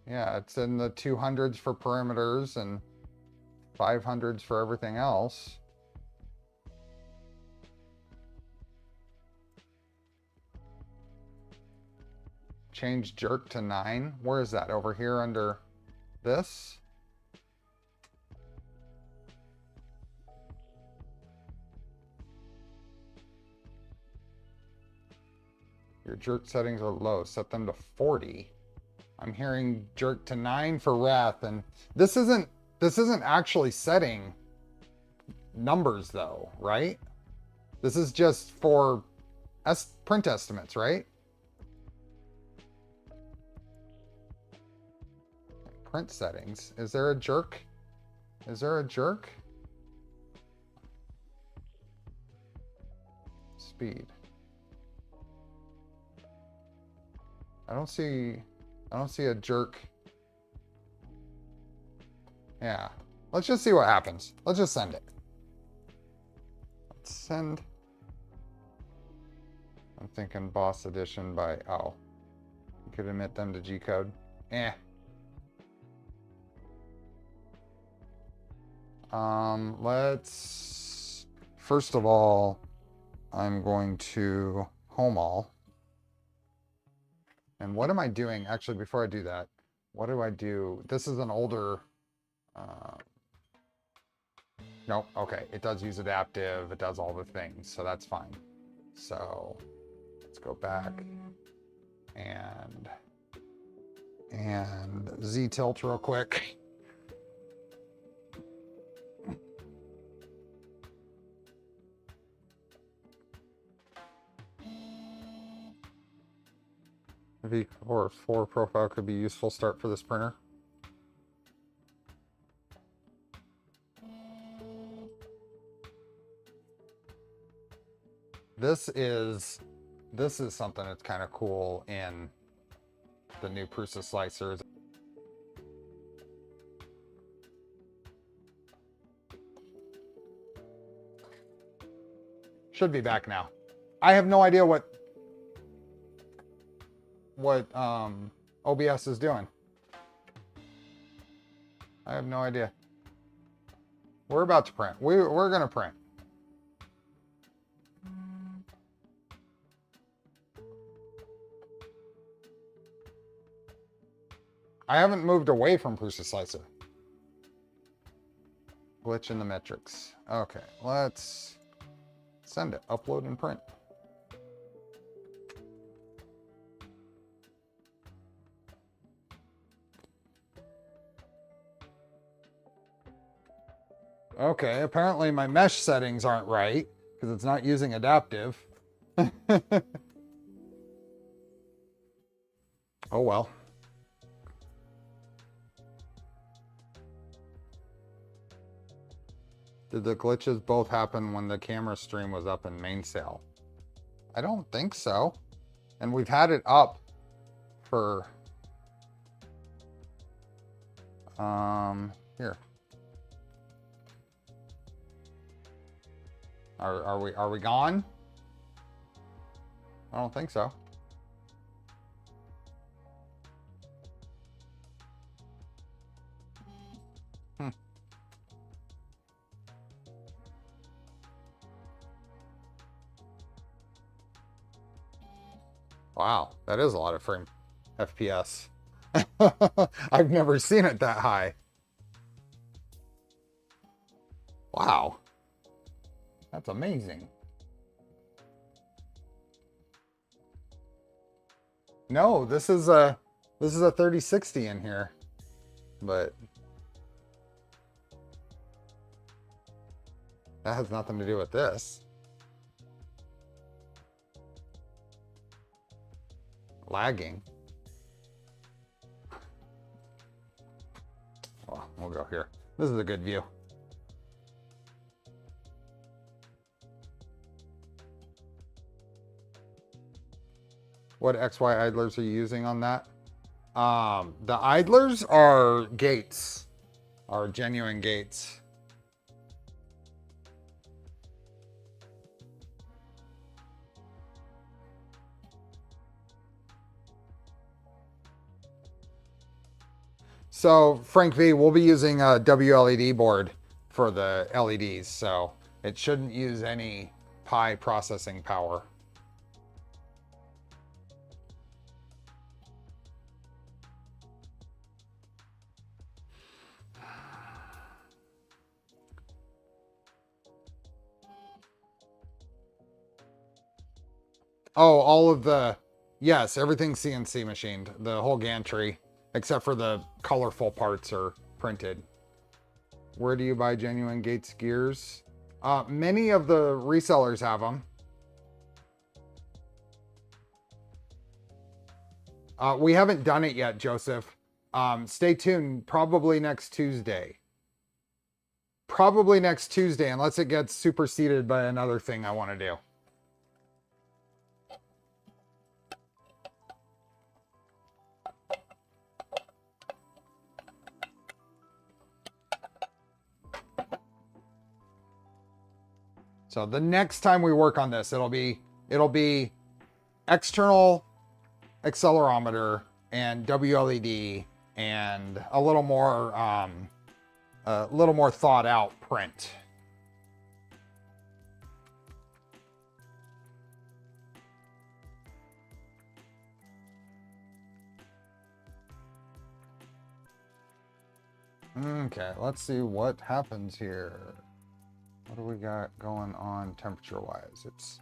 Yeah, it's in the 200s for perimeters and 500s for everything else. Change jerk to 9. Where is that? Over here under this? Your jerk settings are low. Set them to 40. I'm hearing jerk to 9 for Wrath, and this isn't actually setting numbers though, right? This is just for print estimates, right? Print settings. Is there a jerk? Is there a jerk? Speed. I don't see a jerk. Yeah. Let's just see what happens. Let's just send it. Let's send. I'm thinking boss edition by, oh. You could admit them to G-code. Eh. Let's, first of all, I'm going to home all. And what am I doing? Actually, before I do that, what do I do? This is an older, nope, okay. It does use adaptive. It does all the things, so that's fine. So let's go back and Z-tilt real quick. V4 profile could be a useful start for this printer. This is something that's kind of cool in the new Prusa slicers. Should be back now. I have no idea what OBS is doing. I have no idea. We're about to print. We're gonna print. I haven't moved away from Prusa Slicer. Glitch in the metrics. Okay, let's send it. Upload and print. Okay, apparently my mesh settings aren't right because it's not using adaptive. Oh well. Did the glitches both happen when the camera stream was up in main sale? I don't think so. And we've had it up for here. Are we gone? I don't think so. Wow, that is a lot of frame FPS. I've never seen it that high. Wow. That's amazing. No, this is a 3060 in here. But that has nothing to do with this. Lagging. Well, we'll go here. This is a good view. What XY idlers are you using on that? The idlers are gates, are genuine gates. So Frank V, we'll be using a WLED board for the LEDs, so it shouldn't use any Pi processing power. Oh, all of the, yes, everything's CNC machined, the whole gantry. Except for the colorful parts are printed. Where do you buy genuine gates gears? Many of the resellers have them. We haven't done it yet, Joseph. Stay tuned. Probably next Tuesday. Probably next Tuesday, unless it gets superseded by another thing I want to do. So the next time we work on this, it'll be external accelerometer and WLED and a little more thought out print. Okay, let's see what happens here. What do we got going on temperature wise? It's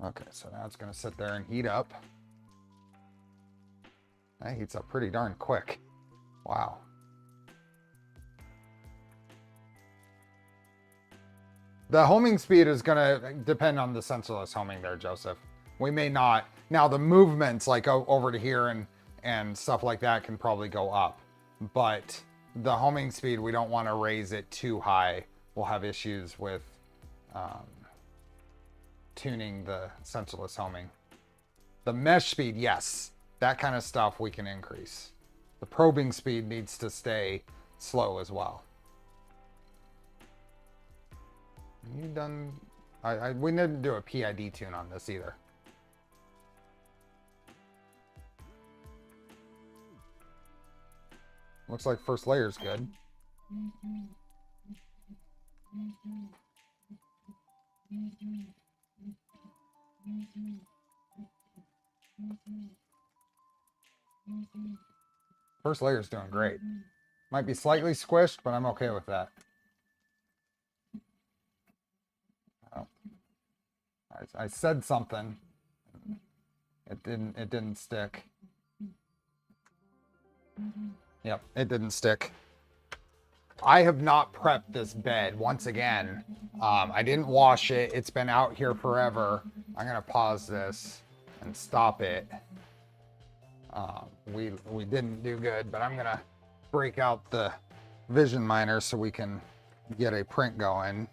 okay, so now it's going to sit there and heat up. That heats up pretty darn quick. Wow. The homing speed is going to depend on the sensorless homing there, Joseph. We may not. Now the movements like over to here and stuff like that can probably go up. But the homing speed, we don't want to raise it too high. We'll have issues with tuning the sensorless homing. The mesh speed, yes. That kind of stuff we can increase. The probing speed needs to stay slow as well. You done? We didn't do a PID tune on this either. Looks like first layer's good. First layer's doing great. Might be slightly squished, but I'm okay with that. Oh. I said something. It didn't stick. Yep, it didn't stick. I have not prepped this bed once again. I didn't wash it. It's been out here forever. I'm gonna pause this and stop it. We didn't do good, but I'm gonna break out the vision miner so we can get a print going.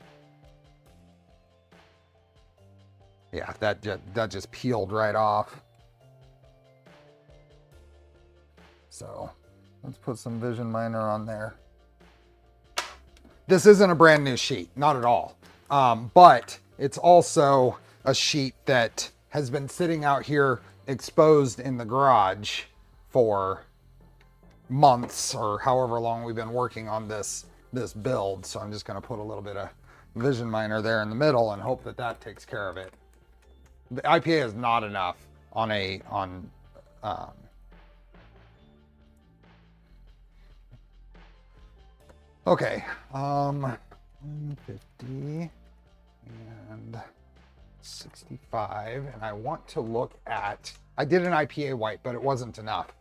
Yeah, that just peeled right off. So let's put some vision miner on there. This isn't a brand new sheet, not at all. But it's also a sheet that has been sitting out here exposed in the garage for months or however long we've been working on this build. So I'm just going to put a little bit of vision miner there in the middle and hope that that takes care of it. The IPA is not enough okay, 150 and 65, and I want to look at, I did an IPA white, but it wasn't enough.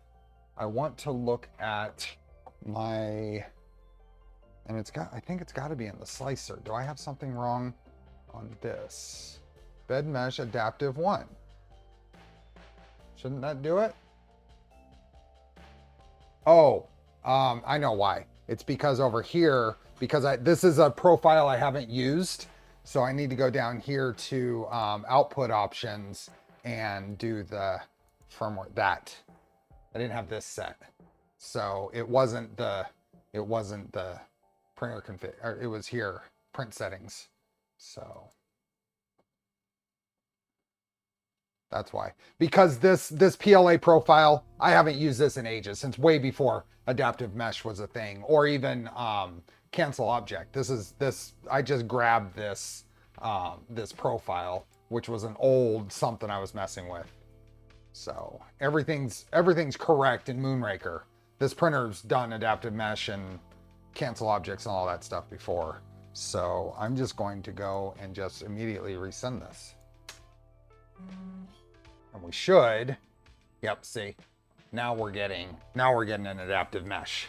I want to look at my, and I think it's got to be in the slicer. Do I have something wrong on this? Bed mesh adaptive 1. Shouldn't that do it? Oh, I know why. It's because over here, because this is a profile I haven't used, so I need to go down here to output options and do the firmware. That I didn't have this set, so it wasn't the printer config, or it was here, print settings. So that's why. Because this PLA profile, I haven't used this in ages, since way before adaptive mesh was a thing, or even cancel object. I just grabbed this profile, which was an old something I was messing with. So everything's correct in Moonraker. This printer's done adaptive mesh and cancel objects and all that stuff before. So I'm just going to go and just immediately resend this. And we should, yep, see, now we're getting an adaptive mesh.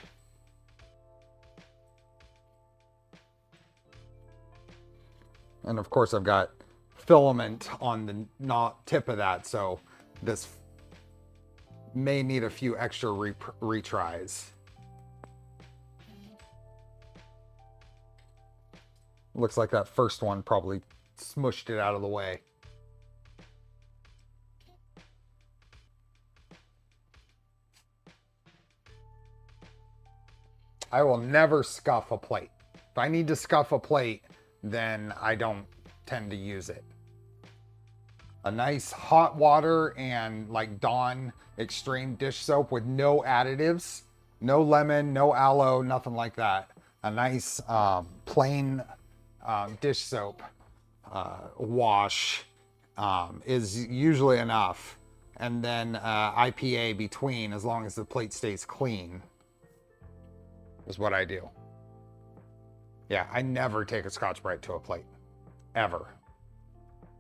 And of course I've got filament on the tip of that, so this may need a few extra retries. Looks like that first one probably smushed it out of the way. I will never scuff a plate. If I need to scuff a plate, then I don't tend to use it. A nice hot water and like Dawn Extreme dish soap with no additives, no lemon, no aloe, nothing like that. A nice plain dish soap wash is usually enough. And then IPA between, as long as the plate stays clean, is what I do. Yeah, I never take a Scotch-Brite to a plate. Ever.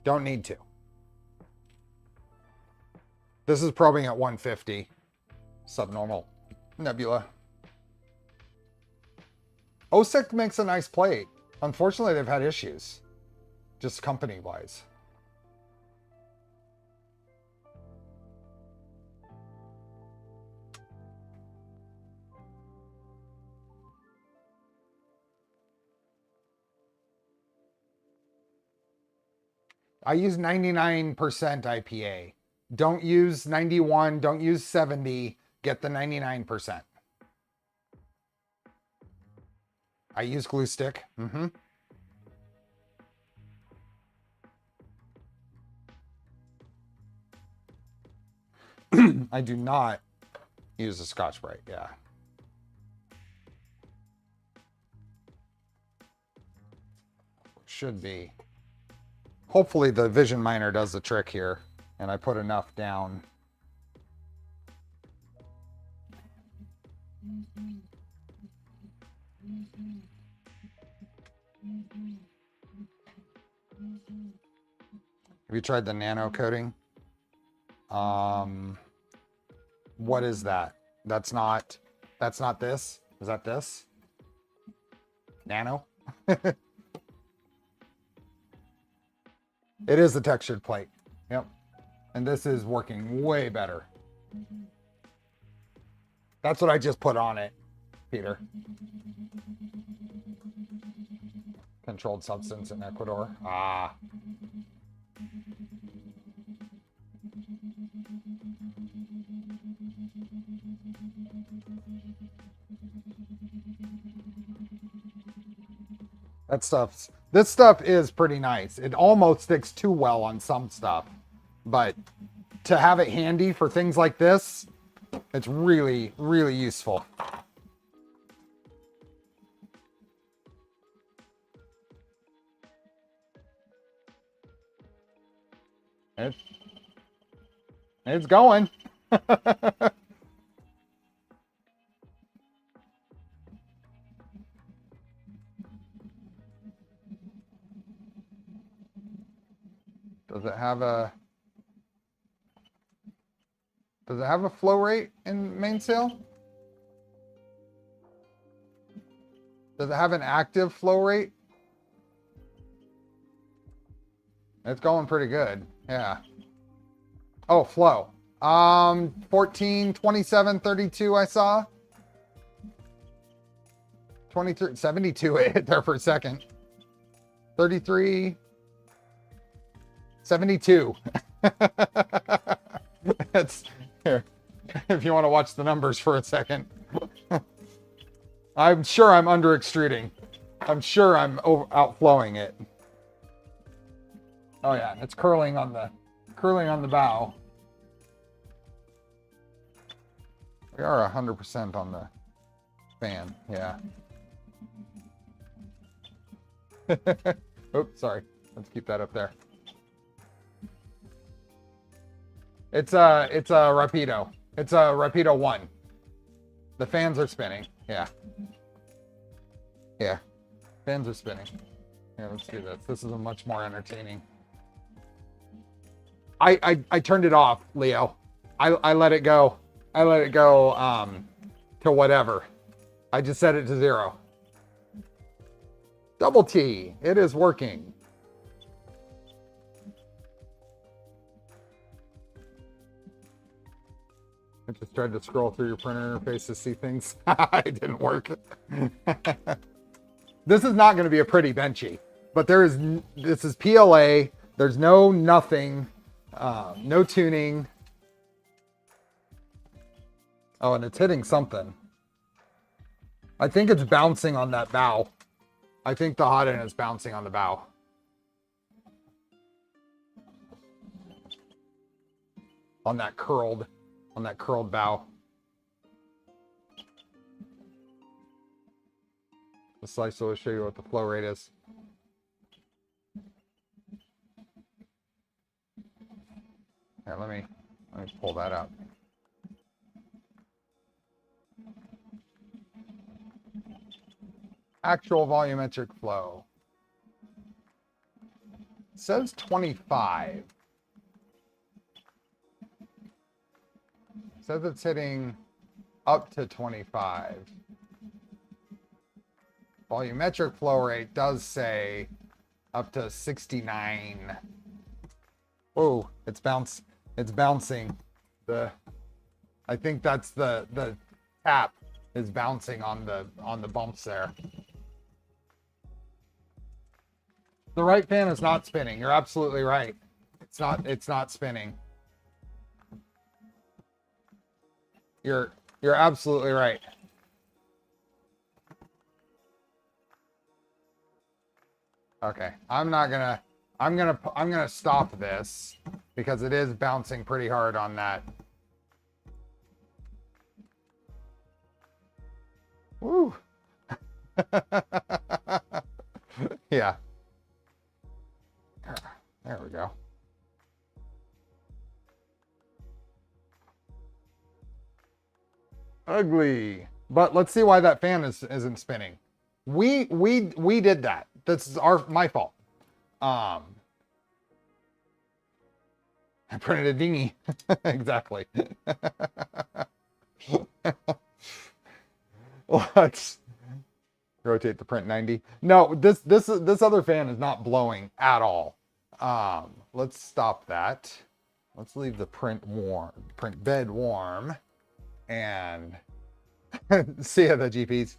Don't need to. This is probing at 150. Subnormal nebula. OSEC makes a nice plate. Unfortunately, they've had issues. Just company-wise. I use 99% IPA. Don't use 91, don't use 70, get the 99%. I use glue stick. I do not use a Scotch-Brite, yeah. Should be. Hopefully the Vision Miner does the trick here, and I put enough down. Have you tried the nano coating? What is that? That's not this. Is that this? Nano? It is a textured plate. Yep. And this is working way better. That's what I just put on it, Peter. Controlled substance in Ecuador. Ah. This stuff is pretty nice. It almost sticks too well on some stuff, but to have it handy for things like this, it's really, really useful. It's going. Does it have a flow rate in mainsail? Does it have an active flow rate? It's going pretty good. Yeah. Oh, flow. 14, 27, 32 I saw. 23, 72 it hit there for a second. 33, 72. That's here. If you want to watch the numbers for a second. I'm sure I'm under extruding. I'm sure I'm outflowing it. Oh yeah, it's curling on the bow. We are 100% on the fan, yeah. Oops, sorry. Let's keep that up there. It's a Rapido. It's a Rapido 1. The fans are spinning. Yeah. Yeah. Fans are spinning. Yeah, let's do this. This is a much more entertaining. I turned it off, Leo. I let it go. I let it go to whatever. I just set it to 0. Double T. It is working. I just tried to scroll through your printer interface to see things. It didn't work. This is not going to be a pretty benchy, but this is PLA. There's no nothing, no tuning. Oh, and it's hitting something. I think it's bouncing on that bow. I think the hot end is bouncing on the bow. On that curled bow. The slice will show you what the flow rate is. Here, let me pull that up. Actual volumetric flow. It says 25. It says it's hitting up to 25. Volumetric flow rate does say up to 69. Oh, it's bouncing. I think that's the tap is bouncing on the bumps there. The right fan is not spinning. You're absolutely right. It's not spinning. You're absolutely right. Okay, I'm gonna stop this because it is bouncing pretty hard on that. Woo. Yeah. There we go. Ugly. But let's see why that fan isn't spinning. We did that. This is my fault. I printed a dinghy. Exactly. Let's rotate the print 90. No, this other fan is not blowing at all. Let's stop that. Let's leave the print bed warm, and see ya, the GPs.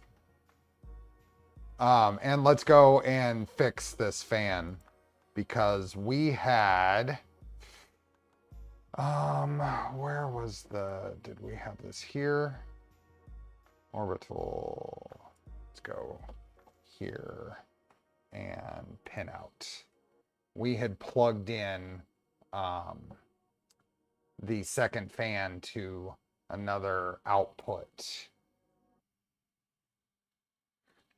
And let's go and fix this fan because we had, where was did we have this here? Orbital. Let's go here and pin out. We had plugged in the second fan to another output.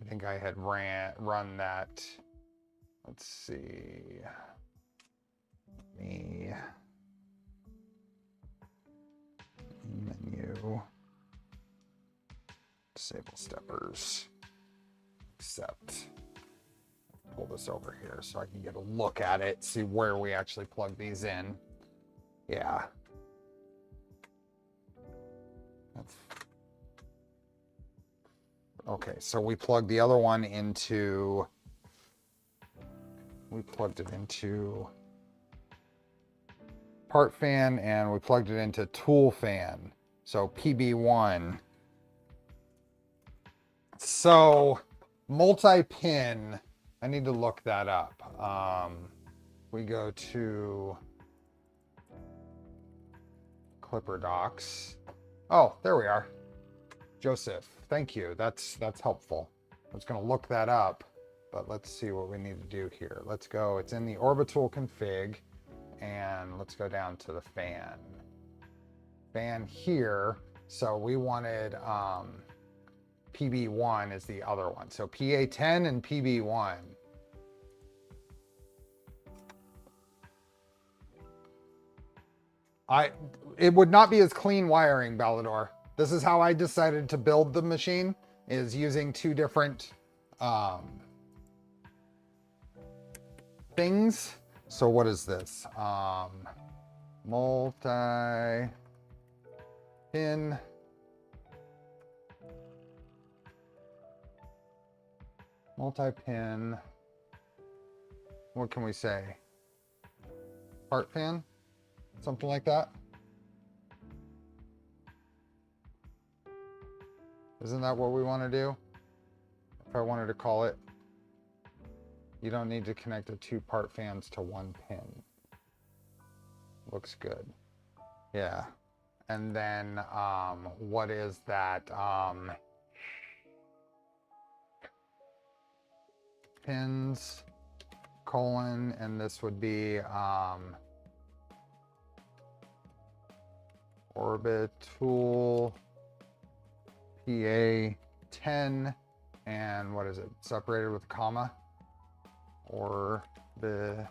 I think I had run that. Let's see. Menu. Disable steppers. Accept. Pull this over here so I can get a look at it, see where we actually plug these in. Yeah. Okay, so we plugged the other one into, we plugged it into part fan and we plugged it into tool fan. So PB1. So multi-pin, I need to look that up. We go to Clipper Docs. Oh, there we are. Joseph, thank you. That's helpful. I was going to look that up, but let's see what we need to do here. Let's go. It's in the orbital config, and let's go down to the fan. Fan here. So we wanted PB1 is the other one. So PA10 and PB1. It would not be as clean wiring, Ballador. This is how I decided to build the machine, is using two different things. So what is this? Multi-pin. Multi-pin. What can we say? Part fan? Something like that. Isn't that what we want to do? If I wanted to call it, you don't need to connect the 2 part fans to 1 pin. Looks good. Yeah. And then what is that? Pins, colon, and this would be orbital PA 10, and what is it? Separated with a comma. Orbital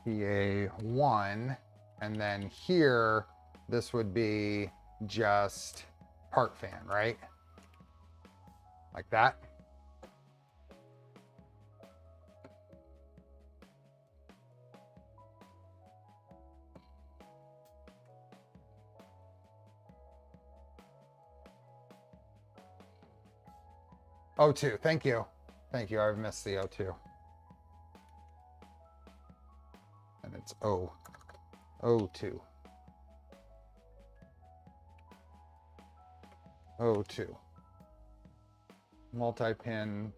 PA 1, and then here this would be just part fan, right? Like that. O2, thank you. Thank you, I've missed the O2. And it's O2. O2. Multi-pin.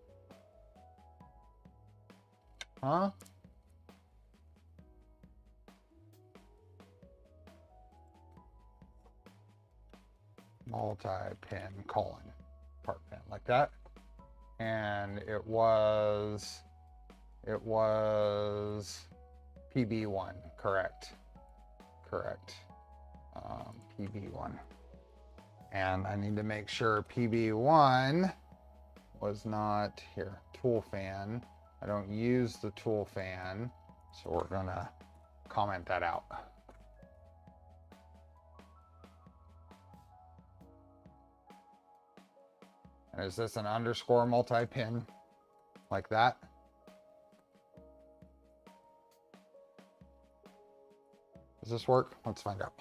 Huh? Multi-pin colon part pin, like that. And it was PB1, correct. PB1. And I need to make sure PB1 was not here. Tool fan. I don't use the tool fan, so we're gonna comment that out. And is this an underscore multi-pin like that? Does this work? Let's find out.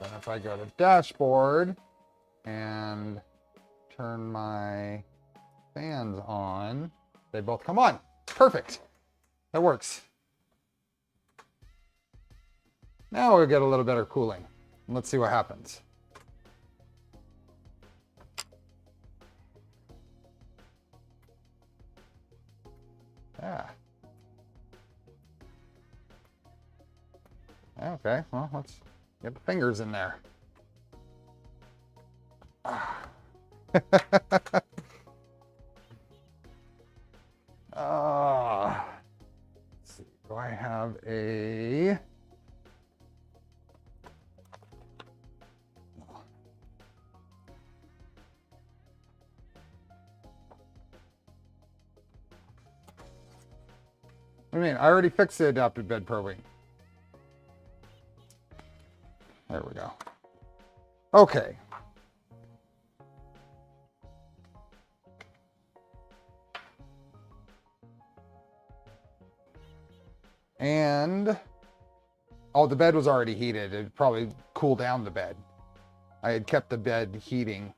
Then if I go to dashboard and turn my fans on, they both come on. Perfect. That works. Now we'll get a little better cooling. Let's see what happens. Yeah. Okay, well, let's get the fingers in there. Let's see, do I have a... I mean, I already fixed the adaptive bed probing. There we go. Okay. And, oh, the bed was already heated. It'd probably cool down the bed. I had kept the bed heating.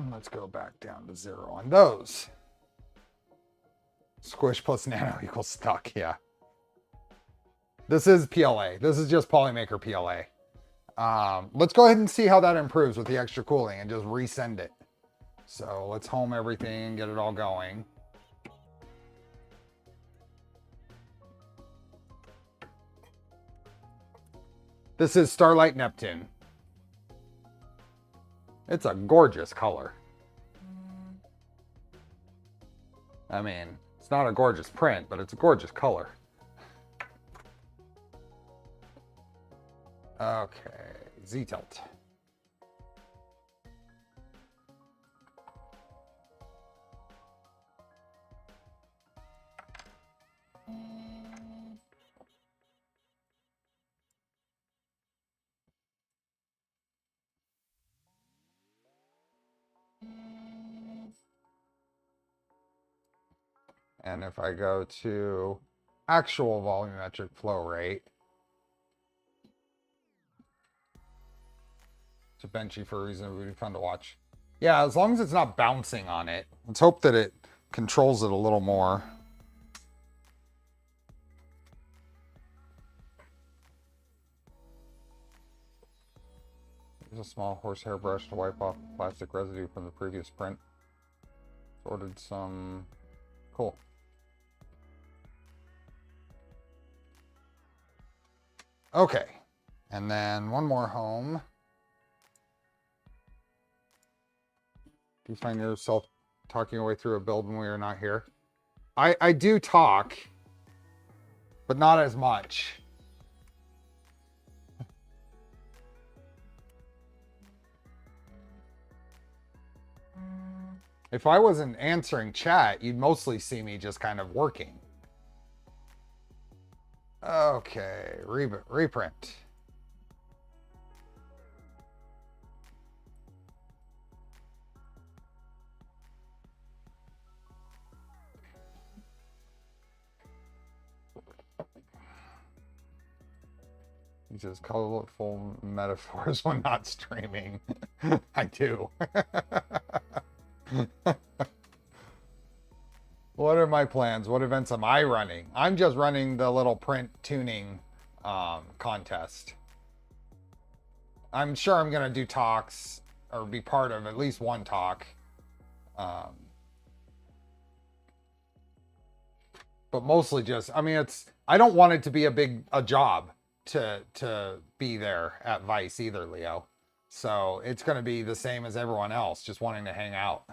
Let's go back down to 0 on those. Squish plus nano equals stuck, yeah. This is PLA. This is just Polymaker PLA. Let's go ahead and see how that improves with the extra cooling and just resend it. So let's home everything and get it all going. This is Starlight Neptune. It's a gorgeous color. I mean, it's not a gorgeous print, but it's a gorgeous color. Okay, Z-tilt. And if I go to actual volumetric flow rate, it's a benchy for a reason. It would be fun to watch. Yeah, as long as it's not bouncing on it. Let's hope that it controls it a little more. Use a small horsehair brush to wipe off plastic residue from the previous print. Ordered some. Cool. Okay. And then one more home. Do you find yourself talking your way through a build when we are not here? I do talk, but not as much. If I wasn't answering chat, you'd mostly see me just kind of working. Okay, reprint. Uses colorful metaphors when not streaming. I do. What are my plans? What events am I running? I'm just running the little print tuning contest. I'm sure I'm going to do talks or be part of at least one talk. But mostly just, I mean, I don't want it to be a job to be there at Vice either, Leo. So it's going to be the same as everyone else, just wanting to hang out.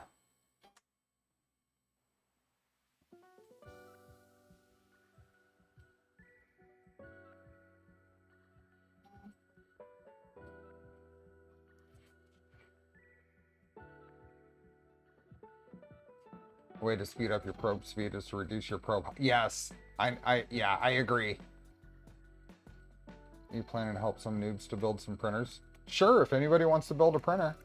Way to speed up your probe speed is to reduce your probe. Yes, yeah, I agree. You planning to help some noobs to build some printers? Sure, if anybody wants to build a printer.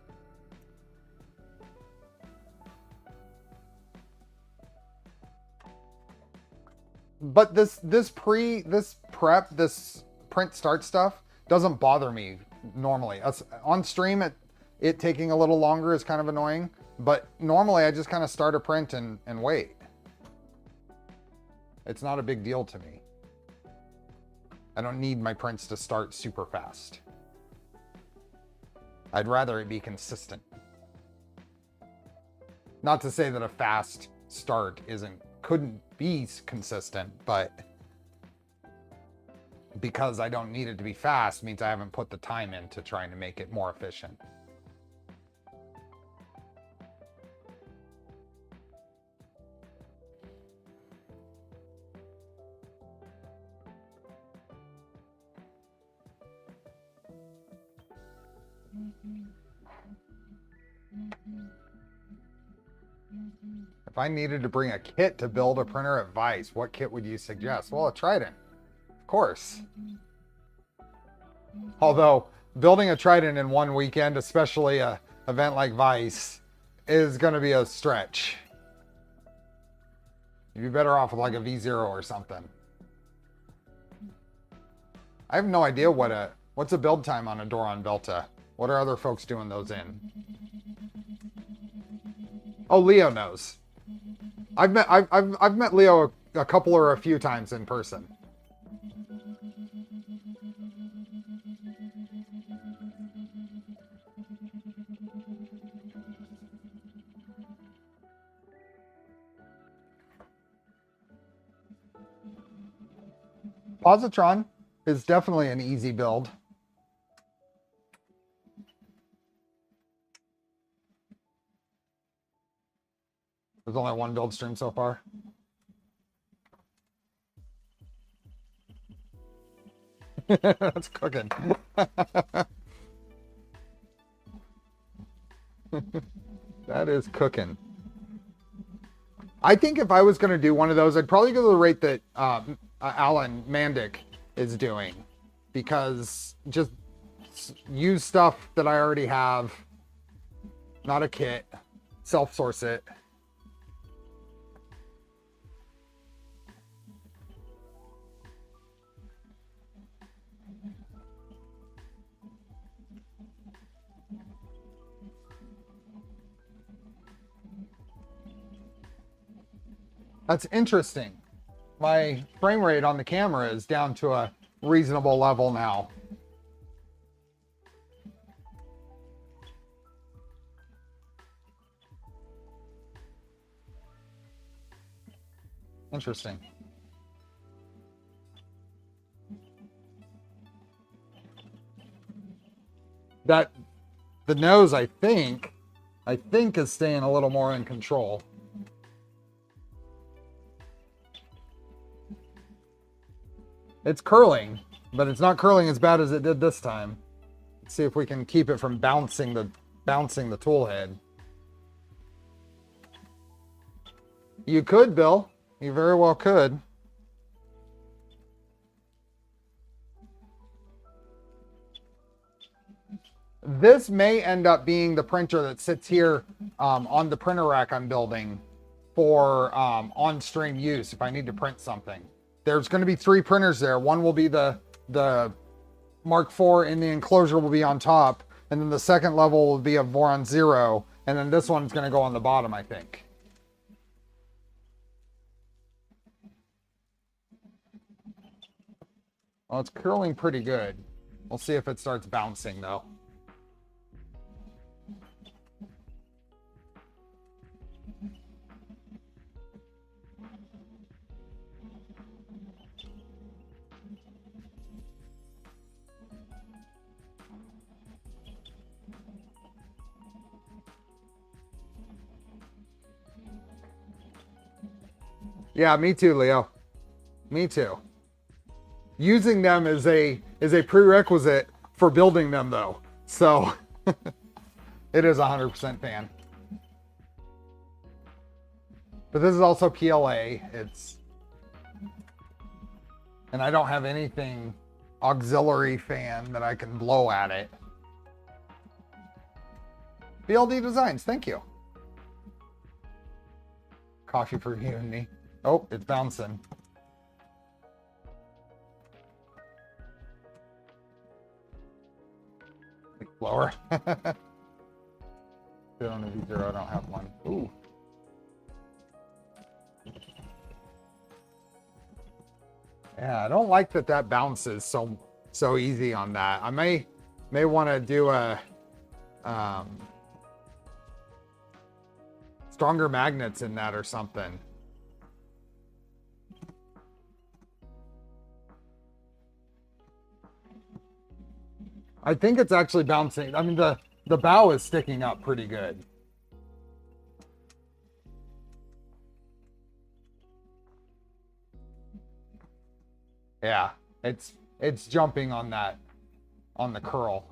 But this prep, this print start stuff doesn't bother me normally. On stream, it taking a little longer is kind of annoying. But normally I just kind of start a print and wait. It's not a big deal to me. I don't need my prints to start super fast. I'd rather it be consistent. Not to say that a fast start couldn't be consistent, but because I don't need it to be fast means I haven't put the time into trying to make it more efficient. If I needed to bring a kit to build a printer at Vice, what kit would you suggest? Well, a Trident, of course. Although building a Trident in one weekend, especially an event like Vice, is going to be a stretch. You'd be better off with like a V0 or something. I have no idea what's a build time on a Doron Belta. What are other folks doing those in? Oh, Leo knows. I've met Leo a couple or a few times in person. Positron is definitely an easy build. There's only one build stream so far. That's cooking. That is cooking. I think if I was going to do one of those, I'd probably go to the rate that Alan Mandic is doing, because just use stuff that I already have, not a kit, self-source it. That's interesting. My frame rate on the camera is down to a reasonable level now. Interesting. That the nose, I think is staying a little more in control. It's curling, but it's not curling as bad as it did this time. Let's see if we can keep it from bouncing the tool head. You could, Bill. You very well could. This may end up being the printer that sits here on the printer rack I'm building for on-stream use if I need to print something. There's going to be 3 printers there. One will be the Mark IV, and the enclosure will be on top, and then the second level will be a Voron 0, and then this one's going to go on the bottom, I think. Well, it's curling pretty good. We'll see if it starts bouncing, though. Yeah, me too, Leo. Me too. Using them is a prerequisite for building them, though. So it is 100% fan. But this is also PLA. And I don't have anything auxiliary fan that I can blow at it. BLD Designs, thank you. Coffee for you and me. Oh, it's bouncing. Blower. Still on a V0, I don't have one. Ooh. Yeah, I don't like that bounces so easy on that. I may want to do a stronger magnets in that or something. I think it's actually bouncing. I mean, the bow is sticking up pretty good. Yeah, it's jumping on the curl.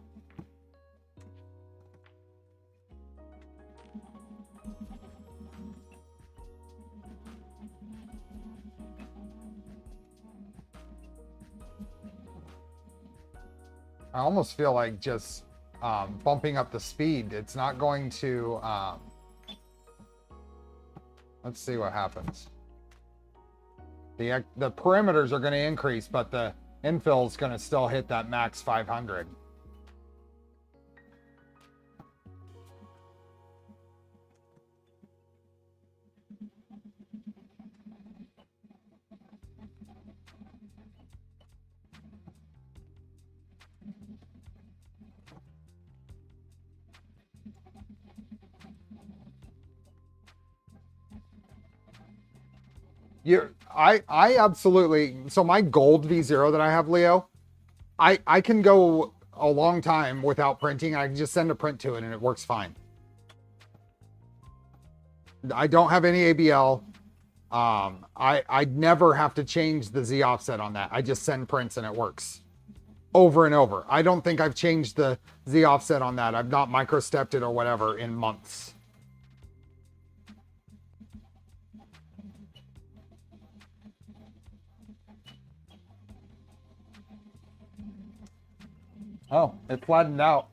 I almost feel like just bumping up the speed. It's not going to, let's see what happens. The parameters are going to increase, but the infill is going to still hit that max 500. I absolutely, so my gold V0 that I have, Leo, I can go a long time without printing. I can just send a print to it and it works fine. I don't have any ABL. I never have to change the Z offset on that. I just send prints and it works over and over. I don't think I've changed the Z offset on that. I've not microstepped it or whatever in months. Oh, it flattened out.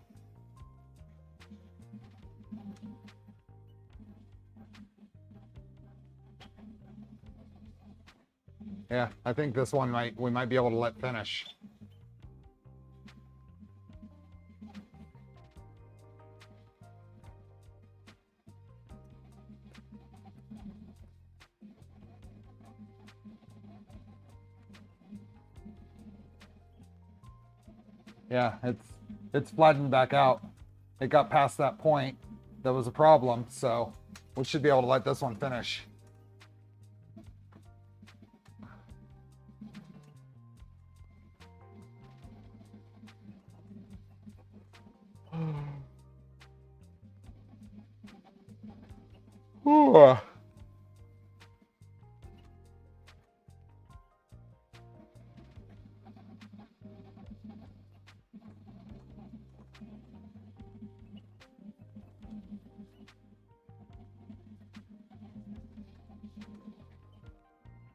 Yeah, I think this one we might be able to let finish. Yeah, it's flattened back out. It got past that point. That was a problem, so we should be able to let this one finish. Ooh.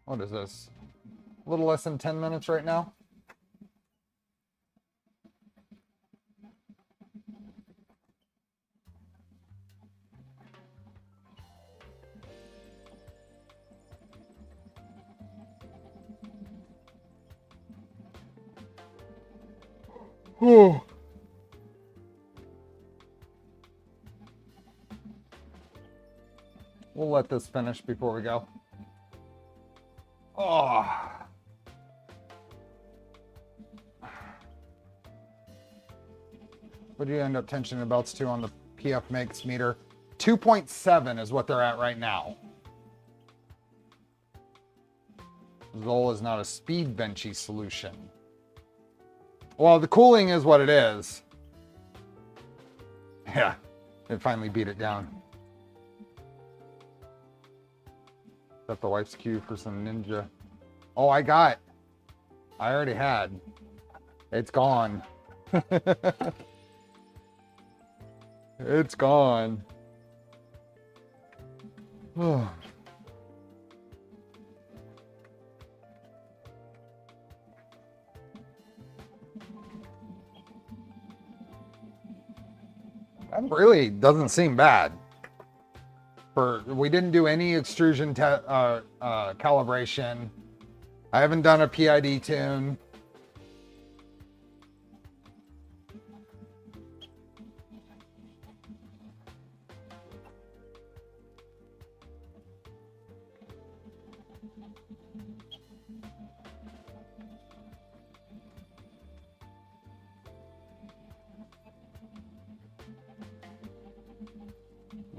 What is this? A little less than 10 minutes right now. Ooh. We'll let this finish before we go. Oh. What do you end up tensioning the belts to on the PF Makes meter? 2.7 is what they're at right now. XOL is not a speed benchy solution. Well, the cooling is what it is. Yeah, it finally beat it down. Got the wife's cue for some ninja. Oh, I already had. It's gone. It's gone. That really doesn't seem bad. We didn't do any extrusion calibration. I haven't done a PID tune.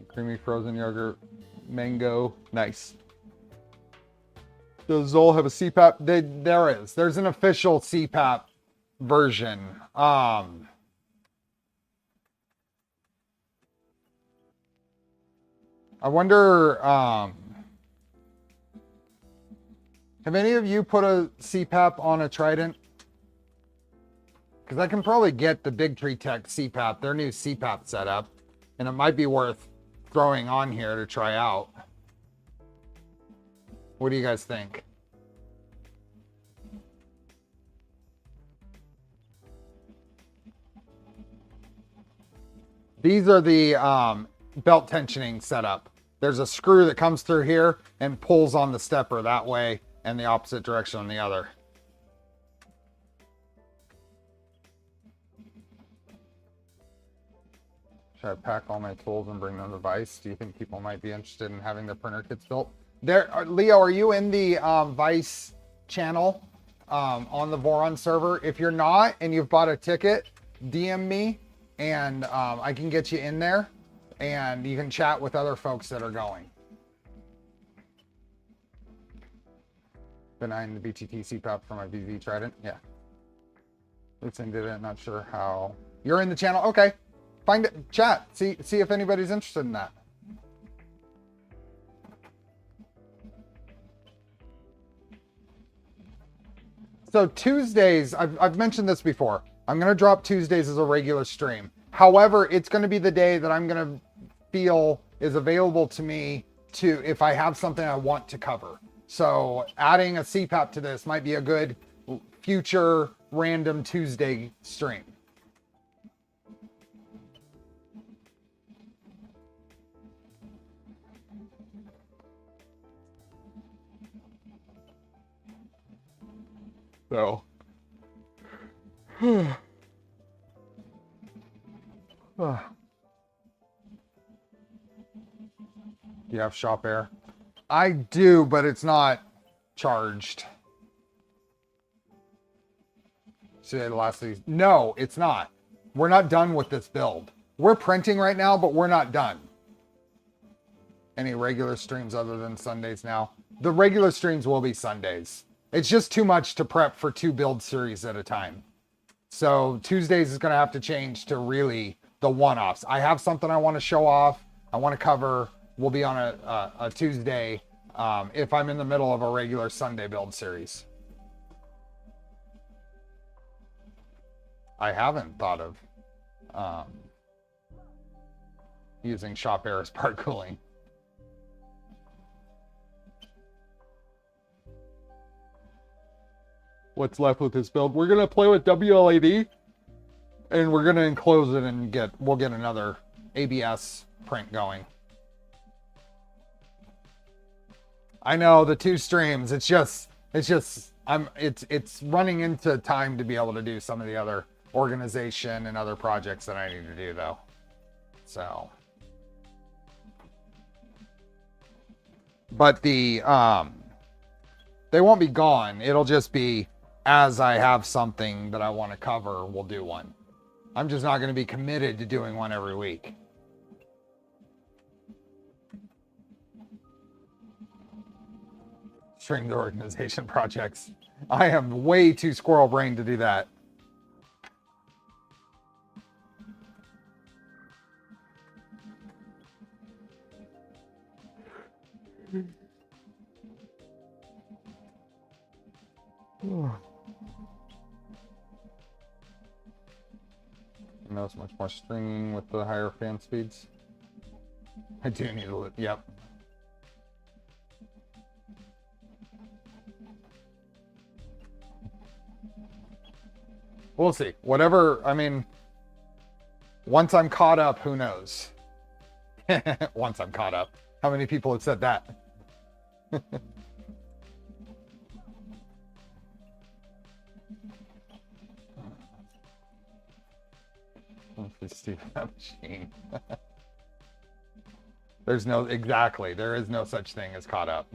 Creamy frozen yogurt, mango, nice. Does XOL have a CPAP? There is. There's an official CPAP version. I wonder, have any of you put a CPAP on a Trident? Because I can probably get the Big Tree Tech CPAP, their new CPAP setup, and it might be worth throwing on here to try out. What do you guys think? These are the belt tensioning setup. There's a screw that comes through here and pulls on the stepper that way and the opposite direction on the other. Should I pack all my tools and bring them to Vice? Do you think people might be interested in having their printer kits built? Leo, are you in the Vice channel on the Voron server? If you're not and you've bought a ticket, DM me and I can get you in there and you can chat with other folks that are going. Benign BTT CPAP for my VV Trident. Yeah. Looks like did it. Not sure how. You're in the channel. Okay. Find it. Chat. See if anybody's interested in that. So Tuesdays, I've mentioned this before. I'm going to drop Tuesdays as a regular stream. However, it's going to be the day that I'm going to feel is available to me to if I have something I want to cover. So adding a CPAP to this might be a good future random Tuesday stream. So. Do you have shop air? I do, but it's not charged. Today the last these. No, it's not. We're not done with this build. We're printing right now, but we're not done. Any regular streams other than Sundays now? The regular streams will be Sundays. It's just too much to prep for 2 build series at a time. So Tuesdays is going to have to change to really the one-offs. I have something I want to show off. I want to cover. We'll be on a Tuesday if I'm in the middle of a regular Sunday build series. I haven't thought of using shop air as part cooling. What's left with this build? We're gonna play with WLAD, and we're gonna enclose it and we'll get another ABS print going. I know the 2 streams. It's running into time to be able to do some of the other organization and other projects that I need to do though. So, but they won't be gone. It'll just be as I have something that I want to cover, we'll do one. I'm just not going to be committed to doing one every week. Stream the organization projects. I am way too squirrel brained to do that. You know, it's much more stringing with the higher fan speeds. I do need a little, yep. We'll see. Whatever, I mean, once I'm caught up, who knows? Once I'm caught up. How many people have said that? Steve machine. There's no, exactly, there is no such thing as caught up.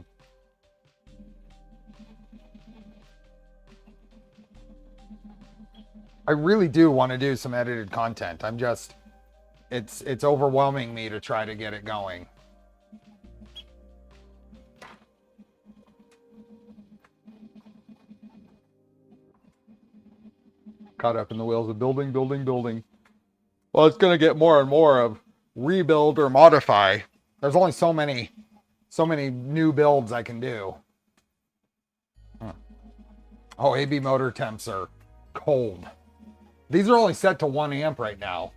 I really do want to do some edited content. I'm just, it's overwhelming me to try to get it going. Caught up in the wheels of building. Well, it's going to get more and more of rebuild or modify. There's only so many new builds I can do. Oh, AB motor temps are cold. These are only set to 1 amp right now.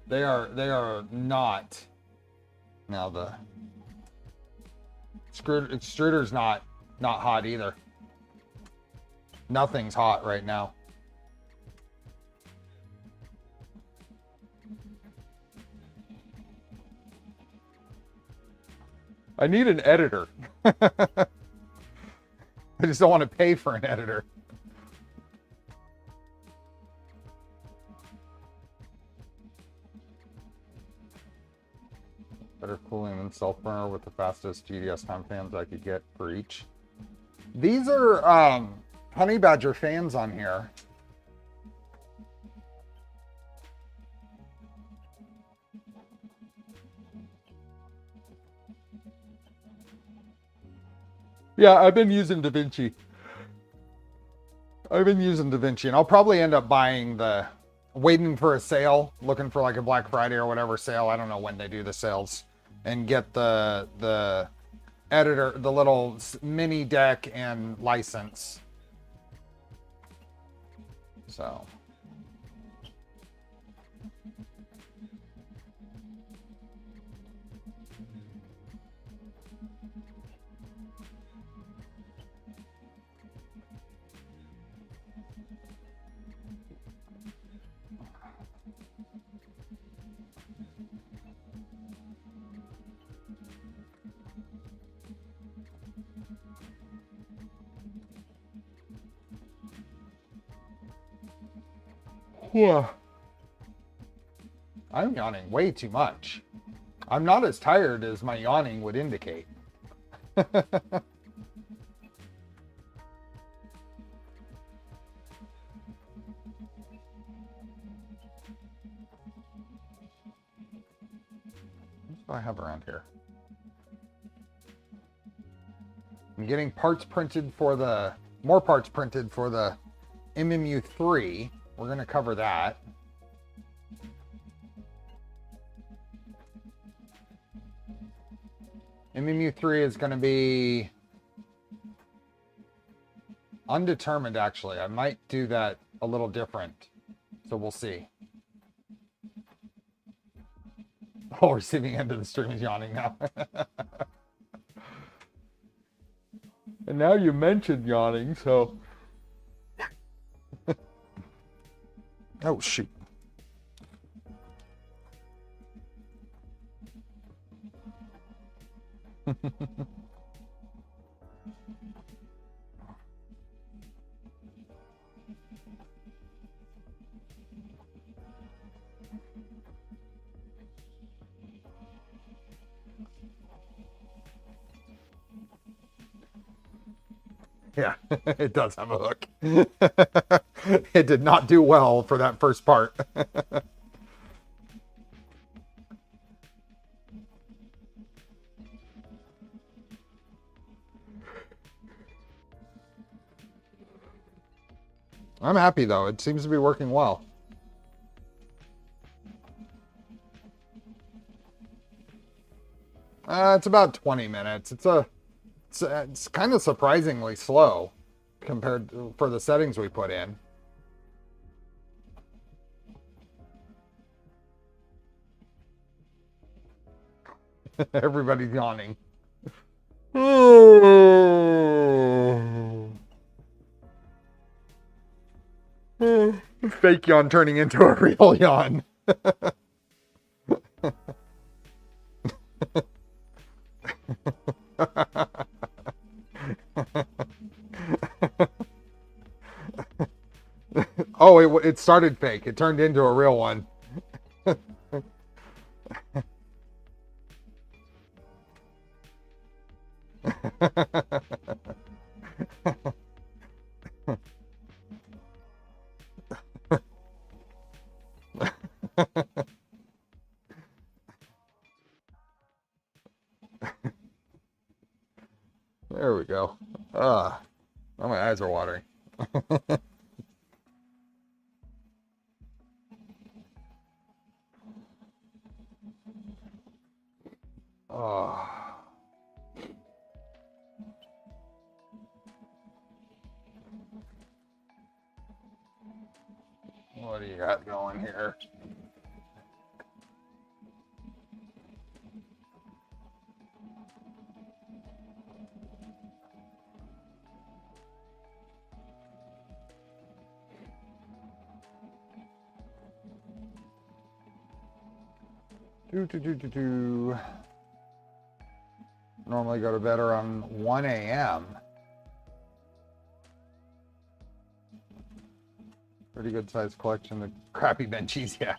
They are not. Now the extruder's not hot either. Nothing's hot right now. I need an editor. I just don't want to pay for an editor. Better cooling than self-burner with the fastest GDS time fans I could get for each. These are Honey Badger fans on here. Yeah, I've been using DaVinci. And I'll probably end up buying waiting for a sale, looking for like a Black Friday or whatever sale. I don't know when they do the sales, and get the editor, the little mini deck and license. So. Yeah. I'm yawning way too much. I'm not as tired as my yawning would indicate. What do I have around here? I'm getting parts printed for the, more parts printed for the MMU3. We're going to cover that. MMU3 is going to be undetermined, actually. I might do that a little different. So we'll see. Oh, receiving end of the stream is yawning now. And now you mentioned yawning, so. Oh, shoot. Yeah, it does have a hook. It did not do well for that first part. I'm happy though. It seems to be working well. It's about 20 minutes. It's kind of surprisingly slow compared to, for the settings we put in. Everybody's yawning. Fake yawn turning into a real yawn. Oh, it started fake. It turned into a real one. There we go. Oh, my eyes are watering. Oh. What do you got going here? Normally go to bed around 1 a.m. Pretty good sized collection of crappy benchies, yeah.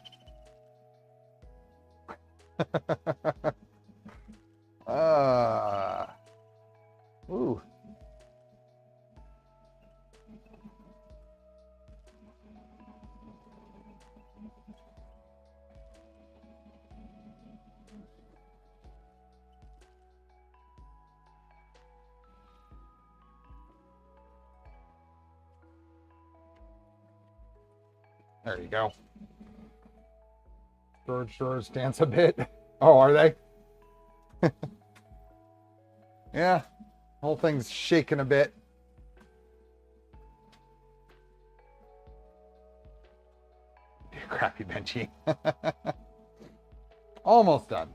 Ooh. There you go. Storage drawers dance a bit. Oh, are they? Yeah, whole thing's shaking a bit. Crappy benchy. Almost done.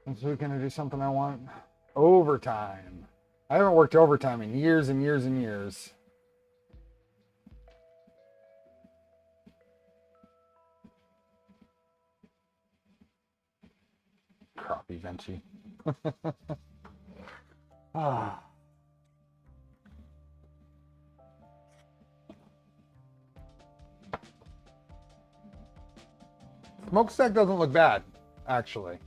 This week gonna do something I want. Overtime. I haven't worked overtime in years and years and years. Crappie benchy. Ah. Smokestack doesn't look bad, actually.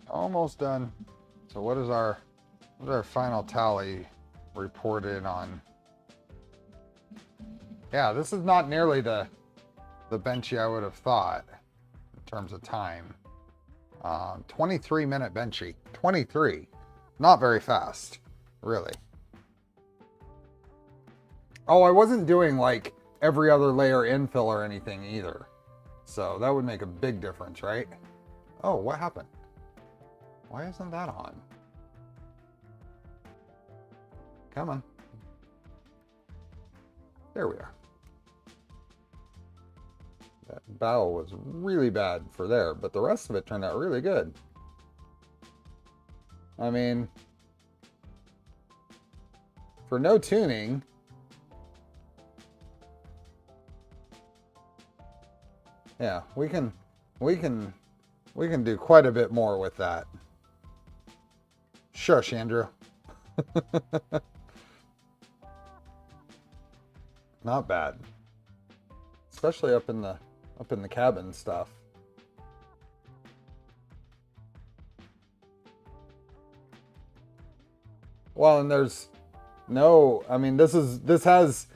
Almost done. So what is our final tally reported on? Yeah, this is not nearly the benchy I would have thought in terms of time. 23-minute benchy. 23. Not very fast, really. Oh, I wasn't doing like every other layer infill or anything either. So that would make a big difference, right? Oh, what happened? Why isn't that on? Come on. There we are. That bow was really bad for there, but the rest of it turned out really good. I mean, for no tuning, yeah, we can do quite a bit more with that. Shush, Andrew. Not bad. Especially up in the cabin stuff. Well, and there's no, I mean, this has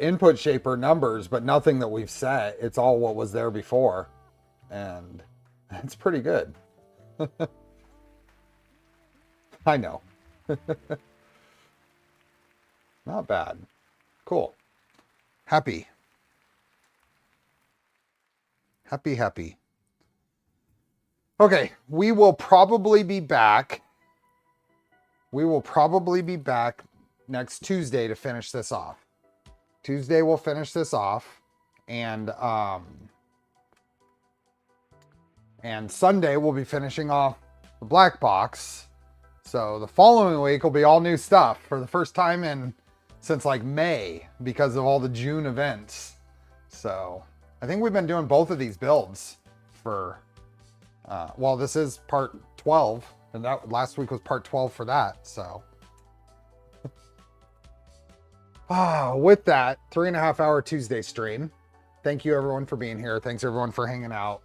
input shaper numbers, but nothing that we've set. It's all what was there before. And it's pretty good. I know. Not bad. Cool. Happy. Happy. Okay, we will probably be back. Next Tuesday to finish this off. Tuesday we'll finish this off, and Sunday we'll be finishing off the black box. So the following week will be all new stuff for the first time since like May because of all the June events. So I think we've been doing both of these builds for, well, this is part 12, and that last week was part 12 for that. So with that, 3.5 hour Tuesday stream. Thank you everyone for being here. Thanks everyone for hanging out.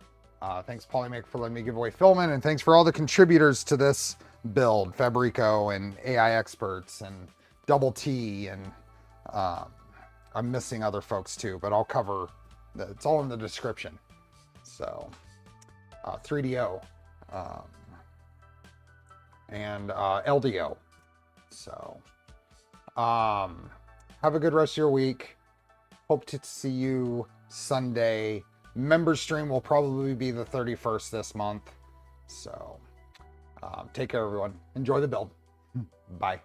Thanks Polymaker for letting me give away Filament, and thanks for all the contributors to this build, Fabrico and AI Experts and Double T, and I'm missing other folks too, but I'll cover, it's all in the description. So 3DO and LDO. So have a good rest of your week. Hope to see you Sunday. Member stream will probably be the 31st this month. So take care, everyone. Enjoy the build. Bye.